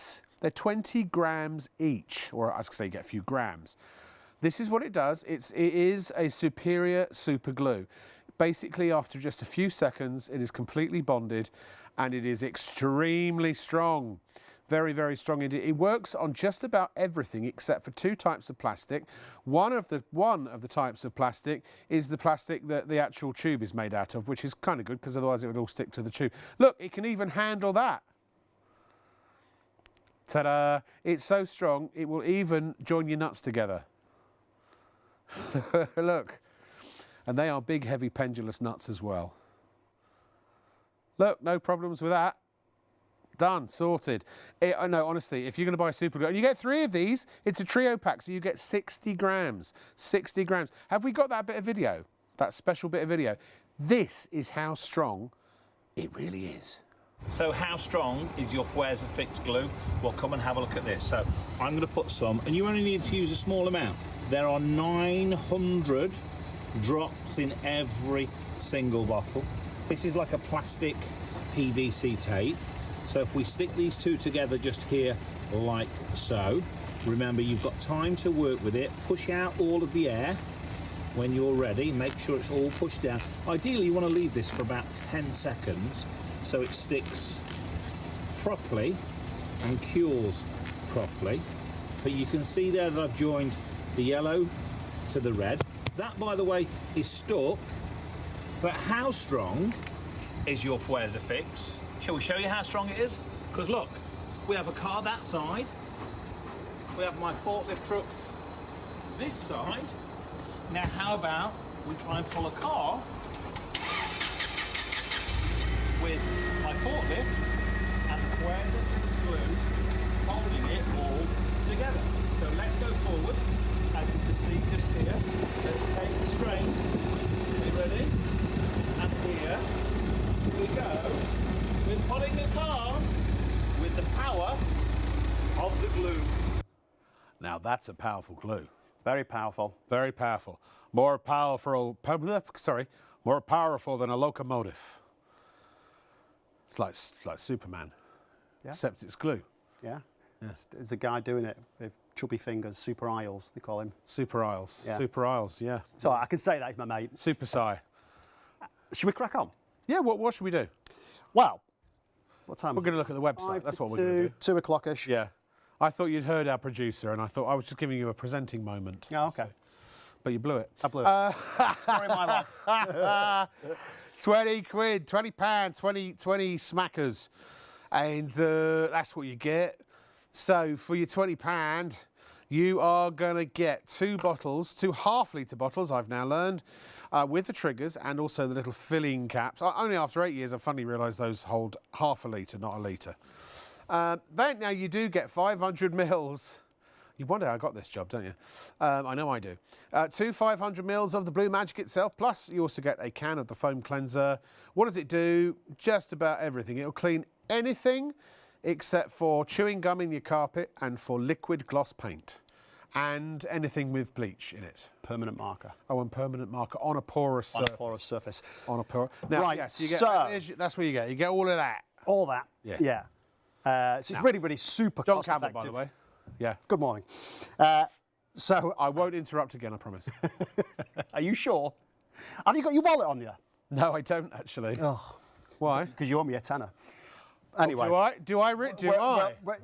20 grams each, or I was going to say you get a few grams. This is what it does. It is a superior super glue. Basically, after just a few seconds, it is completely bonded and it is extremely strong. Very, very strong indeed. It works on just about everything except for 2 types of plastic. One of the types of plastic is the plastic that the actual tube is made out of, which is kind of good because otherwise it would all stick to the tube. Look, it can even handle that. Ta-da! It's so strong, it will even join your nuts together. Look. And they are big, heavy, pendulous nuts as well. Look, no problems with that. Done, sorted. No, honestly, if you're going to buy super glue, and you get 3 of these, it's a trio pack, so you get 60 grams. 60 grams. Have we got that bit of video? That special bit of video? This is how strong it really is. So how strong is your Fuerza Fix glue? Well, come and have a look at this. So I'm going to put some, and you only need to use a small amount. There are 900 drops in every single bottle. This is like a plastic PVC tape. So if we stick these 2 together just here like so, remember you've got time to work with it. Push out all of the air when you're ready. Make sure it's all pushed down. Ideally you want to leave this for about 10 seconds so it sticks properly and cures properly. But you can see there that I've joined the yellow to the red. That, by the way, is stuck. But how strong is your Fuerza Fix? Shall we show you how strong it is? Because look, we have a car that side. We have my forklift truck this side. Now how about we try and pull a car with my forklift and the Fuerza glue holding it all together. So let's go forward. As you can see just here, let's take the strain. Are you ready? And here we go. We're pulling the car with the power of the glue. Now that's a powerful glue. Very powerful. Very powerful. More powerful than a locomotive. It's like Superman, Yeah. except it's glue. Yeah. There's a guy doing it with chubby fingers, Super Isles, they call him. Super Isles. Yeah. Super Isles, yeah. So I can say that, he's my mate. Super Psy. Should we crack on? Yeah, what should we do? Well, what time? We're going to look at the website. 5 That's to what we're going to do. 2 o'clock-ish. Yeah. I thought you'd heard our producer, and I thought I was just giving you a presenting moment. Oh, okay. But you blew it. I blew it. Story of my life. 20 quid, 20 pounds, 20 smackers. And that's what you get. So for your £20, you are going to get 2 bottles, 2 half-litre bottles, I've now learned, with the triggers and also the little filling caps. Only after 8 years, I finally realised those hold half a litre, not a litre. Then now you do get 500 mils. You wonder how I got this job, don't you? I know I do. 2 500 mils of the Blue Magic itself, plus you also get a can of the foam cleanser. What does it do? Just about everything. It'll clean anything except for chewing gum in your carpet and for liquid gloss paint. And anything with bleach in it. Permanent marker. Oh, and permanent marker on a porous surface. On a porous surface. On a porous. Now, Right, yes, you get, so- that's what you get. You get all of that. All that. Yeah. Yeah. So it's really, really super John cost Campbell, effective. by the way. Yeah. Good morning. So, I won't interrupt again, I promise. are you sure? Have you got your wallet on you? No, I don't actually. Oh, Why? because you owe me a tenner. Anyway. Do I?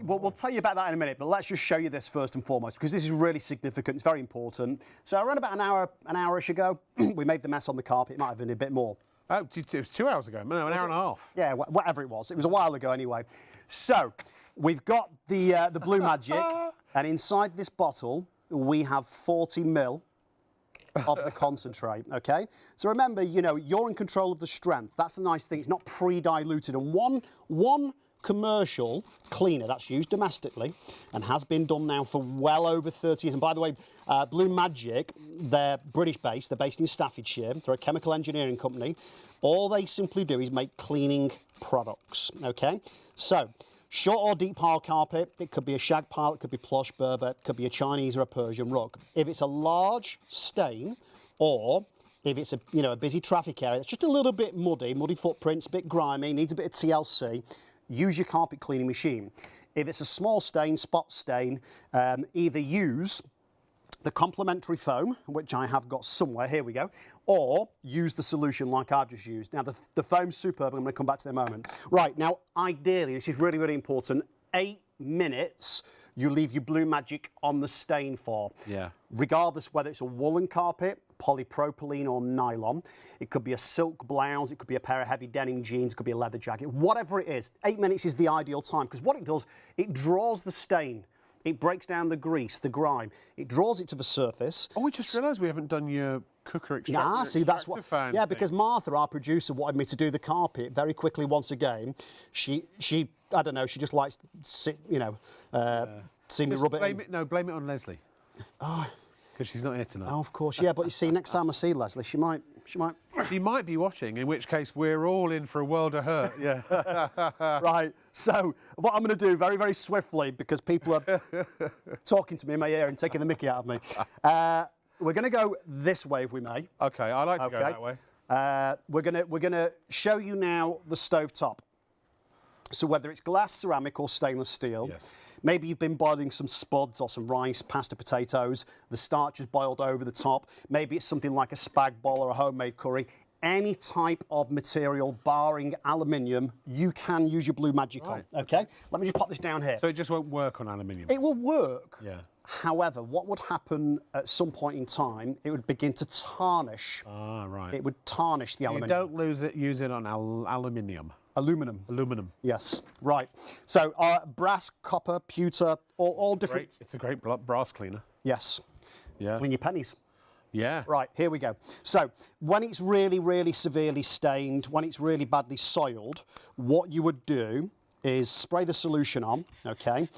We'll tell you about that in a minute, but let's just show you this first and foremost, because this is really significant. It's very important. So around about an hour-ish ago, we made the mess on the carpet. It might have been a bit more. Oh, it was 2 hours ago. No, an hour and a half. Yeah, whatever it was. It was a while ago anyway. So we've got the Blue Magic, and inside this bottle, we have 40 ml of the concentrate, okay? So remember, you know, you're in control of the strength. That's the nice thing. It's not pre-diluted. And one commercial cleaner that's used domestically and has been done now for well over 30 years. And by the way, Blue Magic, they're British-based. They're based in Staffordshire. They're a chemical engineering company. All they simply do is make cleaning products, okay? So, short or deep pile carpet, it could be a shag pile, it could be plush, Berber, it could be a Chinese or a Persian rug. If it's a large stain, or if it's a busy traffic area, it's just a little bit muddy footprints, a bit grimy, needs a bit of TLC, use your carpet cleaning machine. If it's a small stain, spot stain, either use the complementary foam, which I have got somewhere, here we go, or use the solution like I've just used. Now, the foam's superb, I'm going to come back to that in a moment. Right, now, ideally, this is really, really important, 8 minutes you leave your Blue Magic on the stain for. Yeah. Regardless whether it's a woolen carpet, polypropylene or nylon, it could be a silk blouse, it could be a pair of heavy denim jeans, it could be a leather jacket, whatever it is, 8 minutes is the ideal time, because what it does, it draws the stain. It breaks down the grease, the grime. It draws it to the surface. Oh, we just realised we haven't done your cooker extractor. Nah, see, that's what. Fan yeah, thing. because Martha, our producer, wanted me to do the carpet very quickly once again. She, I don't know, she just likes, see me rub it in. Blame it on Leslie. Oh. Because she's not here tonight. Oh, of course, yeah. But you see, next time I see Leslie, she might. She might be watching, in which case we're all in for a world of hurt. Yeah. Right. So what I'm going to do very, very swiftly, because people are talking to me in my ear and taking the mickey out of me. We're going to go this way, if we may. Okay, I like to go that way. We're gonna show you now the stovetop. So whether it's glass, ceramic, or stainless steel. Yes. Maybe you've been boiling some spuds or some rice, pasta, potatoes. The starch is boiled over the top. Maybe it's something like a spag bol or a homemade curry. Any type of material, barring aluminium, you can use your Blue Magic on. Okay? Let me just pop this down here. So it just won't work on aluminium? It will work. Yeah. However, what would happen at some point in time, it would begin to tarnish. Ah, right. It would tarnish the aluminium. You don't use it on aluminium. Aluminum. Aluminum. Yes, right. So brass, copper, pewter, all different. It's a great brass cleaner. Yes. Yeah. Clean your pennies. Yeah. Right, here we go. So when it's really, really severely stained, when it's really badly soiled, what you would do is spray the solution on, okay,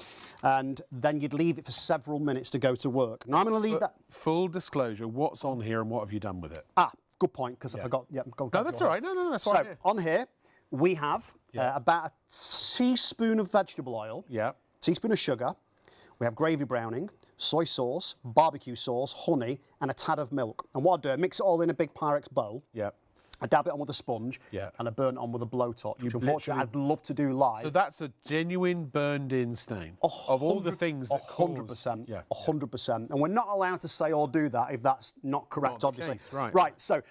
and then you'd leave it for several minutes to go to work. Now I'm going to leave that. Full disclosure, what's on here and what have you done with it? Ah, good point, because I forgot. Yeah, no, that's all right. No, that's so right. On here, we have about a teaspoon of vegetable oil, Yeah. teaspoon of sugar, we have gravy browning, soy sauce, barbecue sauce, honey, and a tad of milk. And what I'll do, I mix it all in a big Pyrex bowl. Yeah. I dab it on with a sponge, Yeah. and I burn it on with a blowtorch, which You unfortunately I'd love to do live. So that's a genuine burned-in stain of all the things that 100%. cause... Yeah. 100%. And we're not allowed to say or do that if that's not correct, Not the obviously. case, right. Right, so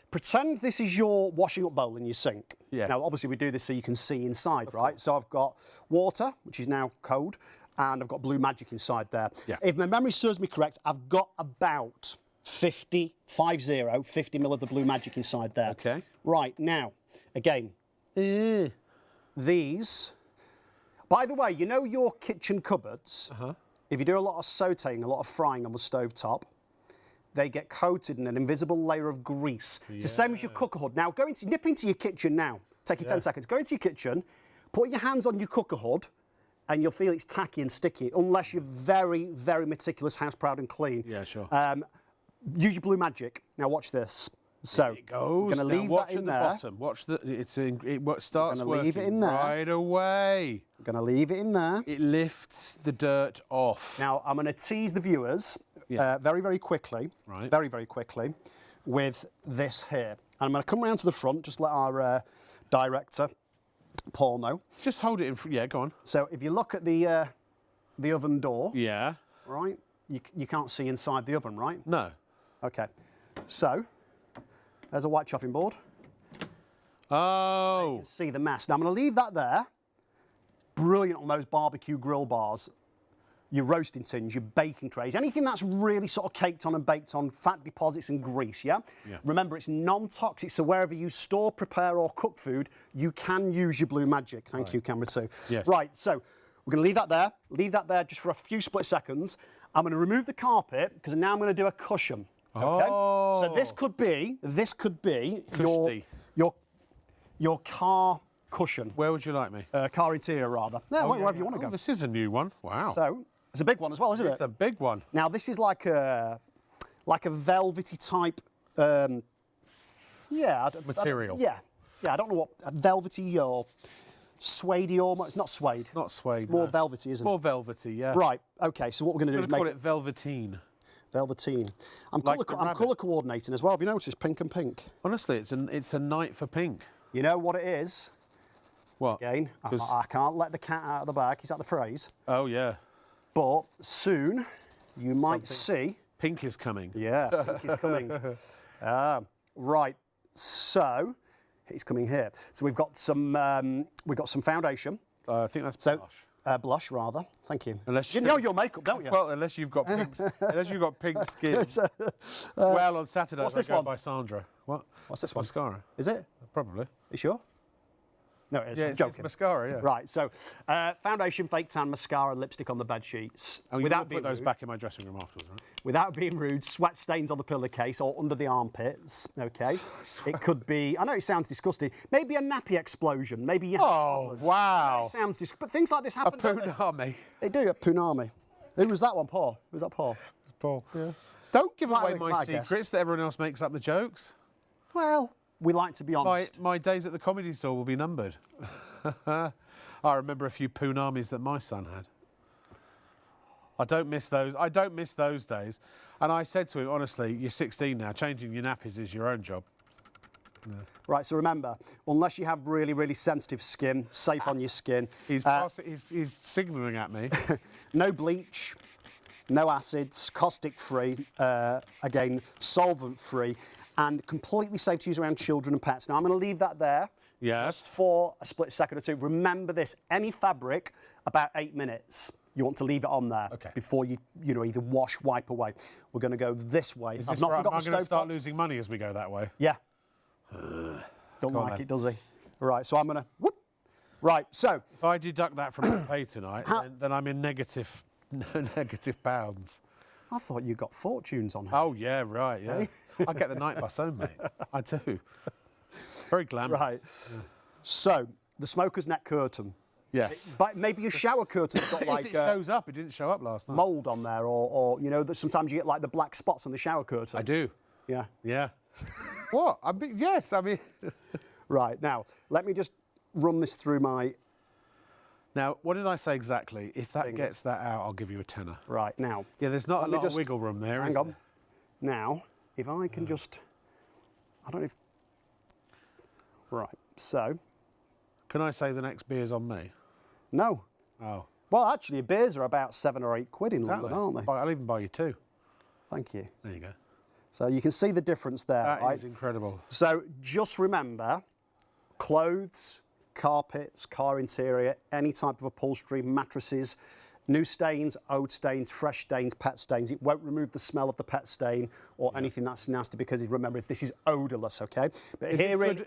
pretend this is your washing up bowl in your sink. Yes. Now, obviously, we do this so you can see inside, right? So I've got water, which is now cold, and I've got Blue Magic inside there. Yeah. If my memory serves me correct, I've got about 50 mil of the Blue Magic inside there. Okay. Right, now, again, these... By the way, you know your kitchen cupboards, if you do a lot of sautéing, a lot of frying on the stove top, they get coated in an invisible layer of grease. It's the same as your cooker hood. Now, nip into your kitchen now. Take you 10 seconds. Go into your kitchen, put your hands on your cooker hood, and you'll feel it's tacky and sticky, unless you're very, very meticulous, house proud and clean. Yeah, sure. Use your Blue Magic. Now watch this. So It goes. I'm going to leave watch that in at the there. bottom. Watch the. It starts gonna working leave it in there. right away. I'm going to leave it in there. It lifts the dirt off. Now I'm going to tease the viewers very, very quickly. Right. Very, very quickly with this here. And I'm going to come round to the front. Just let our director, Paul, know. Just hold it in. Yeah, go on. So if you look at the oven door, Yeah. right, you can't see inside the oven, right? No. Okay. So there's a white chopping board. Oh. See the mess. Now I'm going to leave that there. Brilliant on those barbecue grill bars, your roasting tins, your baking trays, anything that's really sort of caked on and baked on fat deposits and grease, yeah? Remember, it's non-toxic, so wherever you store, prepare or cook food, you can use your Blue Magic. Thank you, camera 2. Yes. Right, so we're going to leave that there just for a few split seconds. I'm going to remove the carpet because now I'm going to do a cushion. Okay? So this could be Cushy. your car cushion. Where would you like me? Car interior, rather. Yeah, wherever you want to go. This is a new one. Wow. So it's a big one as well, isn't It's it? a big one. Now this is like a velvety type. Material. Yeah. I don't know what velvety or suede almost. Not suede. Not suede. It's more no. velvety, isn't More it? velvety, yeah. Right. Okay. So what we're going to do I'm is going to make call it velveteen. velveteen. I'm Like the colour rabbit. coordinating as well. Have you noticed pink and pink? Honestly, it's a night for pink. You know what it is? What? Again, 'Cause- I can't let the cat out of the bag. Is that the phrase? Oh yeah. But soon you might see. Pink is coming. Yeah, pink is coming. Right, so it's coming here. So we've got some foundation. I think that's So blush. blush rather. Thank you. Unless you you- know your makeup, don't you? Well, unless you've got pink, pink skin. Well, on Saturday what's I this go one? by Sandra. What? What's this It's one? mascara. Is it? Probably. You sure? No, it is. Yeah, I'm it's joking. mascara. Yeah. Right, so foundation, fake tan, mascara, lipstick on the bed sheets. Oh, you without won't being put those rude. back in my dressing room afterwards, right? Without being rude, sweat stains on the pillowcase or under the armpits. Okay, it could be. I know it sounds disgusting. Maybe a nappy explosion. Maybe you. Oh, wow. It sounds disgusting. But things like this happen. don't they? Punami. They do at Punami. Who was that one, Paul? Who was that, Paul? Paul. Yeah. Don't give away Like my my guest. secrets that everyone else makes up the jokes. Well, we like to be honest. My days at the comedy store will be numbered. I remember a few Punamis that my son had. I don't miss those. I don't miss those days. And I said to him, honestly, you're 16 now. Changing your nappies is your own job. Right, so remember, unless you have really, really sensitive skin, safe on your skin. He's signalling at me. No bleach, no acids, caustic-free, again, solvent-free, and completely safe to use around children and pets. Now, I'm going to leave that there. Yes. For a split second or two. Remember this, any fabric, about 8 minutes. You want to leave it on there before you either wash, wipe away. We're going to go this way. Is I've this not right? forgotten Am I going to stovetop. start losing money as we go that way? Yeah. Don't Go on like then. it, does he? Right, so I'm going to... Whoop. Right, so... If I deduct that from my pay tonight, then I'm in negative pounds. I thought you got fortunes on her. Oh, yeah, right, yeah. I get the night bus home, mate. I do. Very glamorous. Right. So, the smoker's neck curtain. Yes. But maybe your shower curtain's got like if it shows up, it didn't show up last night. mould on there, or that sometimes you get like the black spots on the shower curtain. I do. Yeah. Yeah. What? Yes, I mean... Right, now, let me just run this through my... Now, what did I say exactly? If that Fingers. gets that out, I'll give you a tenner. Right, now... Yeah, there's not a Let me lot of just- wiggle room there, Hang is on. there? Now, if I can just... I don't know if... Right, so... Can I say the next beer's on me? No. Oh. Well, actually, beers are about £7 or £8 in London, aren't they? I'll even buy you 2. Thank you. There you go. So you can see the difference there, That right? is incredible. So just remember, clothes, carpets, car interior, any type of upholstery, mattresses, new stains, old stains, fresh stains, pet stains. It won't remove the smell of the pet stain or anything that's nasty because remember, this is odourless, okay? But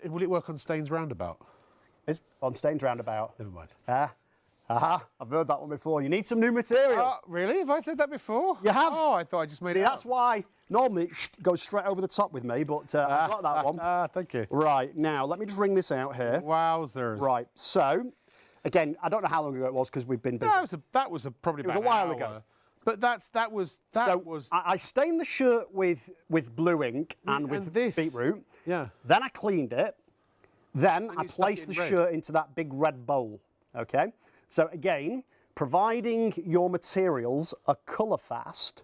Will it work on Stains Roundabout? Is on Stains Roundabout. Never mind. I've heard that one before. You need some new material. Really? Have I said that before? You have. Oh, I thought I just made See, it that's up. why normally it goes straight over the top with me, but I got that one. Thank you. Right, now, let me just ring this out here. Wowzers. Right, so, again, I don't know how long ago it was because we've been busy. That was probably was about a while an ago. hour. But that was. I stained the shirt with blue ink and with this. beetroot. Yeah. Then I cleaned it. Then I you stuck placed it in the red. shirt into that big red bowl. Okay? So again, providing your materials are colour fast,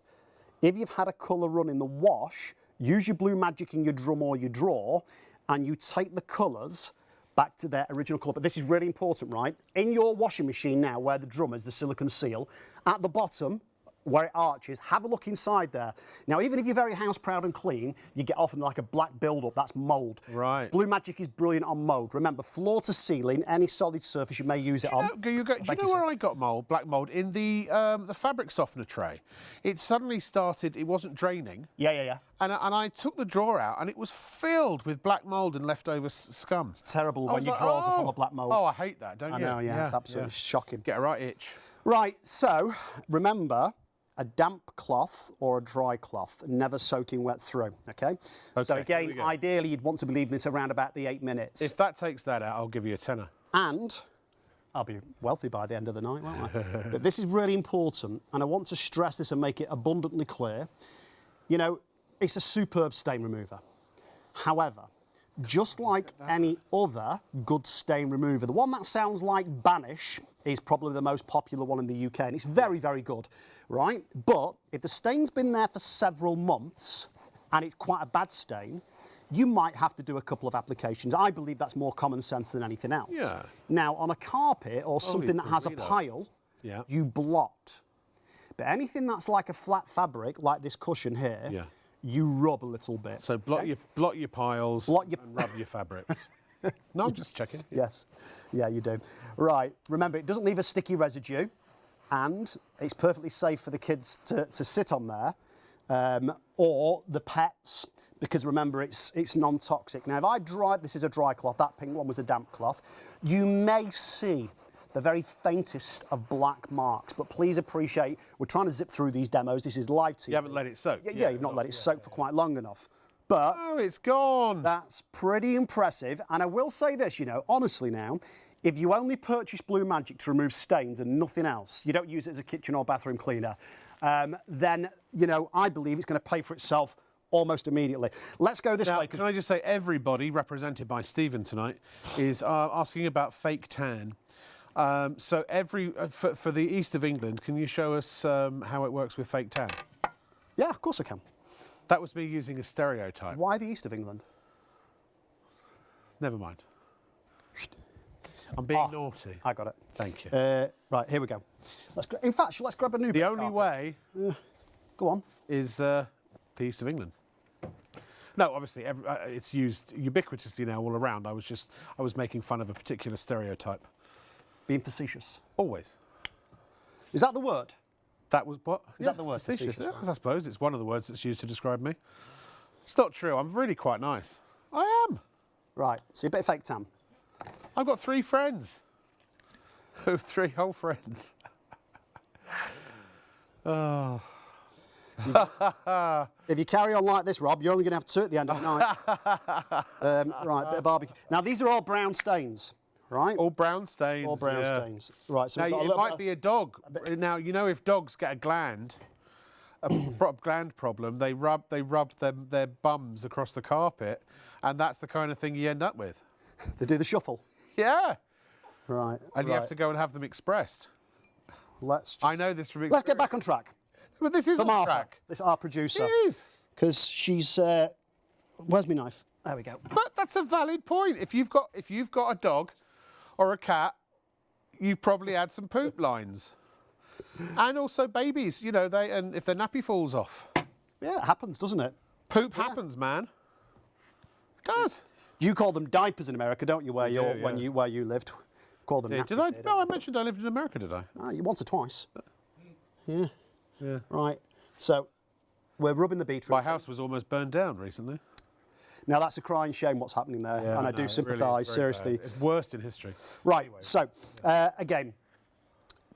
if you've had a colour run in the wash, use your Blue Magic in your drum or your drawer, and you take the colours back to their original colour. But this is really important, right? In your washing machine now, where the drum is, the silicone seal, at the bottom, where it arches, have a look inside there. Now, even if you're very house proud and clean, you get often like a black build-up, that's mould. Right. Blue Magic is brilliant on mould. Remember, floor to ceiling, any solid surface you may use it on. Do you know where I got black mould? In the fabric softener tray. It suddenly started, it wasn't draining. Yeah. And I took the drawer out and it was filled with black mould and leftover scum. It's terrible I when was your like, drawers are full of black mould. Oh, I hate that, don't I you? know, yeah, it's absolutely shocking. Get a right itch. Right, so remember, a damp cloth or a dry cloth, never soaking wet through, okay? So Okay, here we again, go. ideally you'd want to be leaving this around about the 8 minutes. If that takes that out, I'll give you a tenner. And I'll be wealthy by the end of the night, won't I? But this is really important, and I want to stress this and make it abundantly clear. You know, it's a superb stain remover. However, just like any other good stain remover, the one that sounds like Banish is probably the most popular one in the UK, and it's very, very good, right? But if the stain's been there for several months, and it's quite a bad stain, you might have to do a couple of applications. I believe that's more common sense than anything else. Yeah. Now, on a carpet or something that has a pile, you blot. But anything that's like a flat fabric, like this cushion here, you rub a little bit. So blot your piles and rub your fabrics. No, I'm just checking. Yes, yeah, you do. Right, remember, it doesn't leave a sticky residue, and it's perfectly safe for the kids to sit on there, or the pets, because remember, it's non-toxic. Now, if I dry, this is a dry cloth, that pink one was a damp cloth, you may see the very faintest of black marks, but please appreciate, we're trying to zip through these demos, this is live TV. You haven't let it soak. Yeah, you've not let it soak for quite long enough. But oh, it's gone. That's pretty impressive. And I will say this, you know, honestly now, if you only purchase Blue Magic to remove stains and nothing else, you don't use it as a kitchen or bathroom cleaner, then, you know, I believe it's going to pay for itself almost immediately. Let's go this way. Can I just say, everybody represented by Stephen tonight is asking about fake tan. So for the east of England, can you show us how it works with fake tan? Yeah, of course I can. That was me using a stereotype. Why the east of England? Never mind. I'm being naughty. I got it. Thank you. Right, here we go. In fact, let's grab a new bit The of only carpet. way Go on. is the east of England. No, obviously, it's used ubiquitously now all around. I was making fun of a particular stereotype. Being facetious. Always. Is that the word? That was what? Is that the word? Facetious. Facetious, I suppose it's one of the words that's used to describe me. It's not true. I'm really quite nice. I am. Right, so a bit of fake tan. I've got 3 friends. 3 whole friends. Oh. If you carry on like this, Rob, you're only going to have 2 at the end of the night. Right, bit of barbecue. Now, these are all brown stains, right? All brown stains. All brown stains. Right, so Now, we've got a it little might bit be a dog. Now, you know, if dogs get a gland problem, they rub their bums across the carpet, and that's the kind of thing you end up with. They do the shuffle. Yeah. Right. And you have to go and have them expressed. I know this from experience. Let's get back on track. But this is For on Martha, track. this is our producer. It is. Because she's... where's my knife? There we go. But That's a valid point. If you've got a dog or a cat, you've probably had some poop lines. And also babies, you know, and if their nappy falls off. Yeah, it happens, doesn't it? Poop happens, man. It does. You call them diapers in America, don't you? Where you lived, call them. Yeah, did I? No, I mentioned I lived in America, did I? Once or twice. Yeah. Yeah. Right. So we're rubbing the beetroot. My house was almost burned down recently. Now that's a crying shame what's happening there, and I do sympathise, seriously. It's worst in history. Right, so again,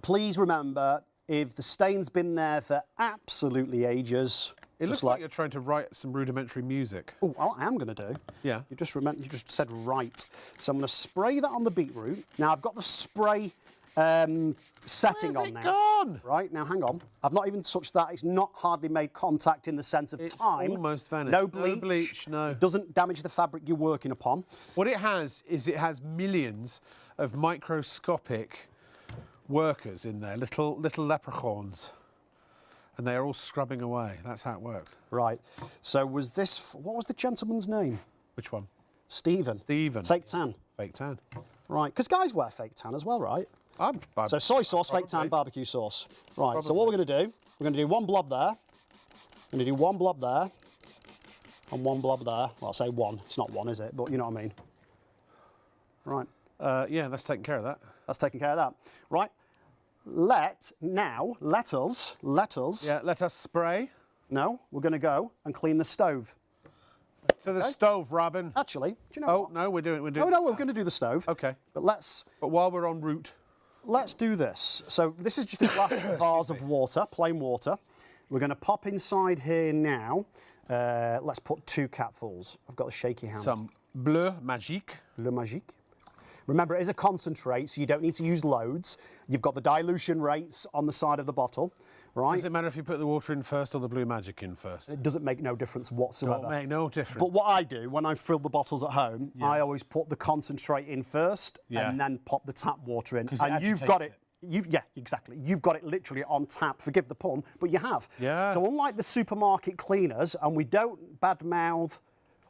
please remember, if the stain's been there for absolutely ages... It looks like you're trying to write some rudimentary music. Oh, I am going to do. Yeah. You just said right. So I'm going to spray that on the beetroot. Now I've got the spray setting on now. Gone? Right, now hang on. I've not even touched that. It's not hardly made contact in the sense of time. It's almost vanished. No bleach. No bleach, no. Doesn't damage the fabric you're working upon. What it has is it has millions of microscopic workers in there, little leprechauns. And they are all scrubbing away. That's how it works. Right. So what was the gentleman's name? Which one? Stephen. Stephen. Fake tan. Fake tan. Right, because guys wear fake tan as well, right? So soy sauce, fake tan, barbecue sauce. Right, so what we're going to do, we're going to do one blob there. We're going to do one blob there. And one blob there. Well, I'll say one. It's not one, is it? But you know what I mean. Right. Yeah, that's taking care of that. That's taking care of that. Right. Let us... Yeah, let us spray. No, we're going to go and clean the stove. So the stove, Robin. Actually, do you know what? No, we're doing Oh, no, we're going to do the stove. Okay. But while we're en route. Let's do this. So this is just a glass vase of water, plain water. We're going to pop inside here now. Let's put 2 capfuls. I've got a shaky hand. Some Bleu Magique. Bleu Magique. Remember, it is a concentrate, so you don't need to use loads. You've got the dilution rates on the side of the bottle, right? Does it matter if you put the water in first or the Blue Magic in first? It doesn't make no difference whatsoever. Don't make no difference. But what I do, when I fill the bottles at home, I always put the concentrate in first and then pop the tap water in. And you've got it. Yeah, exactly. You've got it literally on tap, forgive the pun, but you have. Yeah. So unlike the supermarket cleaners, and we don't badmouth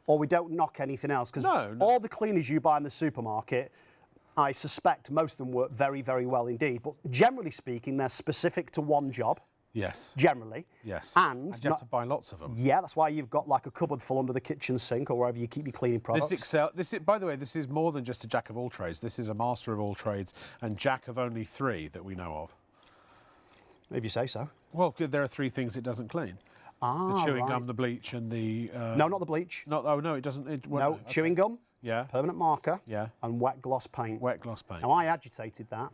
or we don't knock anything else, because all the cleaners you buy in the supermarket, I suspect most of them work very, very well indeed. But generally speaking, they're specific to one job. Yes. Generally. Yes. And you have to buy lots of them. Yeah, that's why you've got like a cupboard full under the kitchen sink or wherever you keep your cleaning products. By the way, this is more than just a jack of all trades. This is a master of all trades and jack of only 3 that we know of. If you say so. Well, there are 3 things it doesn't clean. The chewing gum, the bleach, and the... no, not the bleach. No, it doesn't... Chewing gum. Yeah. Permanent marker. Yeah. And wet gloss paint. Wet gloss paint. Now, I agitated that.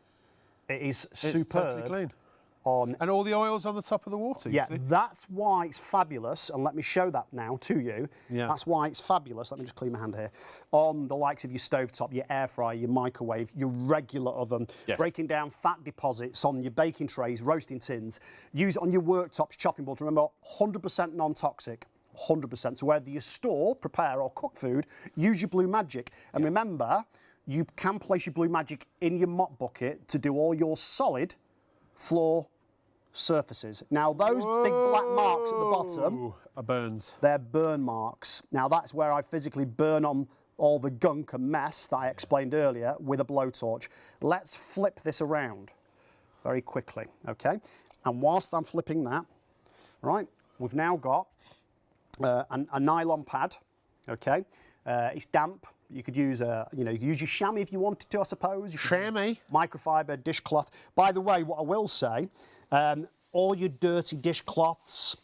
It is superb. It's totally clean. And all the oils on the top of the water, you see? That's why it's fabulous, and let me show that now to you. Yeah. That's why it's fabulous. Let me just clean my hand here. On the likes of your stovetop, your air fryer, your microwave, your regular oven, breaking down fat deposits on your baking trays, roasting tins. Use it on your worktops, chopping boards. Remember, 100% non-toxic. 100%. So whether you store, prepare or cook food, use your Blue Magic. And remember, you can place your Blue Magic in your mop bucket to do all your solid floor surfaces. Now those big black marks at the bottom are burns. They're burn marks. Now that's where I physically burn on all the gunk and mess that I explained earlier with a blowtorch. Let's flip this around very quickly, okay? And whilst I'm flipping that, right, we've now got a nylon pad, okay? It's damp. You could use you could use your shammy if you wanted to, I suppose. Shammy. Microfiber dishcloth. By the way, what I will say, all your dirty dishcloths,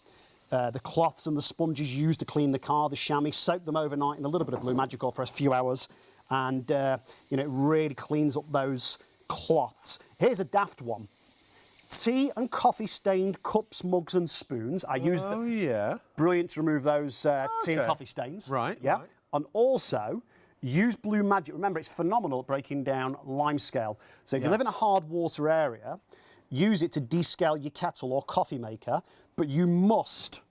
the cloths and the sponges used to clean the car, the chamois, soak them overnight in a little bit of Blue Magic or for a few hours, and it really cleans up those cloths. Here's a daft one. Tea and coffee stained cups, mugs and spoons. I use them. Oh, yeah. Brilliant to remove those tea and coffee stains. Right. Yeah. Right. And also, use Blue Magic. Remember, it's phenomenal at breaking down lime scale. So if you live in a hard water area, use it to descale your kettle or coffee maker, but you must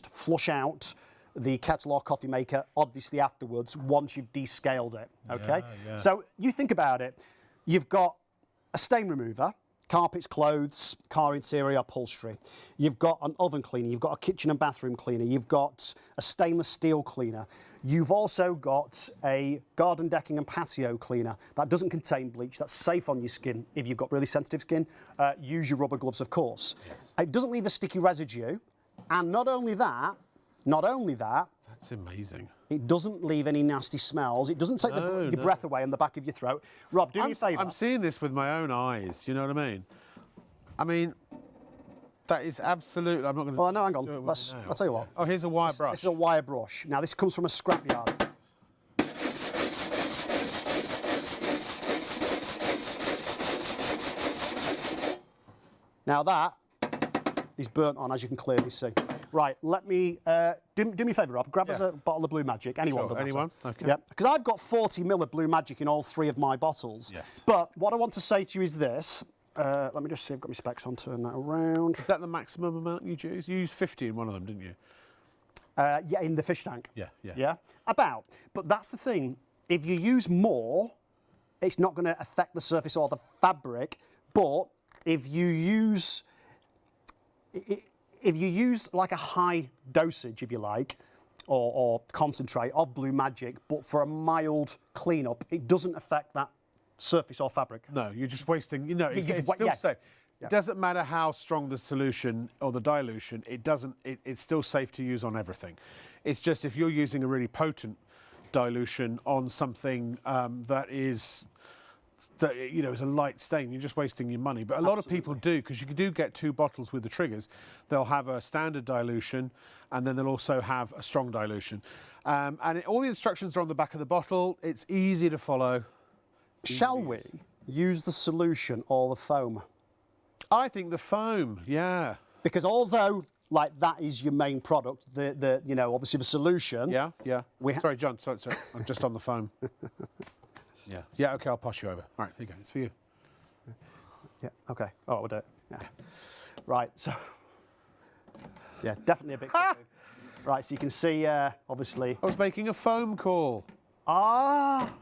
flush out the kettle or coffee maker, obviously afterwards, once you've descaled it, okay? Yeah. So you think about it. You've got a stain remover, carpets, clothes, car interior, upholstery. You've got an oven cleaner, you've got a kitchen and bathroom cleaner, you've got a stainless steel cleaner. You've also got a garden decking and patio cleaner that doesn't contain bleach, that's safe on your skin if you've got really sensitive skin. Use your rubber gloves, of course. Yes. It doesn't leave a sticky residue, and not only that, That's amazing. it doesn't leave any nasty smells. It doesn't take your breath away in the back of your throat. Rob, do me a favour. I'm seeing this with my own eyes. You know what I mean? I mean, that is absolute. I'm not going to. Well, no, hang on. I'll tell you what. Oh, here's a wire brush. This is a wire brush. Now, this comes from a scrapyard. Now that is burnt on, as you can clearly see. Right, let me, do me a favour, Rob. Grab us a bottle of Blue Magic. Anyone. Sure, anyone? Okay. Yeah, because I've got 40 ml of Blue Magic in all 3 of my bottles. Yes. But what I want to say to you is this. Let me just see, I've got my specs on, turn that around. Is that the maximum amount you use? You used 50 in one of them, didn't you? Yeah, in the fish tank. Yeah. Yeah? About. But that's the thing. If you use more, it's not going to affect the surface or the fabric. But if you use like a high dosage, if you like, or concentrate of Blue Magic, but for a mild cleanup, it doesn't affect that surface or fabric. No, you're just wasting. You know, it's just still yeah. safe. It doesn't matter how strong the solution or the dilution. It doesn't. It's still safe to use on everything. It's just if you're using a really potent dilution on something that is a light stain, you're just wasting your money. But a lot of people do, because you do get 2 bottles with the triggers. They'll have a standard dilution, and then they'll also have a strong dilution. And all the instructions are on the back of the bottle. It's easy to follow. Shall we use the solution or the foam? I think the foam, yeah. Because although, like, that is your main product, obviously the solution. Yeah. Sorry, John, sorry. I'm just on the foam. Yeah, okay, I'll pass you over. All right, here you go, it's for you. Yeah, okay. Oh, we'll do it. Yeah. Right, so, yeah, definitely a bit quicker. Right, so you can see, obviously. I was making a foam call. Ah!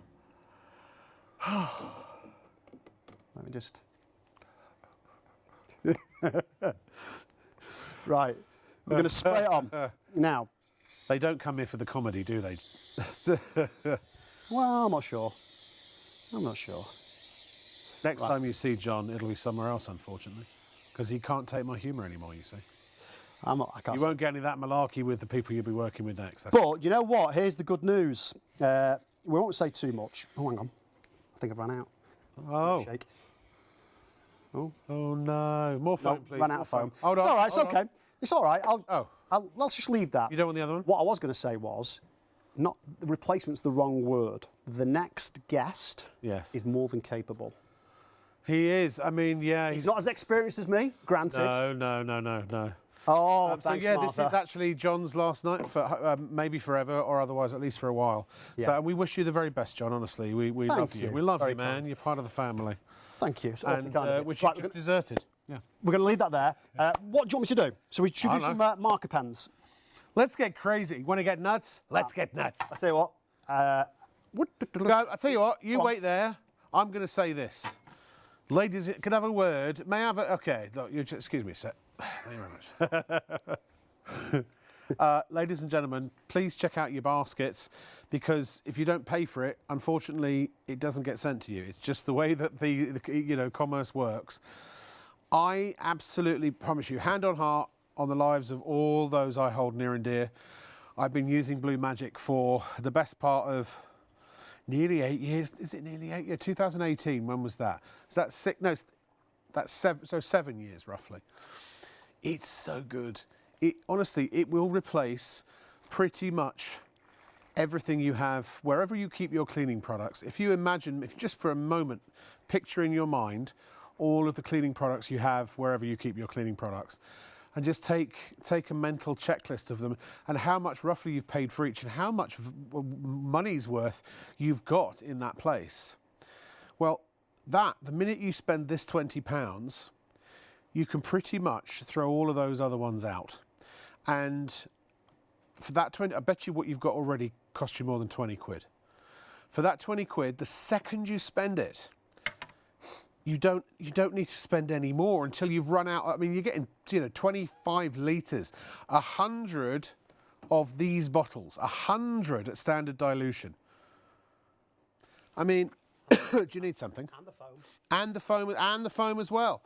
Let me just. Right, we're going to spray it on. Now. They don't come here for the comedy, do they? Well, I'm not sure. Next time you see John, it'll be somewhere else, unfortunately, because he can't take my humour anymore, you see. I can't. You won't get any of that malarkey with the people you'll be working with next. But you know what? Here's the good news. We won't say too much. Oh, hang on. I think I've run out. Oh. Shake. Oh no! More foam, please. Ran out of foam. Hold on. It's all right. It's hold okay. on. It's all right. Let's just leave that. You don't want the other one? What I was going to say was, not the replacement's the wrong word. The next guest is more than capable. He is. I mean, yeah. He's not as experienced as me, granted. No. Oh, so thanks, yeah, Martha. this is actually John's last night for maybe forever, or otherwise at least for a while. Yeah. So we wish you the very best, John. Honestly, we love you. We love very you, man. kind. You're part of the family. Thank you. So And which you just deserted. Yeah. We're going to leave that there. What do you want me to do? So we should do some marker pens. Let's get crazy. Want to get nuts? Let's get nuts. I'll tell you what. I'll tell you what. You wait there. I'm going to say this. Ladies, can I have a word? May I have a... OK, look, excuse me a sec. Thank you very much. Ladies and gentlemen, please check out your baskets, because if you don't pay for it, unfortunately, it doesn't get sent to you. It's just the way that the commerce works. I absolutely promise you, hand on heart, on the lives of all those I hold near and dear, I've been using Blue Magic for the best part of nearly 8 years. Is it nearly 8 years? 2018, when was that? Is that 6? No, that's 7, so 7 years roughly. It's so good. Honestly, it will replace pretty much everything you have wherever you keep your cleaning products. If you imagine, if just for a moment, picture in your mind all of the cleaning products you have wherever you keep your cleaning products, and just take a mental checklist of them and how much roughly you've paid for each and how much money's worth you've got in that place. Well, the minute you spend this £20, you can pretty much throw all of those other ones out. And for that 20, I bet you what you've got already cost you more than 20 quid. For that 20 quid, the second you spend it, you don't need to spend any more until you've run out. I mean, you're getting 25 litres, 100 of these bottles, 100 at standard dilution. I mean, do you need something? And the foam. And the foam, and the foam as well.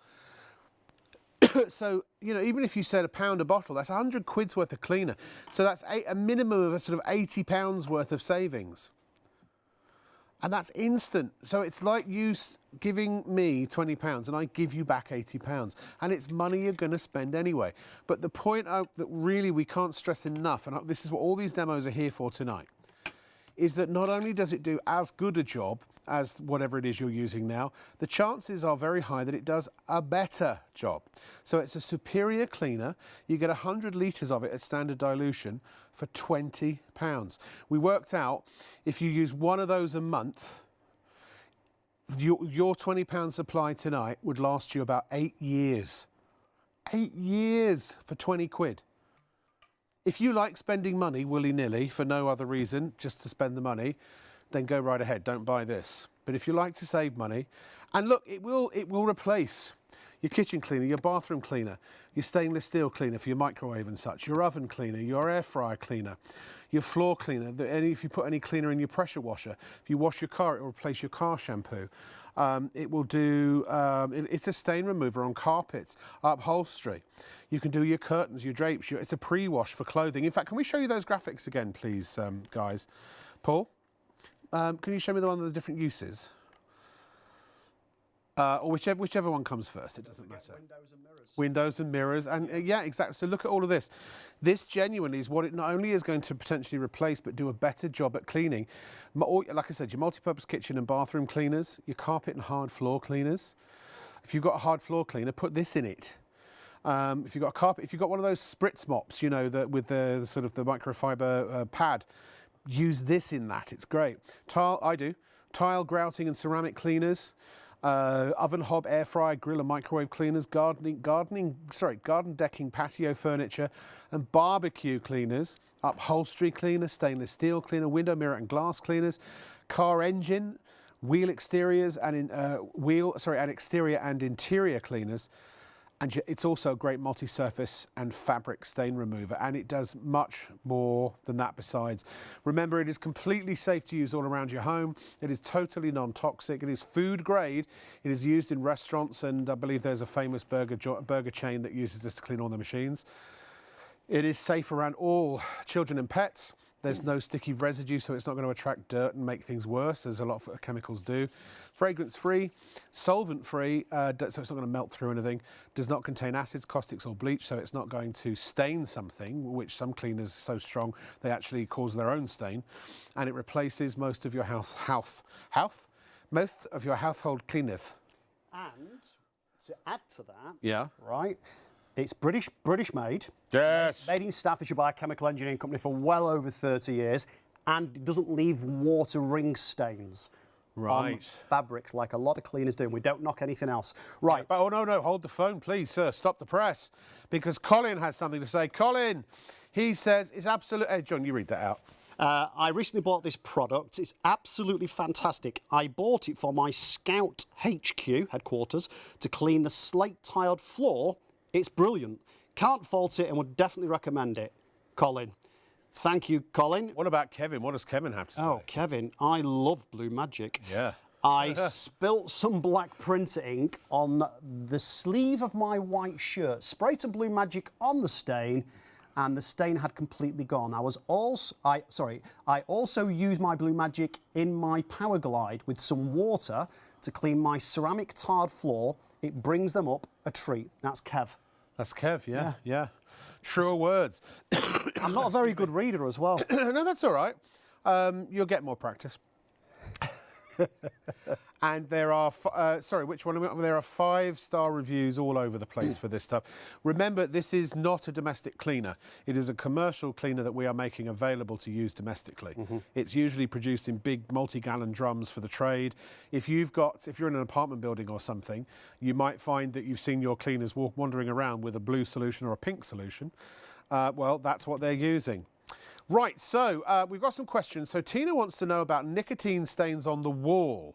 So, even if you said £1 a bottle, that's 100 quid's worth of cleaner. So that's a minimum of a sort of £80 worth of savings. And that's instant. So it's like you giving me £20 and I give you back £80. And it's money you're going to spend anyway. But the point that really we can't stress enough, and this is what all these demos are here for tonight, is that not only does it do as good a job as whatever it is you're using now, the chances are very high that it does a better job. So it's a superior cleaner. You get 100 litres of it at standard dilution for £20. We worked out if you use one of those a month, your £20 supply tonight would last you about 8 years. 8 years for 20 quid. If you like spending money willy-nilly for no other reason, just to spend the money, then go right ahead, don't buy this. But if you like to save money, and look, it will replace your kitchen cleaner, your bathroom cleaner, your stainless steel cleaner for your microwave and such, your oven cleaner, your air fryer cleaner, your floor cleaner, if you put any cleaner in your pressure washer, if you wash your car, it will replace your car shampoo. It will do, it's a stain remover on carpets, upholstery. You can do your curtains, your drapes, it's a pre-wash for clothing. In fact, can we show you those graphics again, please, guys? Paul, can you show me the one with the different uses? Or whichever one comes first, it doesn't matter. Windows and mirrors. Windows and mirrors, and yeah, exactly. So look at all of this. This genuinely is what it not only is going to potentially replace, but do a better job at cleaning. Like I said, your multi-purpose kitchen and bathroom cleaners, your carpet and hard floor cleaners. If you've got a hard floor cleaner, put this in it. If you've got a carpet, if you've got one of those spritz mops, with the sort of the microfiber pad, use this in that. It's great. Tile grouting and ceramic cleaners. Oven hob, air fryer, grill and microwave cleaners, garden decking, patio furniture and barbecue cleaners, upholstery cleaner, stainless steel cleaner, window mirror and glass cleaners, car engine, wheel exteriors and exterior and interior cleaners. And it's also a great multi-surface and fabric stain remover, and it does much more than that besides. Remember, it is completely safe to use all around your home. It is totally non-toxic. It is food grade. It is used in restaurants, and I believe there's a famous burger chain that uses this to clean all the machines. It is safe around all children and pets. There's no sticky residue, so it's not going to attract dirt and make things worse, as a lot of chemicals do. Fragrance-free, solvent-free, so it's not going to melt through anything. Does not contain acids, caustics or bleach, so it's not going to stain something, which some cleaners are so strong they actually cause their own stain. And it replaces most of your most of your household cleaners. And to add to that, Yeah. right, it's British made. Yes. Made in Staffordshire by a chemical engineering company for well over 30 years, and it doesn't leave water ring stains on fabrics like a lot of cleaners do. We don't knock anything else. Right. Yeah, but, oh, no, hold the phone, please, sir. Stop the press, because Colin has something to say. Colin, he says it's absolute... Hey, John, you read that out. I recently bought this product. It's absolutely fantastic. I bought it for my Scout HQ headquarters to clean the slate-tiled floor. It's brilliant. Can't fault it and would definitely recommend it. Colin. Thank you, Colin. What about Kevin? What does Kevin have to say? Oh, Kevin, I love Blue Magic. Yeah. I spilt some black printer ink on the sleeve of my white shirt, sprayed some Blue Magic on the stain, and the stain had completely gone. I also used my Blue Magic in my Power Glide with some water to clean my ceramic tarred floor. It brings them up a treat. That's Kev. That's Kev, yeah. Truer words. I'm not a very good reader as well. No, that's all right. You'll get more practice. And there are, which one? There are 5-star reviews all over the place for this stuff. Remember, this is not a domestic cleaner. It is a commercial cleaner that we are making available to use domestically. Mm-hmm. It's usually produced in big multi-gallon drums for the trade. If you're in an apartment building or something, you might find that you've seen your cleaners wandering around with a blue solution or a pink solution. Well, that's what they're using. Right, so we've got some questions. So Tina wants to know about nicotine stains on the wall.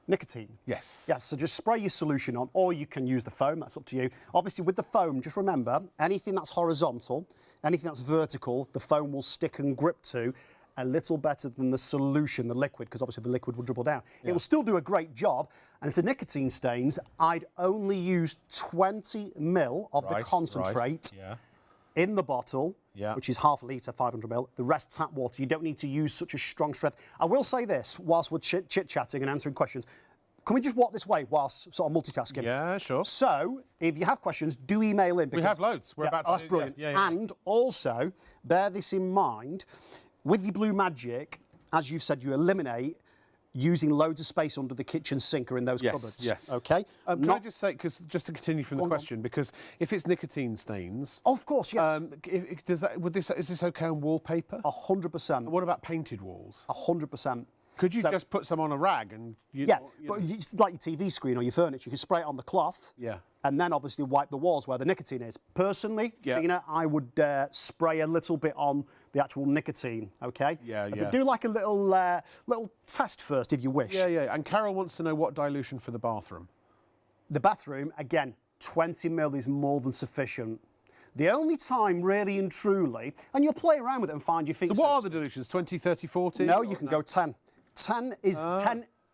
nicotine. Yes. Yes, so just spray your solution on, or you can use the foam, that's up to you. Obviously, with the foam, just remember, anything that's horizontal, anything that's vertical, the foam will stick and grip to a little better than the solution, the liquid, because obviously the liquid will dribble down. It will still do a great job, and for nicotine stains, I'd only use 20 ml of the concentrate in the bottle, which is half a litre, 500 ml. The rest tap water. You don't need to use such a strong strength. I will say this, whilst we're chit-chatting and answering questions, can we just walk this way whilst sort of multitasking? Yeah, sure. So, if you have questions, do email in. We have loads. We're about to that's brilliant. And also, bear this in mind, with your Blue Magic, as you've said, you eliminate using loads of space under the kitchen sink or in those cupboards. Yes. Okay. Can I just say, because just to continue from the question, because if it's nicotine stains, of course, yes. Is this okay on wallpaper? 100%. What about painted walls? 100%. Could you just put some on a rag and but it's like your TV screen or your furniture, you can spray it on the cloth. Yeah. And then obviously wipe the walls where the nicotine is. Personally, Tina, I would spray a little bit on the actual nicotine, okay? But do like a little test first if you wish. Yeah. And Carol wants to know what dilution for the bathroom. The bathroom, again, 20 ml is more than sufficient. The only time, really and truly, and you'll play around with it and find your feet. So what are the dilutions? 20, 30, 40? No, you can go 10. 10 is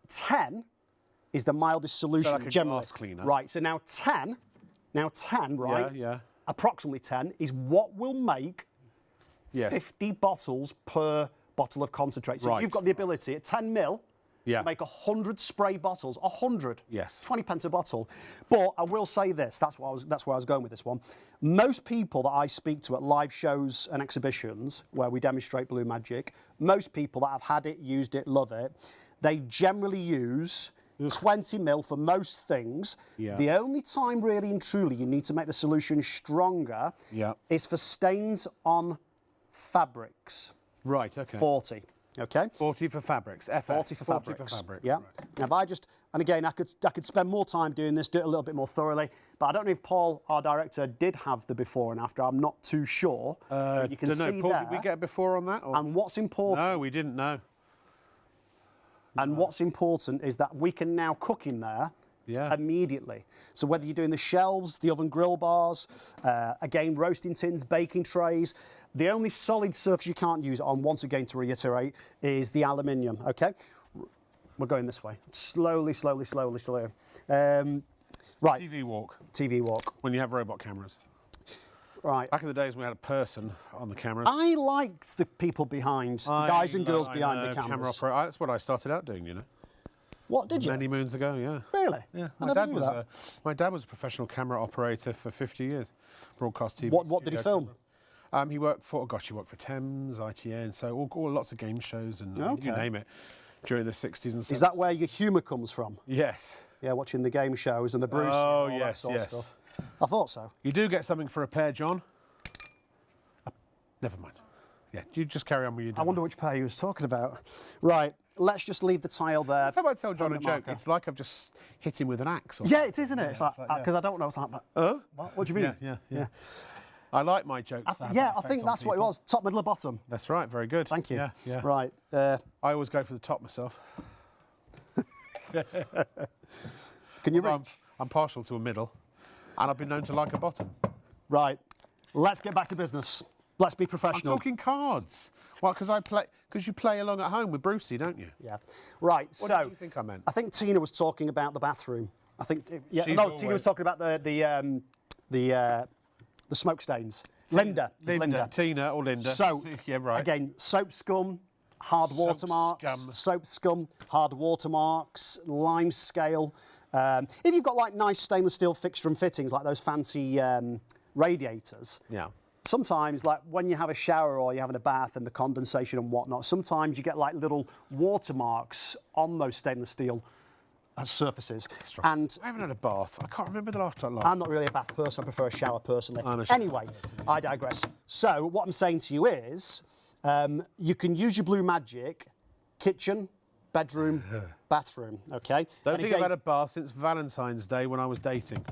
10 is the mildest solution, so like a generally. glass cleaner. Right, so now 10, right? Yeah. Approximately 10 is what will make 50 bottles per bottle of concentrate. So you've got the ability at 10 ml to make 100 spray bottles, 100. Yes. 20 pence a bottle. But I will say this, that's where I was going with this one. Most people that I speak to at live shows and exhibitions where we demonstrate Blue Magic, most people that have had it, used it, love it, they generally use 20 ml for most things. The only time really and truly you need to make the solution stronger is for stains on fabrics. Right, okay. 40. Okay. 40 for fabrics. FF. 40 for fabrics. 40 for fabrics. Yeah. Right. Now, if I just, and again, I could spend more time doing this, do it a little bit more thoroughly. But I don't know if Paul, our director, did have the before and after. I'm not too sure. You can see Paul, there. did we get a before on that? Or? And what's important? No, we didn't know. And what's important is that we can now cook in there immediately. So whether you're doing the shelves, the oven grill bars, again, roasting tins, baking trays, the only solid surface you can't use on, once again to reiterate, is the aluminium, okay? We're going this way. Slowly. Right. TV walk. TV walk. When you have robot cameras. Right. Back in the days when we had a person on the camera. I liked the people behind, the guys and girls behind the cameras. Camera operator. That's what I started out doing, you know. What, did you? Many moons ago, yeah. Really? Yeah. I never knew that. My dad was a professional camera operator for 50 years. Broadcast TV. What did he film? He worked for Thames, ITN, so all lots of game shows and you name it during the 60s and 70s. Is that where your humour comes from? Yes. Yeah, watching the game shows and the Bruce. Oh, and all yes, that sort of stuff. I thought so. You do get something for a pair, John. Never mind. Yeah, you just carry on with your demo. I wonder which pair he was talking about. Right, let's just leave the tile there. If I tell John a joke, it's like I've just hit him with an axe. Yeah, it is, isn't it? It's like, because I don't know. It's like, what do you mean? Yeah. I like my jokes. I think that's what it was. Top, middle, or bottom. That's right. Very good. Thank you. Yeah. Right. I always go for the top myself. Can you reach? I'm partial to a middle, and I've been known to like a bottom. Right. Let's get back to business. Let's be professional. I'm talking cards. Well, because you play along at home with Brucey, don't you? Yeah. Right. What did you think I meant? I think Tina was talking about the bathroom. I think. Tina was talking about the smoke stains. Linda. Tina or Linda. So, yeah, right. Again, soap scum, hard watermarks. Soap scum, hard watermarks, lime scale. If you've got like nice stainless steel fixture and fittings, like those fancy radiators. Yeah. Sometimes, like when you have a shower or you're having a bath and the condensation and whatnot, sometimes you get like little watermarks on those stainless steel surfaces. And I haven't had a bath. I can't remember the last time. I'm not really a bath person. I prefer a shower personally. Anyway, I digress. So what I'm saying to you is, you can use your Blue Magic, kitchen, bedroom, bathroom. Okay. Don't think I've had a bath since Valentine's Day when I was dating.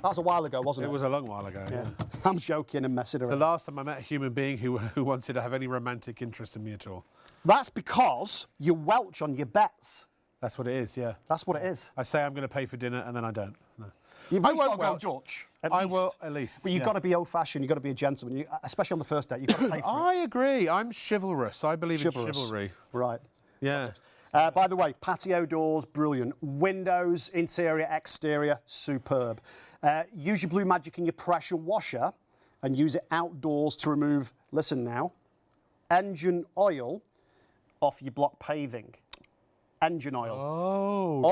That was a while ago, wasn't it? It was a long while ago. Yeah. I'm joking and messing around. The last time I met a human being who wanted to have any romantic interest in me at all. That's because you welch on your bets. That's what it is, yeah. That's what it is. I say I'm going to pay for dinner and then I don't. No. You've I got to won't go welch. Dutch. I will, at least. But you've yeah. got to be old-fashioned. You've got to be a gentleman, especially on the first date. You've got to pay for I agree. I'm chivalrous. I believe in Chivalrous. chivalry. Right. Yeah. By the way, patio doors, brilliant. Windows, interior, exterior, superb. Use your Blue Magic in your pressure washer and use it outdoors to remove, listen now, engine oil off your block paving. Engine oil. Oh,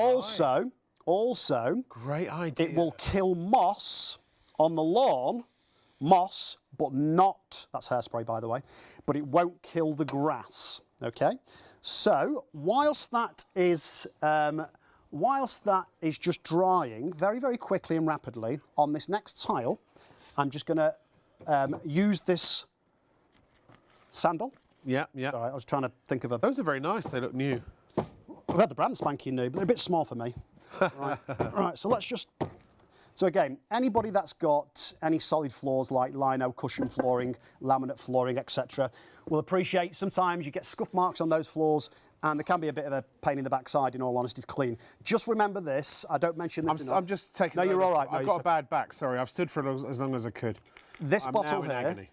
Also, great idea. it will kill moss on the lawn, moss, but not, that's hairspray by the way, but it won't kill the grass, okay? So, whilst that is just drying very, very quickly and rapidly on this next tile, I'm just going to use this sandal. Yeah, yeah. All right, I was trying to think of a... Those are very nice. They look new. I've had the brand spanking new, but they're a bit small for me. Right, so let's just... So again, anybody that's got any solid floors like lino, cushion flooring, laminate flooring, etc., will appreciate sometimes you get scuff marks on those floors and there can be a bit of a pain in the backside, in all honesty, to clean. Just remember this, I don't mention this enough. I'm just taking... No, you're all right. I've got a bad back, sorry. I've stood for as long as I could. This I'm bottle now in here, agony.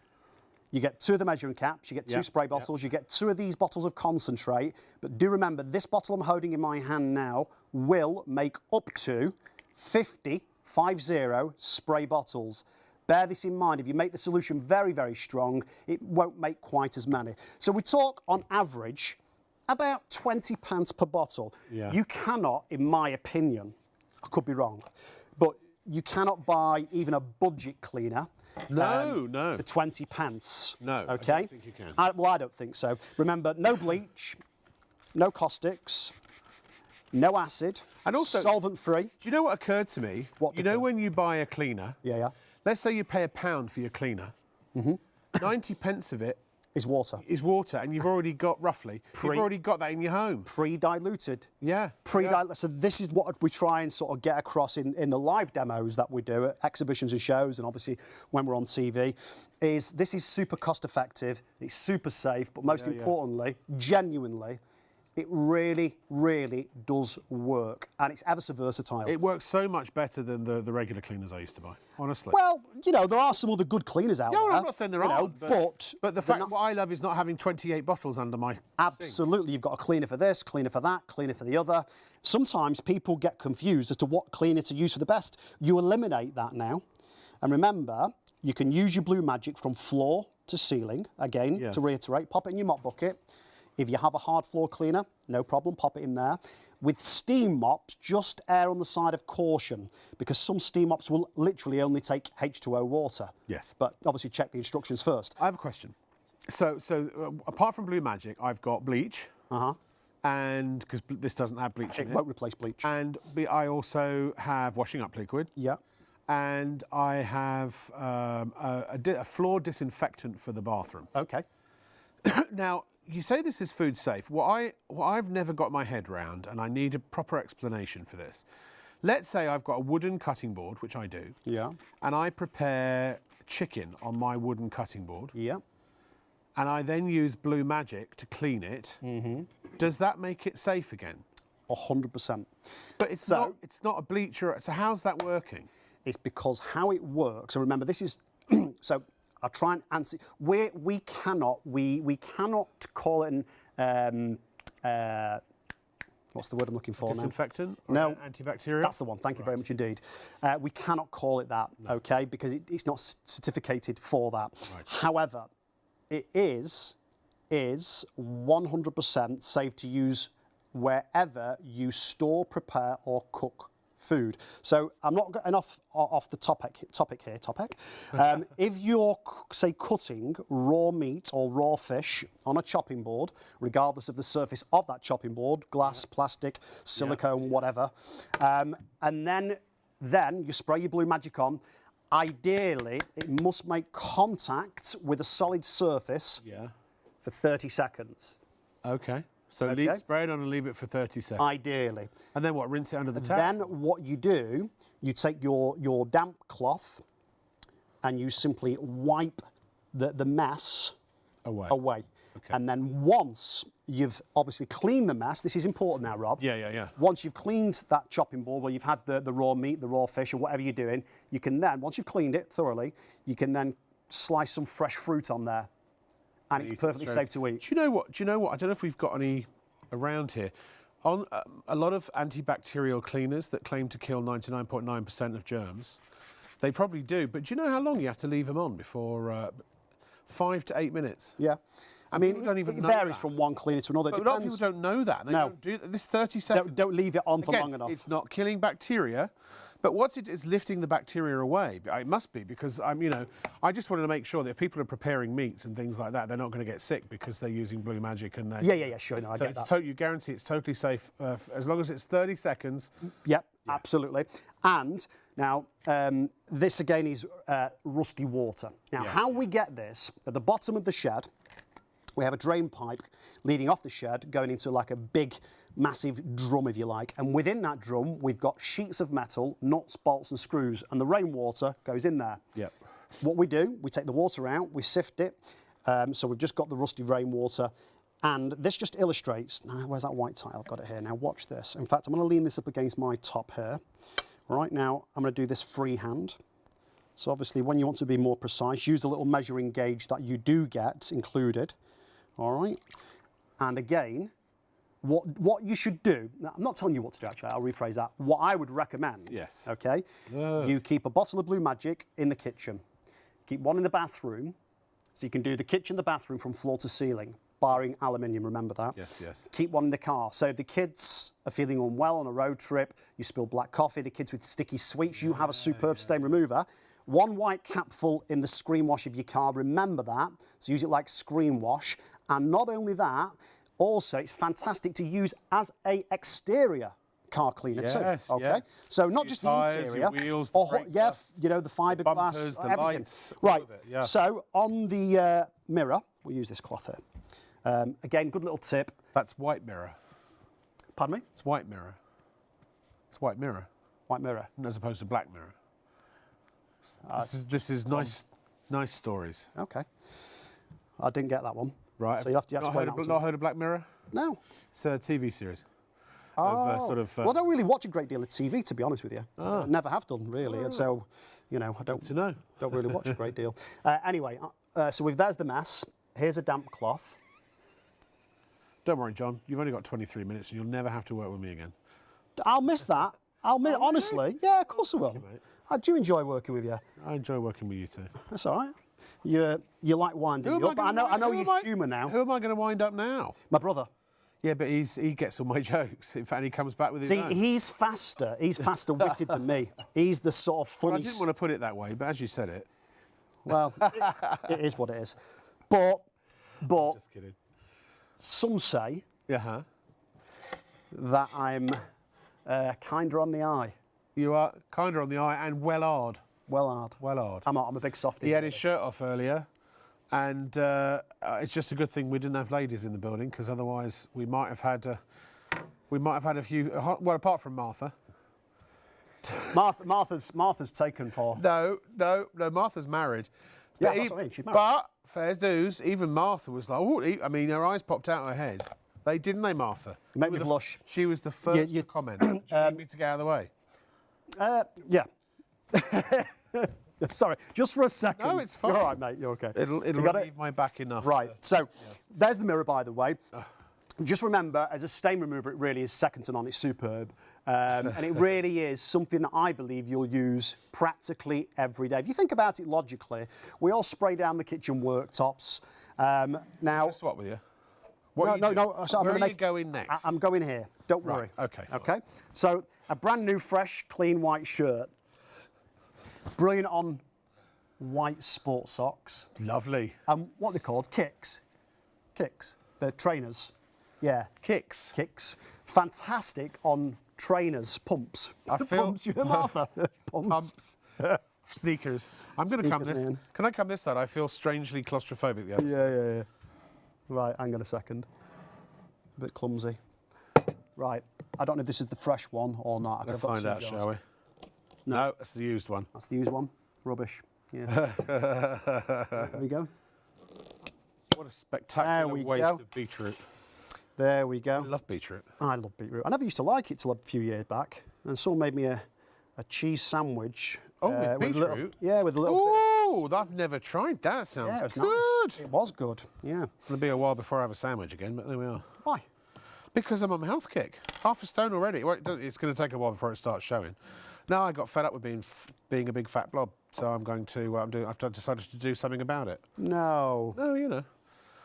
you get 2 of the measuring caps, you get 2 spray bottles, you get 2 of these bottles of concentrate, but do remember, this bottle I'm holding in my hand now will make up to 50 spray bottles. Bear this in mind, if you make the solution very, very strong, it won't make quite as many. So we talk, on average, about 20 pence per bottle. Yeah. You cannot, in my opinion, I could be wrong, but you cannot buy even a budget cleaner No, no. for 20 pence. No, okay? I don't think you can. Well, I don't think so. Remember, no bleach, no caustics, no acid, And also- solvent-free. Do you know what occurred to me? What You know occurred? when you buy a cleaner, Yeah. let's say you pay £1 for your cleaner, 90 pence of it Is water. is water, and you've already got, roughly, Pre- you've already got that in your home. Pre-diluted. Yeah. Pre-diluted. So this is what we try and sort of get across in the live demos that we do at exhibitions and shows, and obviously when we're on TV, is this is super cost-effective, it's super safe, but most importantly, genuinely, it really, really does work, and it's ever so versatile. It works so much better than the regular cleaners I used to buy, honestly. Well, you know, there are some other good cleaners out Yeah, there. well, I'm not saying there you know, aren't, but the they're fact not- what I love is not having 28 bottles under my sink. Absolutely, you've got a cleaner for this, cleaner for that, cleaner for the other. Sometimes people get confused as to what cleaner to use for the best. You eliminate that now. And remember, you can use your Blue Magic from floor to ceiling. Again, to reiterate, pop it in your mop bucket. If you have a hard floor cleaner, no problem, pop it in there. With steam mops, just err on the side of caution, because some steam mops will literally only take H2O water. Yes. But obviously check the instructions first. I have a question. So apart from Blue Magic, I've got bleach. And because this doesn't have bleach in It it. won't replace bleach. And I also have washing up liquid. Yeah. And I have a floor disinfectant for the bathroom. Okay. Now, you say this is food safe. What I've never got my head round, and I need a proper explanation for this. Let's say I've got a wooden cutting board, which I do. Yeah. And I prepare chicken on my wooden cutting board. Yeah. And I then use Blue Magic to clean it. Does that make it safe again? 100%. But it's not a bleacher. So how's that working? It's because how it works, and remember this is, so I'll try and answer, we cannot call it an, what's the word I'm looking for Disinfectant? Or now? No. Antibacterial? That's the one, thank you very much indeed. We cannot call it that, okay, because it's not certificated for that. Right. However, it is 100% safe to use wherever you store, prepare or cook food. So I'm not getting off the topic here. If you're, say, cutting raw meat or raw fish on a chopping board, regardless of the surface of that chopping board, glass, plastic, silicone, whatever, and then you spray your Blue Magic on. Ideally, it must make contact with a solid surface for 30 seconds. Okay. So Okay. spray it on and leave it for 30 seconds. Ideally. And then what, rinse it under the tap? Then what you do, you take your damp cloth and you simply wipe the mess away. And then once you've obviously cleaned the mess, this is important now, Rob. Yeah. Once you've cleaned that chopping board where you've had the raw meat, the raw fish, or whatever you're doing, you can then, once you've cleaned it thoroughly, you can then slice some fresh fruit on there. And it's perfectly safe to eat. Do you know what? I don't know if we've got any around here. On a lot of antibacterial cleaners that claim to kill 99.9% of germs, they probably do. But do you know how long you have to leave them on before 5 to 8 minutes? Yeah. I mean, don't even it know varies that. from one cleaner to another. But a lot of people don't know that. They don't do this 30 seconds. Don't leave it on for Again, long enough. It's not killing bacteria, but what's it is lifting the bacteria away. It must be, because I just wanted to make sure that if people are preparing meats and things like that, they're not going to get sick because they're using Blue Magic and they. Yeah, sure. No, I so get it's that. you guarantee it's totally safe as long as it's 30 seconds. Yep, absolutely. And now, this again is rusty water. Now, how we get this, at the bottom of the shed, we have a drain pipe leading off the shed, going into like a big, massive drum, if you like. And within that drum, we've got sheets of metal, nuts, bolts and screws, and the rainwater goes in there. Yep. What we do, we take the water out, we sift it. So we've just got the rusty rainwater. And this just illustrates, where's that white tile? I've got it here. Now watch this. In fact, I'm going to lean this up against my top here. Right now, I'm going to do this freehand. So obviously, when you want to be more precise, use the little measuring gauge that you do get included. All right. And again, what you should do, now, I'm not telling you what to do, actually, I'll rephrase that. What I would recommend, Yes. okay, you keep a bottle of Blue Magic in the kitchen. Keep one in the bathroom, so you can do the kitchen, the bathroom from floor to ceiling, barring aluminium, remember that? Yes. Keep one in the car. So if the kids are feeling unwell on a road trip, you spill black coffee, the kids with sticky sweets, you have a superb stain remover. One white capful in the screen wash of your car, remember that. So use it like screen wash. And not only that, also it's fantastic to use as a exterior car cleaner too. Okay, yeah. So not Your just tyres, the your interior, wheels, the brake dust, the fiberglass, bumpers, the everything. lights, all Right. of it, yeah. So on the mirror, we'll use this cloth here. Again, good little tip. That's white mirror. Pardon me? It's white mirror. It's white mirror, White mirror. as opposed to black mirror. This is nice stories. Okay. I didn't get that one. Right. So you have to not explain heard, that of, to not me. heard of Black Mirror? No. It's a TV series. Oh. Of, sort of, well, I don't really watch a great deal of TV, to be honest with you. Never have done, really. And so, I to know. don't really watch a great deal. Anyway, so there's the mess. Here's a damp cloth. Don't worry, John. You've only got 23 minutes and you'll never have to work with me again. I'll miss that. Honestly. Yeah, of course I will. you, mate. I do enjoy working with you. I enjoy working with you too. That's all right. You like winding me up. I know you're human now. Who am I going to wind up now? My brother. Yeah, but he gets all my jokes. In fact, he comes back with his own. He's faster. He's faster witted than me. He's the sort of funny. Well, I didn't want to put it that way, but as you said it. Well, it is what it is. But Just kidding. some say Yeah, that I'm kinder on the eye. You are kinder on the eye and well-hard. Well hard. I'm a big softie. He had his shirt off earlier, and it's just a good thing we didn't have ladies in the building, because otherwise we might have had a few. Well, apart from Martha. Martha's taken for. No, Martha's married. Yeah, But that's what I mean, she's married. But fair dues, even Martha was like, oh, I mean, her eyes popped out her head. Didn't they, Martha? You make You me were the- blush. She was the first to comment. Do you need me to get out of the way? Yeah. Sorry, just for a second. No, it's fine. You're all right, mate. You're okay. It'll You got it? relieve my back enough. Right. So there's the mirror, by the way. Just remember, as a stain remover, it really is second to none. It's superb. And it really is something that I believe you'll use practically every day. If you think about it logically, we all spray down the kitchen worktops. Now, I'll swap with you. no. So Where are you going next? I'm going here. Don't worry. Okay, fine. Okay. So a brand new, fresh, clean white shirt. Brilliant on white sports socks. Lovely. What are they called? Kicks. They're trainers. Yeah. Kicks. Fantastic on trainers. Pumps. I feel- Pumps. You hear Martha? Pumps. Pumps. Sneakers. I'm going to come Sneakers, this. man. Can I come this side? I feel strangely claustrophobic the other side. Yeah. Right, hang on a second. A bit clumsy. Right, I don't know if this is the fresh one or not. Let's find out, shall we? No, that's the used one. That's the used one. Rubbish. Yeah. There we go. What a spectacular waste of beetroot. There we go. I love beetroot. I love beetroot. I never used to like it till a few years back. And someone made me a cheese sandwich. Oh, with beetroot? With a little Oh, I've never tried that. Sounds it was good. nice. It was good, yeah. It's going to be a while before I have a sandwich again, but there we are. Why? Because I'm on my health kick. Half a stone already. Well, it's going to take a while before it starts showing. Now I got fed up with being a big fat blob, so I'm going to. I've decided to do something about it. No. No, you know.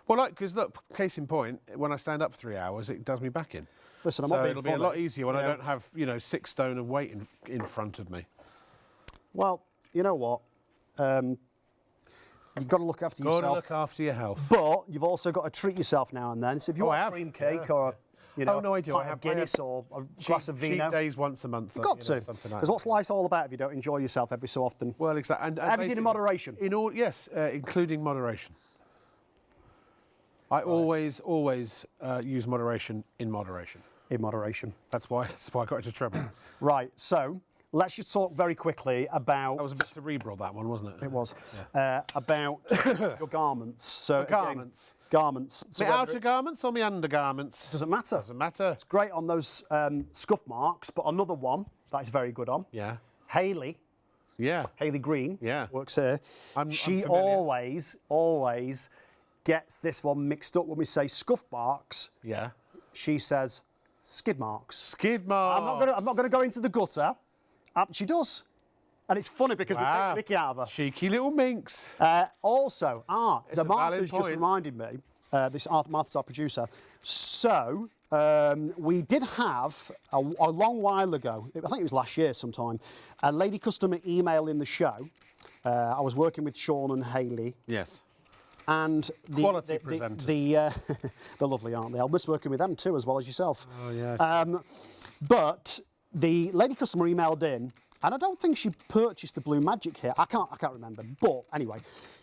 Well, because look, case in point, when I stand up for 3 hours, it does me back in. Listen, I'm so not being it'll be a funny. lot easier when I don't have 6 stone of weight in front of me. Well, you know what? You've got to look after yourself. Got to look after your health. But you've also got to treat yourself now and then. So if you want a cream cake or no, I do. pint of Guinness or a glass of vino. Cheat days once a month. You've got to. Something like Because that. what's life all about if you don't enjoy yourself every so often? Well, exactly. And Everything in moderation. Yes, including moderation. I always use moderation in moderation. In moderation. That's why I got into trouble. Right, so let's just talk very quickly about... That was a bit cerebral, that one, wasn't it? It was. About your garments. So garments. Garments. So My whether outer it's- garments or my undergarments? Doesn't matter. Doesn't matter. It's great on those scuff marks, but another one that is very good on. Yeah. Hayley Green, Yeah. works here. I'm She familiar. always gets this one mixed up when we say scuff marks. Yeah. She says skid marks. Skid marks. I'm not gonna go into the gutter. She does, and it's funny because we take the mickey out of her. Cheeky little minx. Also, It's the a valid Martha's just point. reminded me. Martha's our producer. So we did have a long while ago. I think it was last year sometime. A lady customer email in the show. I was working with Sean and Hayley. Yes. And Quality presenters. They're lovely, aren't they? I miss working with them too, as well as yourself. Oh, yeah. But the lady customer emailed in, and I don't think she purchased the Blue Magic here. I can't remember. But anyway,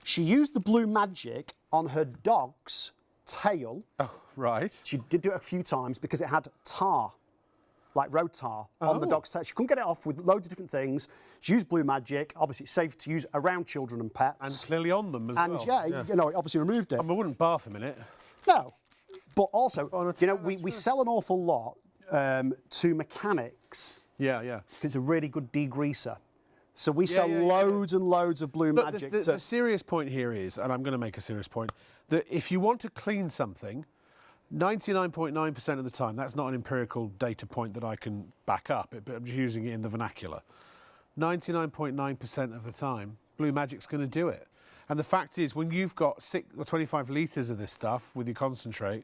she used the Blue Magic on her dog's tail. Oh, right. She did do it a few times because it had tar, like road tar, on the dog's tail. She couldn't get it off with loads of different things. She used Blue Magic. Obviously, it's safe to use around children and pets. And clearly on them as well. And it obviously removed it. I wouldn't bath them in it. No, but also, On a we sell an awful lot to mechanics. Yeah, yeah. It's a really good degreaser. So we sell yeah. loads and loads of Blue Look, Magic. the serious point here is, and I'm going to make a serious point, that if you want to clean something, 99.9% of the time, that's not an empirical data point that I can back up, but I'm just using it in the vernacular. 99.9% of the time, Blue Magic's going to do it. And the fact is, when you've got 6 or 25 litres of this stuff with your concentrate,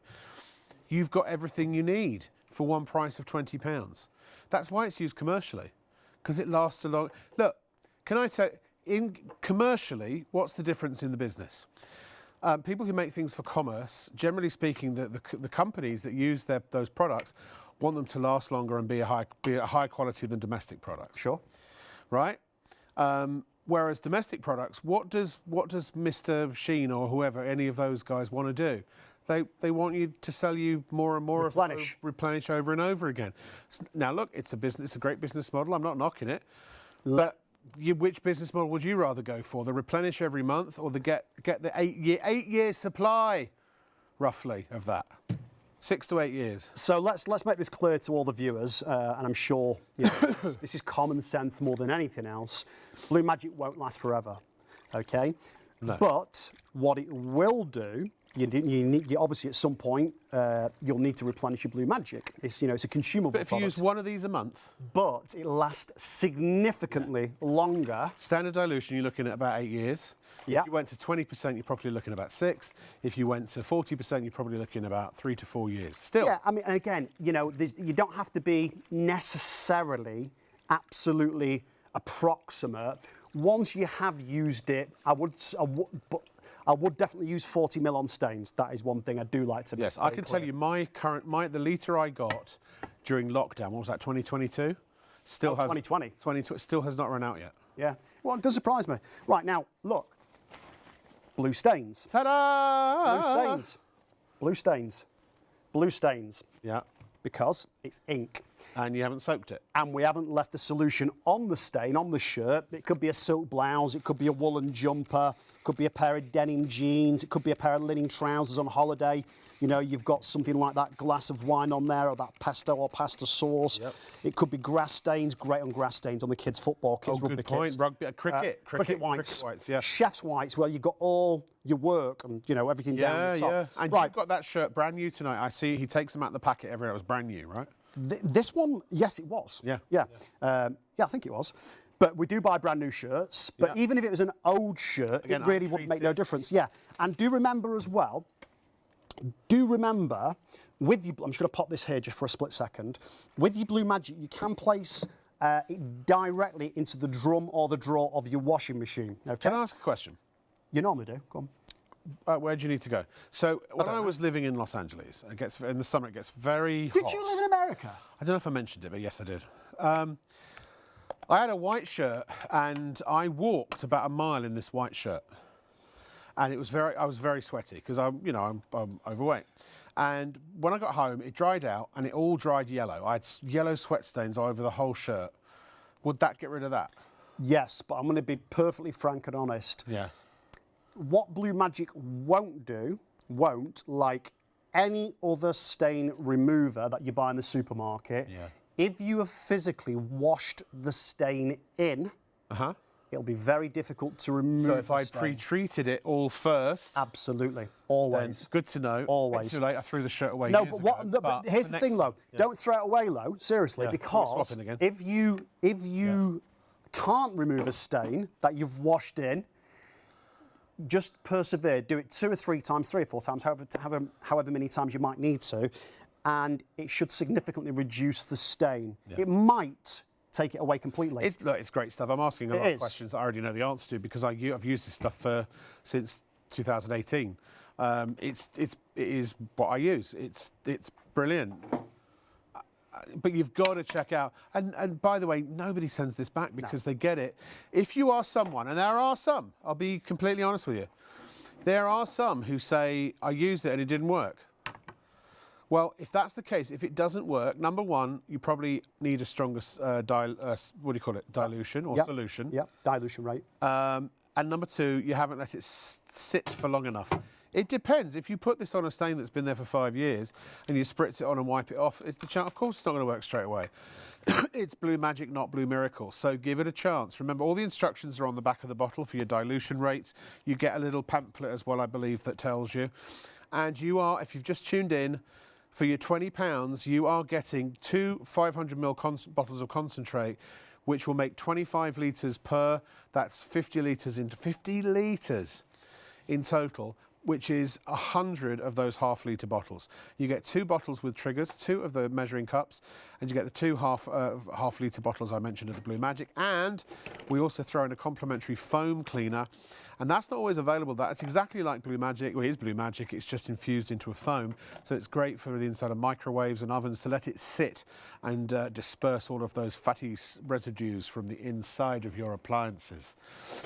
you've got everything you need for one price of £20. That's why it's used commercially, because it lasts a long... Look, can I say, commercially, what's the difference in the business? People who make things for commerce, generally speaking, the companies that use those products want them to last longer and be a higher quality than domestic products. Sure. Right? Whereas domestic products, what does Mr. Sheen or whoever, any of those guys want to do? They want you to sell you more and more replenish over and over again. Now look, it's a great business model. I'm not knocking it, but which business model would you rather go for? The replenish every month, or the get the 8 year supply, roughly, of that? 6 to 8 years. So let's make this clear to all the viewers, and I'm sure this is common sense more than anything else. Blue Magic won't last forever, okay? No. But what it will do, you obviously at some point you'll need to replenish your Blue Magic. It's a consumable But if you product. use one of these a month, But it lasts significantly longer. standard dilution, you're looking at about 8 years. Yeah. If you went to 20%, you're probably looking at about 6. If you went to 40%, you're probably looking at about 3 to 4 years. Still. Yeah, I mean, and again, you don't have to be necessarily absolutely approximate. Once you have used it, I would definitely use 40 mil on stains. That is one thing I do like to make. Yes, I can tell you the litre I got during lockdown, what was that, 2022? Still has 2020. Still has not run out yet. Yeah. Well, it does surprise me. Right, now, look. Blue stains. Ta-da! Blue stains. Blue stains. Blue stains. Yeah. Because it's ink. And you haven't soaked it. And we haven't left the solution on the stain, on the shirt. It could be a silk blouse, it could be a woolen jumper, Could be a pair of denim jeans. It could be a pair of linen trousers on holiday. You know, you've got something like that glass of wine on there, or that pesto or pasta sauce. Yep. It could be grass stains. Great on grass stains on the kids' football, kids' rugby good point. kits. Rugby, cricket whites. Cricket whites, yeah. Chef's whites. Well, you've got all your work and, you know, everything down the top. Yeah. And you've got that shirt brand new tonight. I see he takes them out of the packet every night. It was brand new, right? This one, yes, it was. Yeah. Yeah. I think it was. But we do buy brand new shirts. But even if it was an old shirt, Again, it really wouldn't make no difference. Yeah. And do remember as well, with your, I'm just going to pop this here just for a split second. With your Blue Magic, you can place it directly into the drum or the drawer of your washing machine. Okay? Can I ask a question? You normally do. Go on. Where do you need to go? So when I was living in Los Angeles, in the summer it gets very hot. Did you live in America? I don't know if I mentioned it, but yes, I did. I had a white shirt, and I walked about a mile in this white shirt, and I was very sweaty because I'm overweight. And when I got home, it dried out, and it all dried yellow. I had yellow sweat stains all over the whole shirt. Would that get rid of that? Yes, but I'm going to be perfectly frank and honest. Yeah. What Blue Magic won't, like any other stain remover that you buy in the supermarket, if you have physically washed the stain in, it'll be very difficult to remove. So if I stain. pre-treated it all first, Absolutely, always. then good to know. Always. It's too late. I threw the shirt away. No, years but ago, but here's the thing, though. Don't throw it away, though. Seriously, Yeah, because swapping again. if you can't remove a stain that you've washed in, just persevere. Do it 2 or 3 times, 3 or 4 times, however many times you might need to, and it should significantly reduce the stain. It might take it away completely. It's great stuff. I'm asking a lot of questions that I already know the answer to because I've used this stuff since 2018. It is what I use. It's brilliant. But you've got to check out, and by the way, nobody sends this back because they get it. If you are someone, and there are some, I'll be completely honest with you, there are some who say, I used it and it didn't work. Well, if that's the case, if it doesn't work, number one, you probably need a stronger, dilution or solution. Yep, dilution rate. And number two, you haven't let it sit for long enough. It depends. If you put this on a stain that's been there for 5 years and you spritz it on and wipe it off, of course it's not going to work straight away. It's Blue Magic, not Blue Miracle. So give it a chance. Remember, all the instructions are on the back of the bottle for your dilution rates. You get a little pamphlet as well, I believe, that tells you. And you are, if you've just tuned in, for your £20, you are getting 2 500ml bottles of concentrate, which will make 25 litres per. That's 50 litres into 50 litres in total, which is 100 of those half-litre bottles. You get 2 bottles with triggers, 2 of the measuring cups, and you get the 2 half-litre bottles I mentioned of the Blue Magic. And we also throw in a complimentary foam cleaner. And that's not always available. That's exactly like Blue Magic. Well, it is Blue Magic. It's just infused into a foam. So it's great for the inside of microwaves and ovens to let it sit and disperse all of those fatty residues from the inside of your appliances.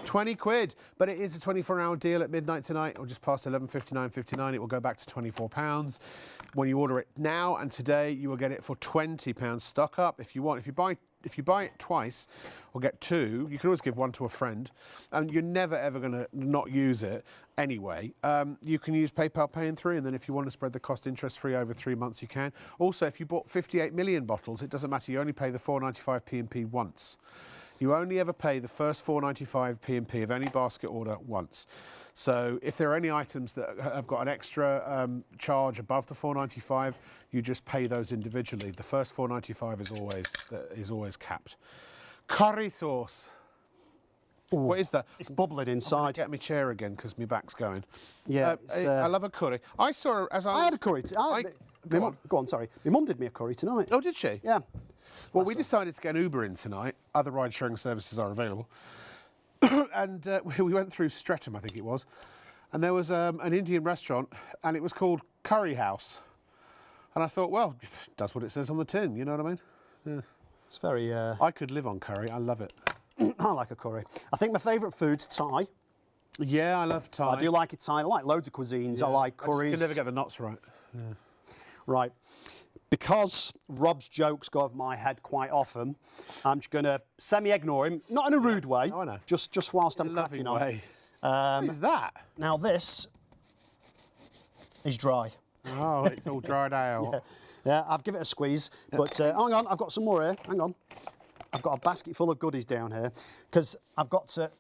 20 quid, but it is a 24-hour deal at midnight tonight or just past 11:59.59. It will go back to £24. When you order it now and today, you will get it for £20. Stock up if you want. If you buy it twice or get 2, you can always give 1 to a friend, and you're never ever going to not use it anyway. You can use PayPal Pay in 3, and then if you want to spread the cost interest-free over 3 months, you can. Also, if you bought 58 million bottles, it doesn't matter. You only pay the £4.95 P&P once. You only ever pay the first £4.95 P&P of any basket order once. So if there are any items that have got an extra charge above the £4.95, you just pay those individually. The first £4.95 is always capped. Curry sauce. Ooh, what is that? It's bubbling inside. Get my chair again because my back's going. Yeah, I love a curry. I saw I had a curry. Go on, sorry. My mum did me a curry tonight. Oh, did she? Yeah. Well, we decided to get an Uber in tonight. Other ride-sharing services are available. And we went through Streatham, I think it was, and there was an Indian restaurant, and it was called Curry House. And I thought, well, it does what it says on the tin, you know what I mean? Yeah. It's very... I could live on curry, I love it. I like a curry. I think my favourite food's Thai. Yeah, I love Thai. I do like Italian. I like loads of cuisines. Yeah. I like curries. I just can never get the knots right. Yeah. Right. Because Rob's jokes go over my head quite often, I'm just going to semi-ignore him, not in a rude way, I know. just whilst I'm loving cracking on. way. What is that? Now this is dry. Oh, it's all dried out. Yeah, I'll give it a squeeze. But hang on, I've got some more here. Hang on. I've got a basket full of goodies down here because I've got to.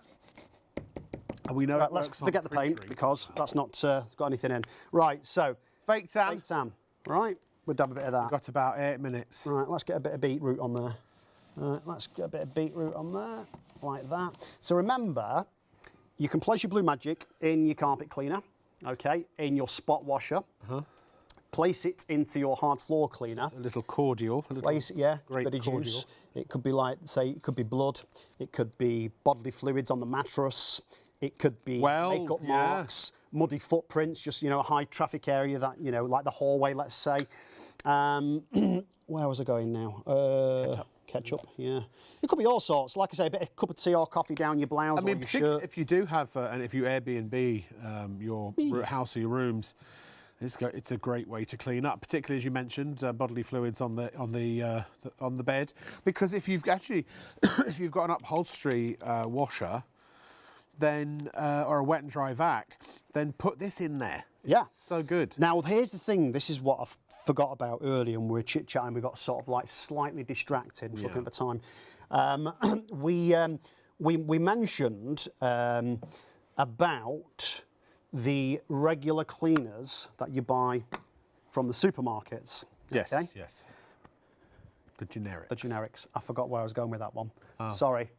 We know. Right, let's forget the paint because that's not got anything in. Right, so Fake Sam. fake tam. Right, we'll have a bit of that. Got about 8 minutes. Right, let's get a bit of beetroot on there. Let's get a bit of beetroot on there, like that. So remember, you can place your Blue Magic in your carpet cleaner, okay, in your spot washer. Place it into your hard floor cleaner. A little cordial. A little Place it, yeah, great bit of cordial. juice. It could be like, say, it could be blood. It could be bodily fluids on the mattress. It could be makeup marks, muddy footprints, just, you know, a high traffic area that, you know, like the hallway, let's say. Where was I going now? Ketchup, yeah. It could be all sorts. Like I say, a bit of cup of tea or coffee down your blouse or your shirt. If you do have, and if you Airbnb your house or your rooms, it's a great way to clean up, particularly as you mentioned, bodily fluids on the bed. Because if you've actually, if you've got an upholstery washer, then or a wet and dry vac, then put this in there. Yeah. It's so good. Now, here's the thing. This is what I forgot about earlier, and we were chit-chatting. We got sort of like slightly distracted looking at the time. We mentioned about the regular cleaners that you buy from the supermarkets. Yes, okay? yes. The generics. The generics. I forgot where I was going with that one. Sorry.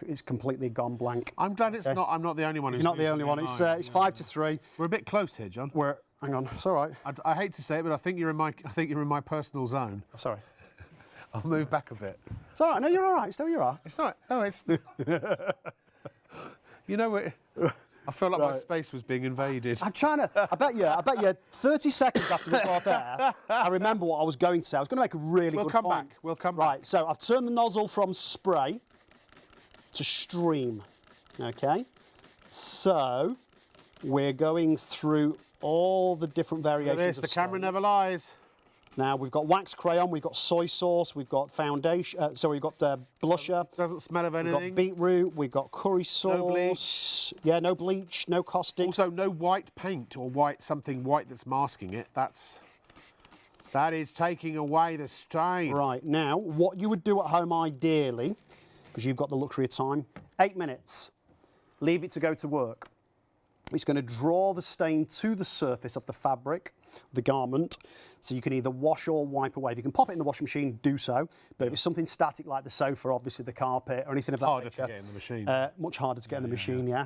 It's completely gone blank. I'm glad it's not. I'm not the only one who's. You're not the only one. It's 5-3. We're a bit close here, John. Hang on. It's all right. I hate to say it, but I think you're in my personal zone. Oh, sorry. I'll move back a bit. It's all right. No, you're all right. Still, you are. It's not. No, it's. You know what? I feel like my space was being invaded. I'm trying to. I bet you. 30 seconds after we got there, I remember what I was going to say. I was going to make a really good point. We'll come back. Right. So I've turned the nozzle from spray to stream. Okay. So we're going through all the different variations. This, the camera never lies. Now we've got wax crayon, we've got soy sauce, we've got foundation. We've got blusher. Doesn't smell of anything. We've got beetroot, we've got curry sauce. No bleach. Yeah, no bleach, no caustic. Also, no white paint or something white that's masking it. That is taking away the stain. Right, now, what you would do at home ideally, because you've got the luxury of time, 8 minutes. Leave it to go to work. It's going to draw the stain to the surface of the fabric, the garment, so you can either wash or wipe away. If you can pop it in the washing machine, do so. But if it's something static like the sofa, obviously the carpet, or anything of that Harder nature, to get in the machine. much harder to get in the machine, yeah.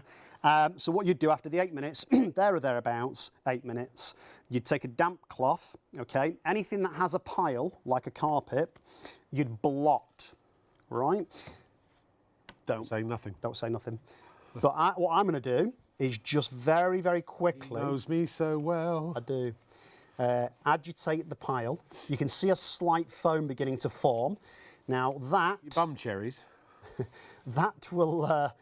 So what you'd do after the 8 minutes, there or thereabouts, 8 minutes, you'd take a damp cloth, okay? Anything that has a pile, like a carpet, you'd blot, right? Don't say nothing. Don't say nothing. But what I'm going to do is just very, very quickly. He knows me so well. I do. Agitate the pile. You can see a slight foam beginning to form. Now that Your bum cherries. that will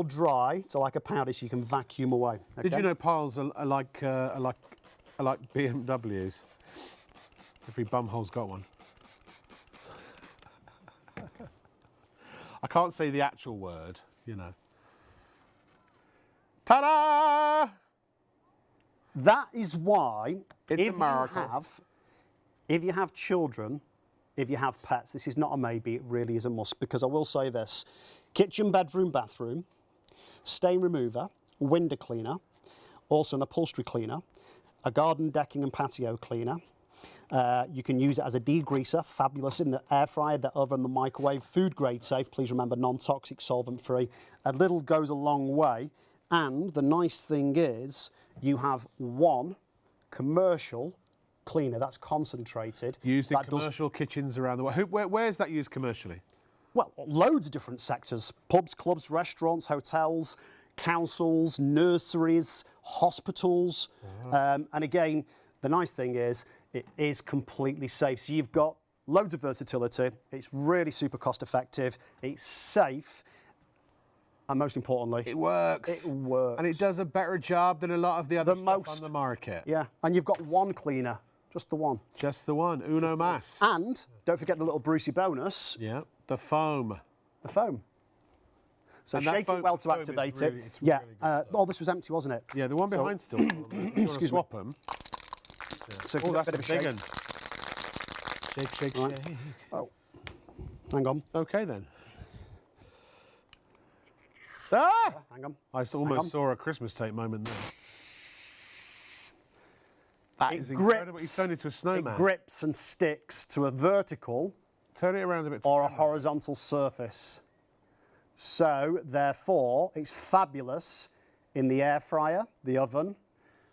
dry to like a powder, so you can vacuum away. Okay? Did you know piles are like BMWs? Every bumhole's got one. I can't say the actual word, you know. Ta-da! That is why It's a miracle. If you have children, if you have pets, this is not a maybe, it really is a must, because I will say this. Kitchen, bedroom, bathroom, stain remover, window cleaner, also an upholstery cleaner, a garden decking and patio cleaner. You can use it as a degreaser, fabulous in the air fryer, the oven, the microwave, food grade safe, please remember non-toxic, solvent free. A little goes a long way. And the nice thing is you have one commercial cleaner that's concentrated. Used in commercial kitchens around the world. Where is that used commercially? Well, loads of different sectors. Pubs, clubs, restaurants, hotels, councils, nurseries, hospitals. And again, the nice thing is it is completely safe. So you've got loads of versatility. It's really super cost effective. It's safe. And most importantly, it works. It works. And it does a better job than a lot of the other stuff on the market. Yeah, and you've got one cleaner, just the one. Just the one, uno mas. And don't forget the little Brucey bonus. Yeah, the foam. The foam. So And that shake foam- it well the to foam is activate really- it. it's Yeah. really good stuff. Oh, this was empty, wasn't it? Yeah, the one behind still. You want to Excuse me. swap them? So Oh, that's a a bit of big shake. one. Shake, shake, Right. shake. Oh, hang on. Okay then. Ah! Hang on. I almost saw a Christmas tape moment there. That is incredible. You've turned into a snowman. It grips and sticks to a vertical Turn it around a bit. or a horizontal surface. So, therefore, it's fabulous in the air fryer, the oven,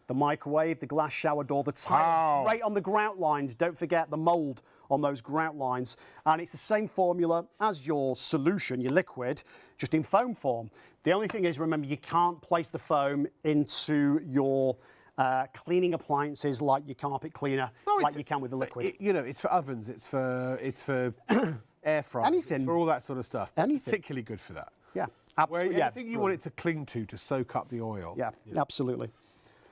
the microwave, the glass shower door, the tile. Great on the grout lines. Don't forget the mould on those grout lines. And it's the same formula as your solution, your liquid, just in foam form. The only thing is, remember, you can't place the foam into your cleaning appliances like your carpet cleaner, like you can with the liquid. You know, it's for ovens. It's for air fryers. Anything. It's for all that sort of stuff. Anything. Particularly good for that. Yeah, Where absolutely. Yeah, anything you want it to cling to soak up the oil. yeah, absolutely.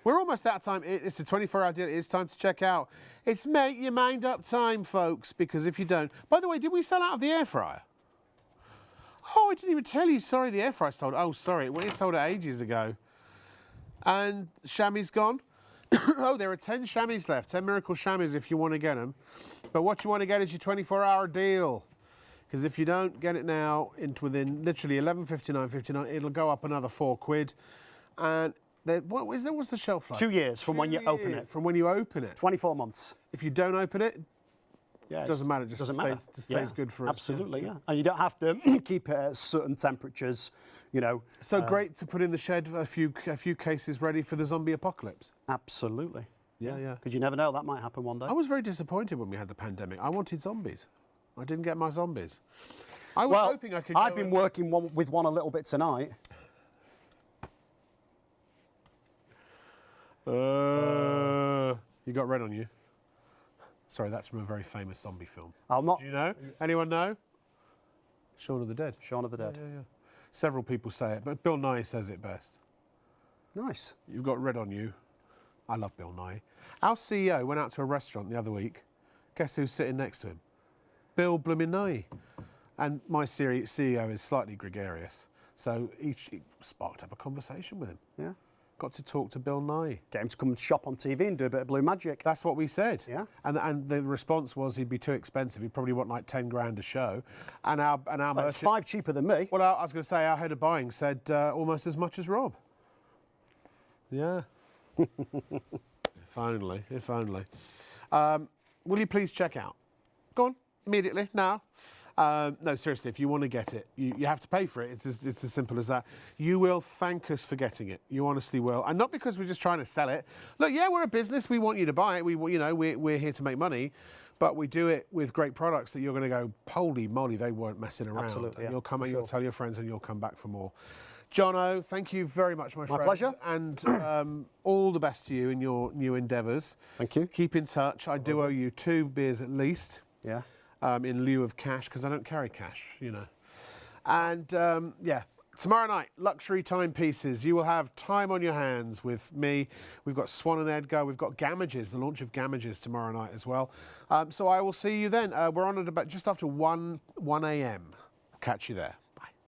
We're almost out of time. It's a 24-hour deal. It's time to check out. It's make your mind up time, folks, because if you don't... By the way, did we sell out of the air fryer? Oh, I didn't even tell you. Sorry, the air fryer sold. Oh, sorry. It sold it ages ago. And chamois gone. Oh, there are 10 chamois left. 10 miracle chamois if you want to get them. But what you want to get is your 24-hour deal. Because if you don't get it now, within literally 11.59.59, it'll go up another £4. And... what's the shelf life? 2 years from when you open it. From when you open it. 24 months. If you don't open it, Yeah, doesn't matter. Just doesn't stays, matter. just stays good for us. Absolutely, yeah. And you don't have to keep it at certain temperatures, you know. So great to put in the shed a few cases ready for the zombie apocalypse. Absolutely. Yeah, yeah. Because you never know, that might happen one day. I was very disappointed when we had the pandemic. I wanted zombies. I didn't get my zombies. I was Well, hoping I could. I've been working with one a little bit tonight. You got red on you. Sorry, that's from a very famous zombie film. I'm not. Do you know? Anyone know? Shaun of the Dead. Shaun of the Dead. Yeah. Several people say it, but Bill Nye says it best. Nice. You've got red on you. I love Bill Nye. Our CEO went out to a restaurant the other week. Guess who's sitting next to him? Bill Bloomin' Nye. And my CEO is slightly gregarious, so he sparked up a conversation with him. Yeah. Got to talk to Bill Nye. Get him to come and shop on TV and do a bit of blue magic. That's what we said. Yeah. And the response was he'd be too expensive. He'd probably want like 10 grand a show. And our That's merchant... 5 cheaper than me. Well, I was going to say our head of buying said almost as much as Rob. Yeah. If only. Will you please check out? Go on, immediately, now. No, seriously, if you want to get it, you have to pay for it. It's as simple as that. You will thank us for getting it. You honestly will. And not because we're just trying to sell it. Look, yeah, we're a business. We want you to buy it. We're here to make money. But we do it with great products that you're going to go, holy moly, they weren't messing around. Absolutely, And yeah, you'll come for and you'll sure. tell your friends and you'll come back for more. Jono, thank you very much, my friend. My pleasure. And all the best to you in your new endeavours. Thank you. Keep in touch. I do owe you 2 beers at least. Yeah. In lieu of cash, because I don't carry cash, you know. And, yeah, tomorrow night, luxury timepieces. You will have time on your hands with me. We've got Swan and Edgar. We've got Gamages, the launch of Gamages tomorrow night as well. So I will see you then. We're on at about just after 1 a.m. Catch you there.